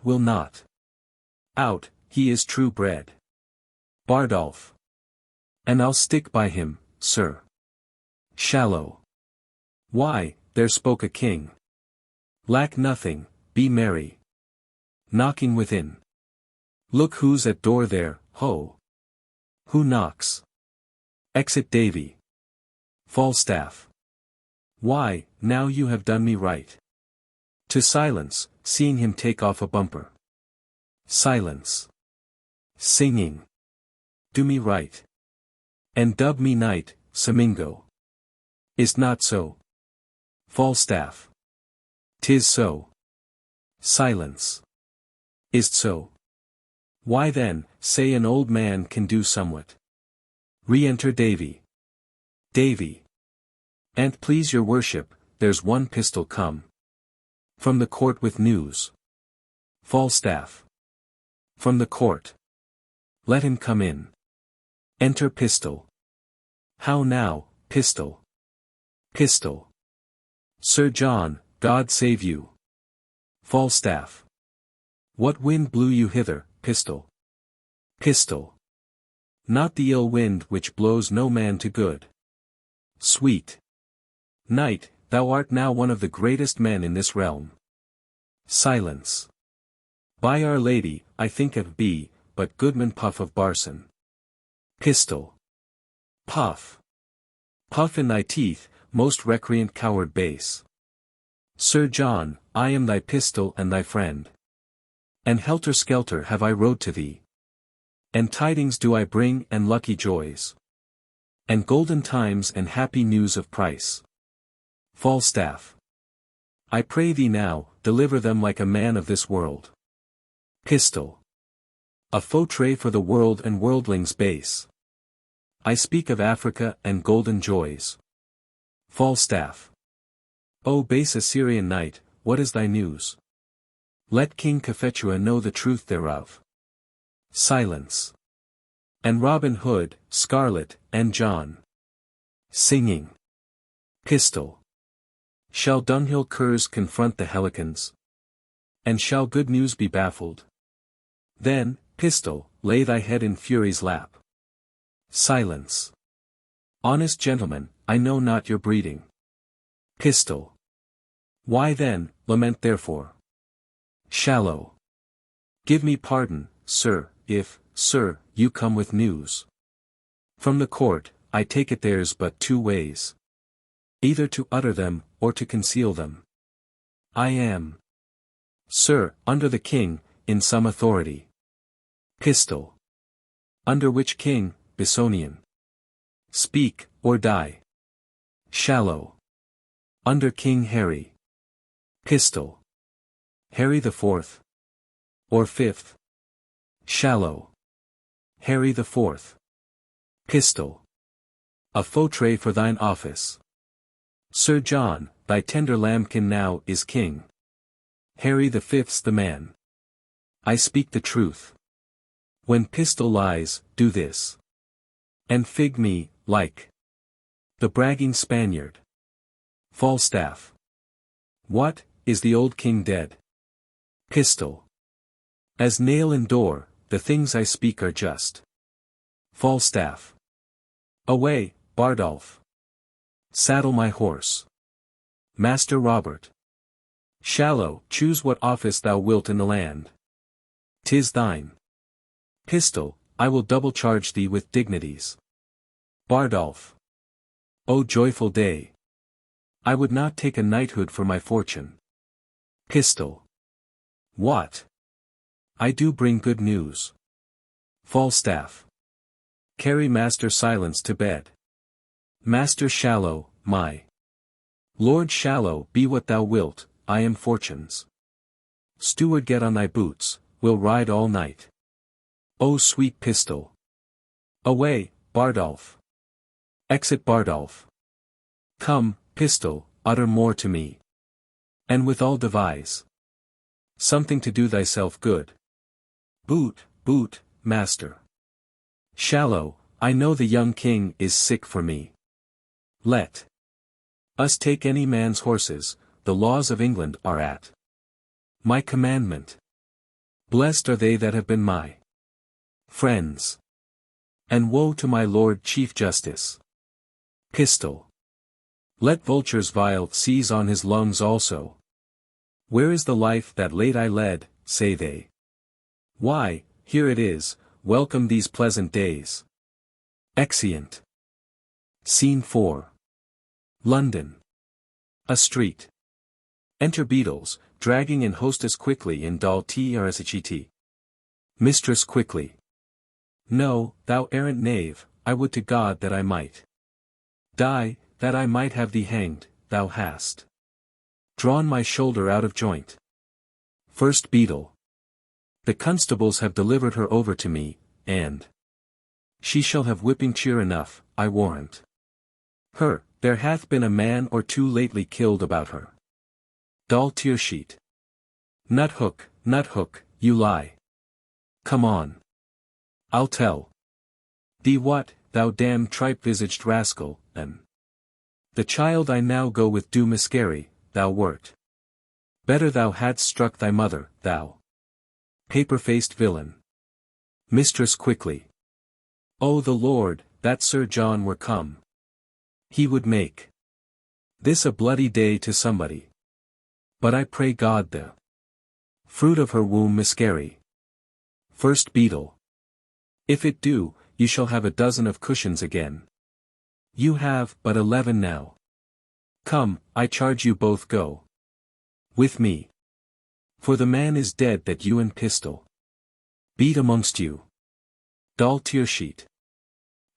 Will not. Out, he is true bred. Bardolph. And I'll stick by him, sir. Shallow. Why, there spoke a king. Lack nothing, be merry. Knocking within. Look who's at door there, ho. Who knocks? Exit Davy. Falstaff. Why, now you have done me right. To Silence, seeing him take off a bumper. Silence. Singing. Do me right. And dub me knight, Samingo. Is't not so? Falstaff. 'Tis so. Silence. Is't so? Why then, say an old man can do somewhat. Re-enter Davy. Davy. An't please your worship, there's one pistol come from the court with news. Falstaff. From the court. Let him come in. Enter Pistol. How now, Pistol? Pistol. Sir John, God save you. Falstaff. What wind blew you hither, Pistol? Pistol. Not the ill wind which blows no man to good. Sweet Knight, thou art now one of the greatest men in this realm. Silence. By Our Lady, I think it be, but Goodman Puff of Barson. Pistol. Puff. Puff in thy teeth, most recreant coward base. Sir John, I am thy pistol and thy friend. And helter-skelter have I rode to thee. And tidings do I bring and lucky joys. And golden times and happy news of price. Falstaff. I pray thee now, deliver them like a man of this world. Pistol. A fautre for the world and worldlings base. I speak of Africa and golden joys. Falstaff. O base Assyrian knight, what is thy news? Let King Cophetua know the truth thereof. Silence. And Robin Hood, Scarlet, and John. Singing. Pistol. Shall dunghill curs confront the Helicons? And shall good news be baffled? Then, Pistol, lay thy head in Fury's lap. Silence. Honest gentlemen, I know not your breeding. Pistol. Why then, lament therefore? Shallow. Give me pardon, sir, if, sir, you come with news. From the court, I take it there's but two ways. Either to utter them, or to conceal them. I am, sir, under the king, in some authority. Pistol. Under which king, Bisonian? Speak, or die. Shallow. Under King Harry. Pistol. Harry the fourth. Or fifth. Shallow. Harry the fourth. Pistol. A fautre for thine office. Sir John, thy tender lambkin now is king. Harry the fifth's the man. I speak the truth. When Pistol lies, do this. And fig me, like the bragging Spaniard. Falstaff. What, is the old king dead? Pistol. As nail and door, the things I speak are just. Falstaff. Away, Bardolph. Saddle my horse. Master Robert. Shallow, choose what office thou wilt in the land. 'Tis thine. Pistol, I will double charge thee with dignities. Bardolph. O joyful day! I would not take a knighthood for my fortune. Pistol. What? I do bring good news. Falstaff. Carry Master Silence to bed. Master Shallow, my Lord Shallow, be what thou wilt, I am Fortune's. Steward, get on thy boots, we'll ride all night. O sweet Pistol. Away, Bardolph. Exit Bardolph. Come, Pistol, utter more to me. And withal devise something to do thyself good. Boot, boot, master. Shallow, I know the young king is sick for me. Let us take any man's horses, the laws of England are at my commandment. Blessed are they that have been my friends. And woe to my Lord Chief Justice. Pistol. Let vultures vile seize on his lungs also. Where is the life that late I led, say they? Why, here it is, welcome these pleasant days. Exeunt. Scene 4. London. A street. Enter Beadles, dragging in hostess quickly in dal trschet. Mistress quickly. No, thou errant knave, I would to God that I might die, that I might have thee hanged, thou hast drawn my shoulder out of joint. First Beadle. The constables have delivered her over to me, and she shall have whipping cheer enough, I warrant her. There hath been a man or two lately killed about her. Dal tearsheet. Nut-hook, you lie. Come on. I'll tell thee what, thou damned tripe-visaged rascal, and the child I now go with do miscarry, thou wert better thou hadst struck thy mother, thou paper-faced villain. Mistress quickly. O the Lord, that Sir John were come. He would make this a bloody day to somebody. But I pray God the fruit of her womb miscarry. First Beadle. If it do, you shall have a dozen of cushions again. You have but 11 now. Come, I charge you both go with me. For the man is dead that you and Pistol beat amongst you. Dal tearsheet.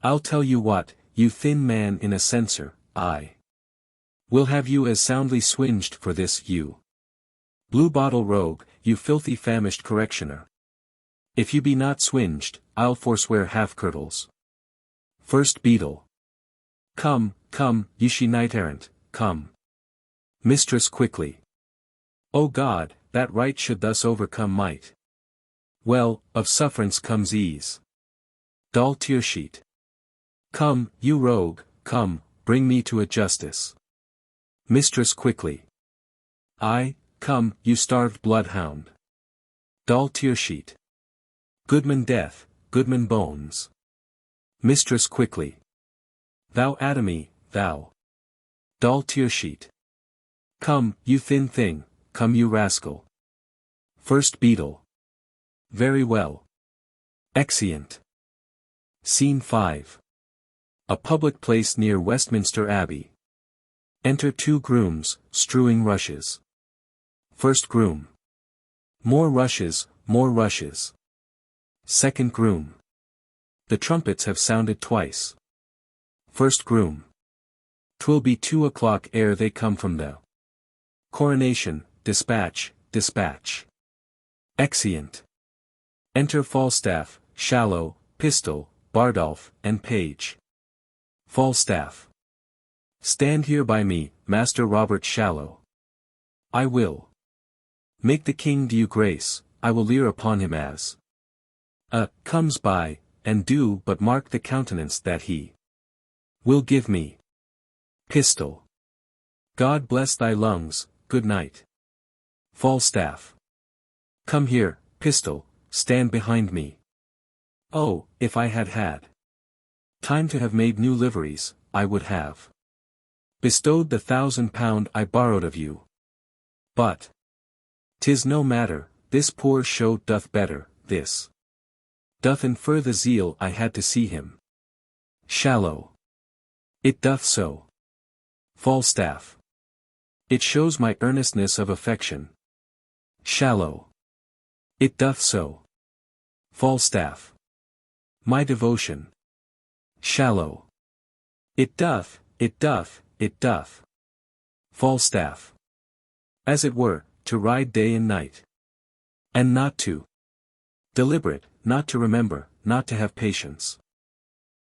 I'll tell you what, you thin man in a censer, I Will have you as soundly swinged for this, you blue bottle rogue, you filthy famished correctioner. If you be not swinged, I'll forswear half-kirtles. First Beadle. Come, come, ye she knight-errant, come. Mistress quickly. O God, that right should thus overcome might. Well, of sufferance comes ease. Dull tear-sheet. Come, you rogue, come, bring me to a justice. Mistress quickly. Ay, come, you starved bloodhound. Dull tear-sheet. Goodman death, goodman bones. Mistress quickly. Thou atomy, thou. Dull tear-sheet. Come, you thin thing, come you rascal. First Beadle. Very well. Exeunt. Scene 5. A public place near Westminster Abbey. Enter two grooms, strewing rushes. First groom. More rushes, more rushes. Second groom. The trumpets have sounded twice. First groom. 'Twill be 2 o'clock ere they come from the coronation, dispatch, dispatch. Exeunt. Enter Falstaff, Shallow, Pistol, Bardolph, and Page. Falstaff. Stand here by me, Master Robert Shallow. I will make the king do you grace, I will leer upon him as comes by, and do but mark the countenance that he will give me. Pistol. God bless thy lungs, good night. Falstaff. Come here, Pistol, stand behind me. Oh, if I had had time to have made new liveries, I would have bestowed the £1,000 I borrowed of you. But 'tis no matter, this poor show doth better, this doth infer the zeal I had to see him. Shallow. It doth so. Falstaff. It shows my earnestness of affection. Shallow. It doth so. Falstaff. My devotion. Shallow. It doth, it doth, it doth. Falstaff. As it were, to ride day and night. And not to deliberate, not to remember, not to have patience.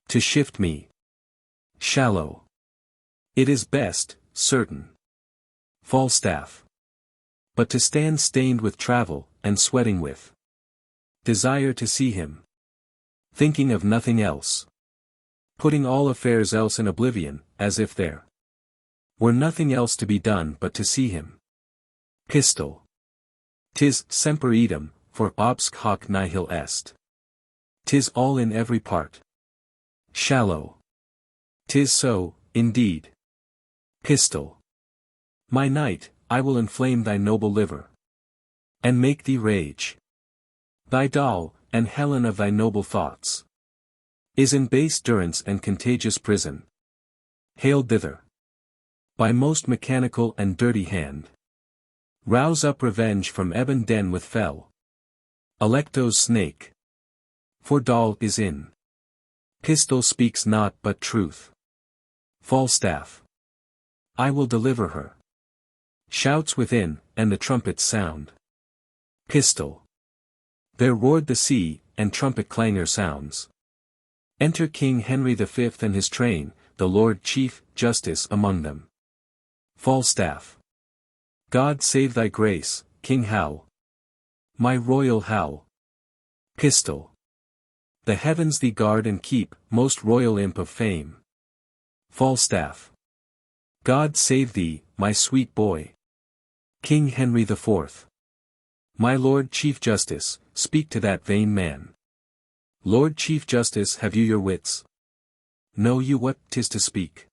To shift me. Shallow. It is best, certain. Falstaff. But to stand stained with travel, and sweating with desire to see him. Thinking of nothing else. Putting all affairs else in oblivion, as if there were nothing else to be done but to see him. Pistol. 'Tis semper idem, for obsc hoc nihil est. 'Tis all in every part. Shallow. 'Tis so, indeed. Pistol. My knight, I will inflame thy noble liver. And make thee rage. Thy doll, and Helen of thy noble thoughts, is in base durance and contagious prison. Hailed thither by most mechanical and dirty hand. Rouse up revenge from ebon den with fell Alecto's snake. For doll is in. Pistol speaks not but truth. Falstaff. I will deliver her. Shouts within, and the trumpets sound. Pistol. There roared the sea, and trumpet clangor sounds. Enter King Henry V and his train, the Lord Chief Justice among them. Falstaff. God save thy grace, King Hal. My royal Hal. Pistol. The heavens thee guard and keep, most royal imp of fame. Falstaff. God save thee, my sweet boy. King Henry IV. My Lord Chief Justice, speak to that vain man. Lord Chief Justice, have you your wits? Know you what 'tis to speak?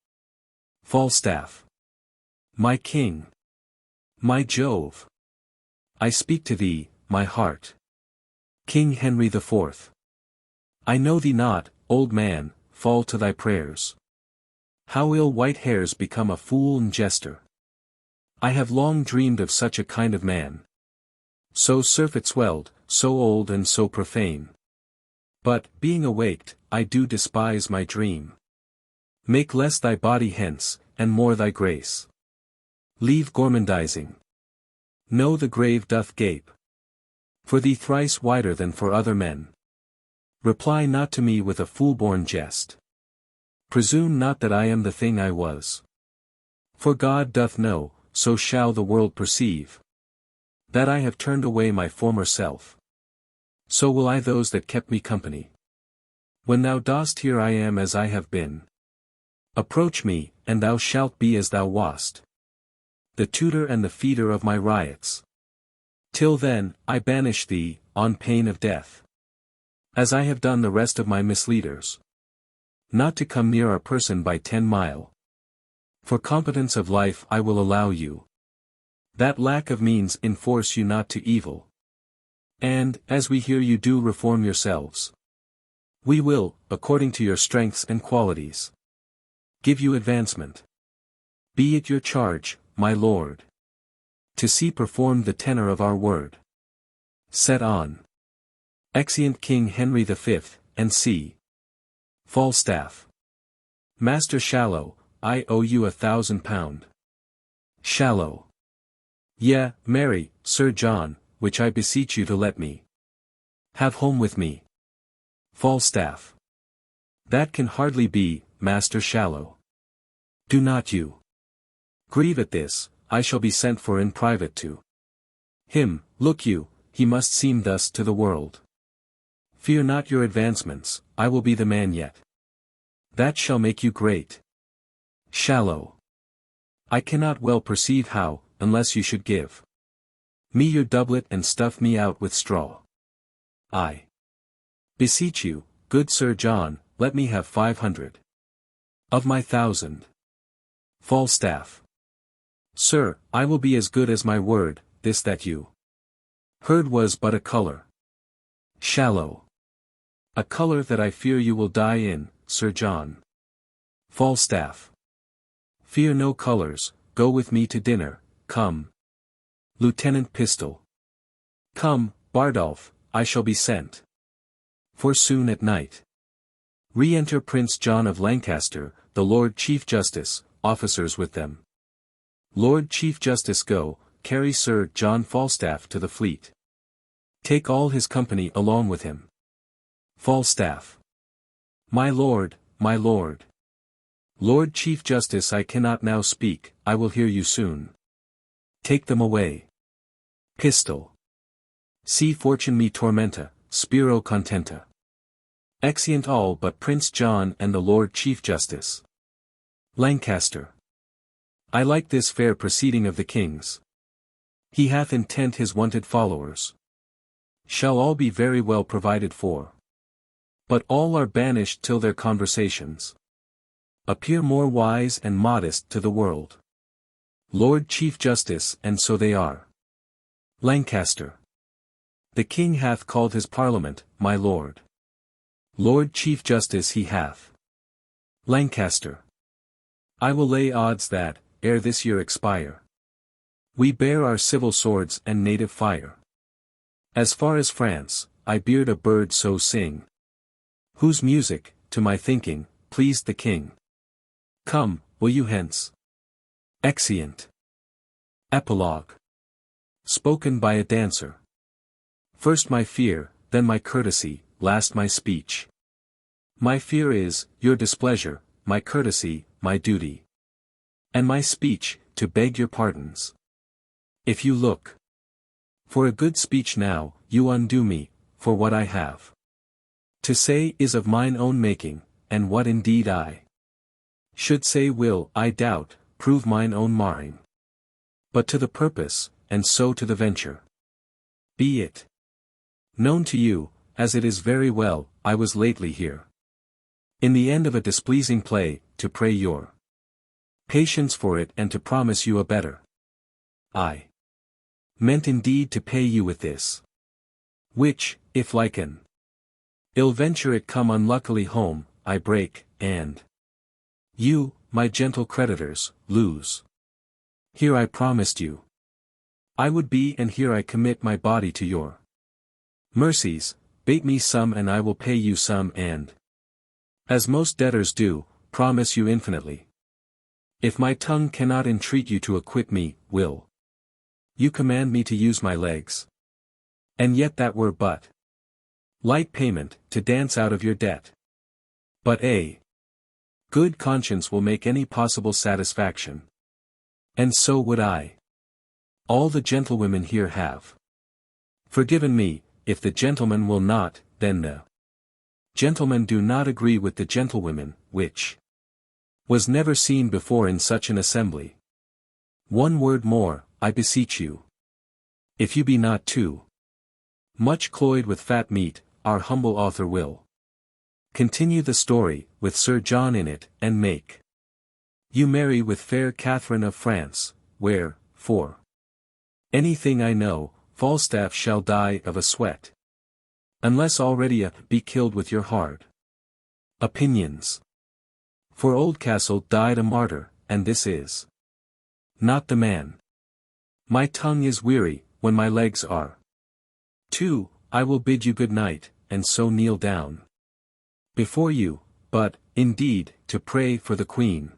Falstaff. My king. My Jove. I speak to thee, my heart. King Henry IV. I know thee not, old man, fall to thy prayers. How ill white hairs become a fool and jester. I have long dreamed of such a kind of man. So surfeit-swelled, so old and so profane. But, being awaked, I do despise my dream. Make less thy body hence, and more thy grace. Leave gormandizing. Know the grave doth gape for thee thrice wider than for other men. Reply not to me with a fool-born jest. Presume not that I am the thing I was. For God doth know, so shall the world perceive, that I have turned away my former self. So will I those that kept me company. When thou dost hear I am as I have been. Approach me, and thou shalt be as thou wast. The tutor and the feeder of my riots. Till then, I banish thee, on pain of death. As I have done the rest of my misleaders. Not to come near our person by 10 mile. For competence of life I will allow you. That lack of means enforce you not to evil. And, as we hear you do reform yourselves. We will, according to your strengths and qualities. Give you advancement. Be it your charge, my lord. To see performed the tenor of our word. Set on. Exeunt King Henry V, and C. Falstaff. Master Shallow, I owe you £1,000. Shallow. Yea, marry, Sir John, which I beseech you to let me have home with me. Falstaff. That can hardly be, Master Shallow. Do not you grieve at this, I shall be sent for in private to him. Look you, he must seem thus to the world. Fear not your advancements, I will be the man yet. That shall make you great. Shallow. I cannot well perceive how, unless you should give me your doublet and stuff me out with straw. I beseech you, good Sir John, let me have 500 of my 1,000. Falstaff. Sir, I will be as good as my word, this that you heard was but a colour. Shallow. A colour that I fear you will die in, Sir John. Falstaff. Fear no colours, go with me to dinner, come. Lieutenant Pistol. Come, Bardolph, I shall be sent for soon at night. Re-enter Prince John of Lancaster, the Lord Chief Justice, officers with them. Lord Chief Justice go, carry Sir John Falstaff to the Fleet. Take all his company along with him. Falstaff. My lord, my lord. Lord Chief Justice, I cannot now speak, I will hear you soon. Take them away. Pistol. See fortune me tormenta, spiro contenta. Exeunt all but Prince John and the Lord Chief Justice. Lancaster. I like this fair proceeding of the king's. He hath intent his wonted followers. Shall all be very well provided for. But all are banished till their conversations appear more wise and modest to the world. Lord Chief Justice, and so they are. Lancaster. The king hath called his parliament, my lord. Lord Chief Justice he hath. Lancaster. I will lay odds that, ere this year expire, we bear our civil swords and native fire. As far as France, I beard a bird so sing, whose music, to my thinking, pleased the king. Come, will you hence? Exeunt. Epilogue. Spoken by a dancer. First my fear, then my courtesy, last my speech. My fear is, your displeasure, my courtesy, my duty. And my speech, to beg your pardons. If you look for a good speech now, you undo me, for what I have to say is of mine own making, and what indeed I should say will, I doubt, prove mine own marring. But to the purpose, and so to the venture. Be it known to you, as it is very well, I was lately here, in the end of a displeasing play, to pray your patience for it and to promise you a better. I meant indeed to pay you with this, which, if like an ill venture it come unluckily home, I break, and you, my gentle creditors, lose. Here I promised you I would be, and here I commit my body to your mercies. Bate me some and I will pay you some, and, as most debtors do, promise you infinitely. If my tongue cannot entreat you to acquit me, will you command me to use my legs? And yet that were but light payment, to dance out of your debt. But a good conscience will make any possible satisfaction. And so would I. All the gentlewomen here have forgiven me. If the gentlemen will not, then the gentlemen do not agree with the gentlewomen, which was never seen before in such an assembly. One word more, I beseech you. If you be not too much cloyed with fat meat, our humble author will continue the story, with Sir John in it, and make you merry with fair Catherine of France, where, for anything I know, Falstaff shall die of a sweat. Unless already be killed with your hard opinions. For Oldcastle died a martyr, and this is not the man. My tongue is weary, when my legs are too. I will bid you good night, and so kneel down before you, but, indeed, to pray for the Queen.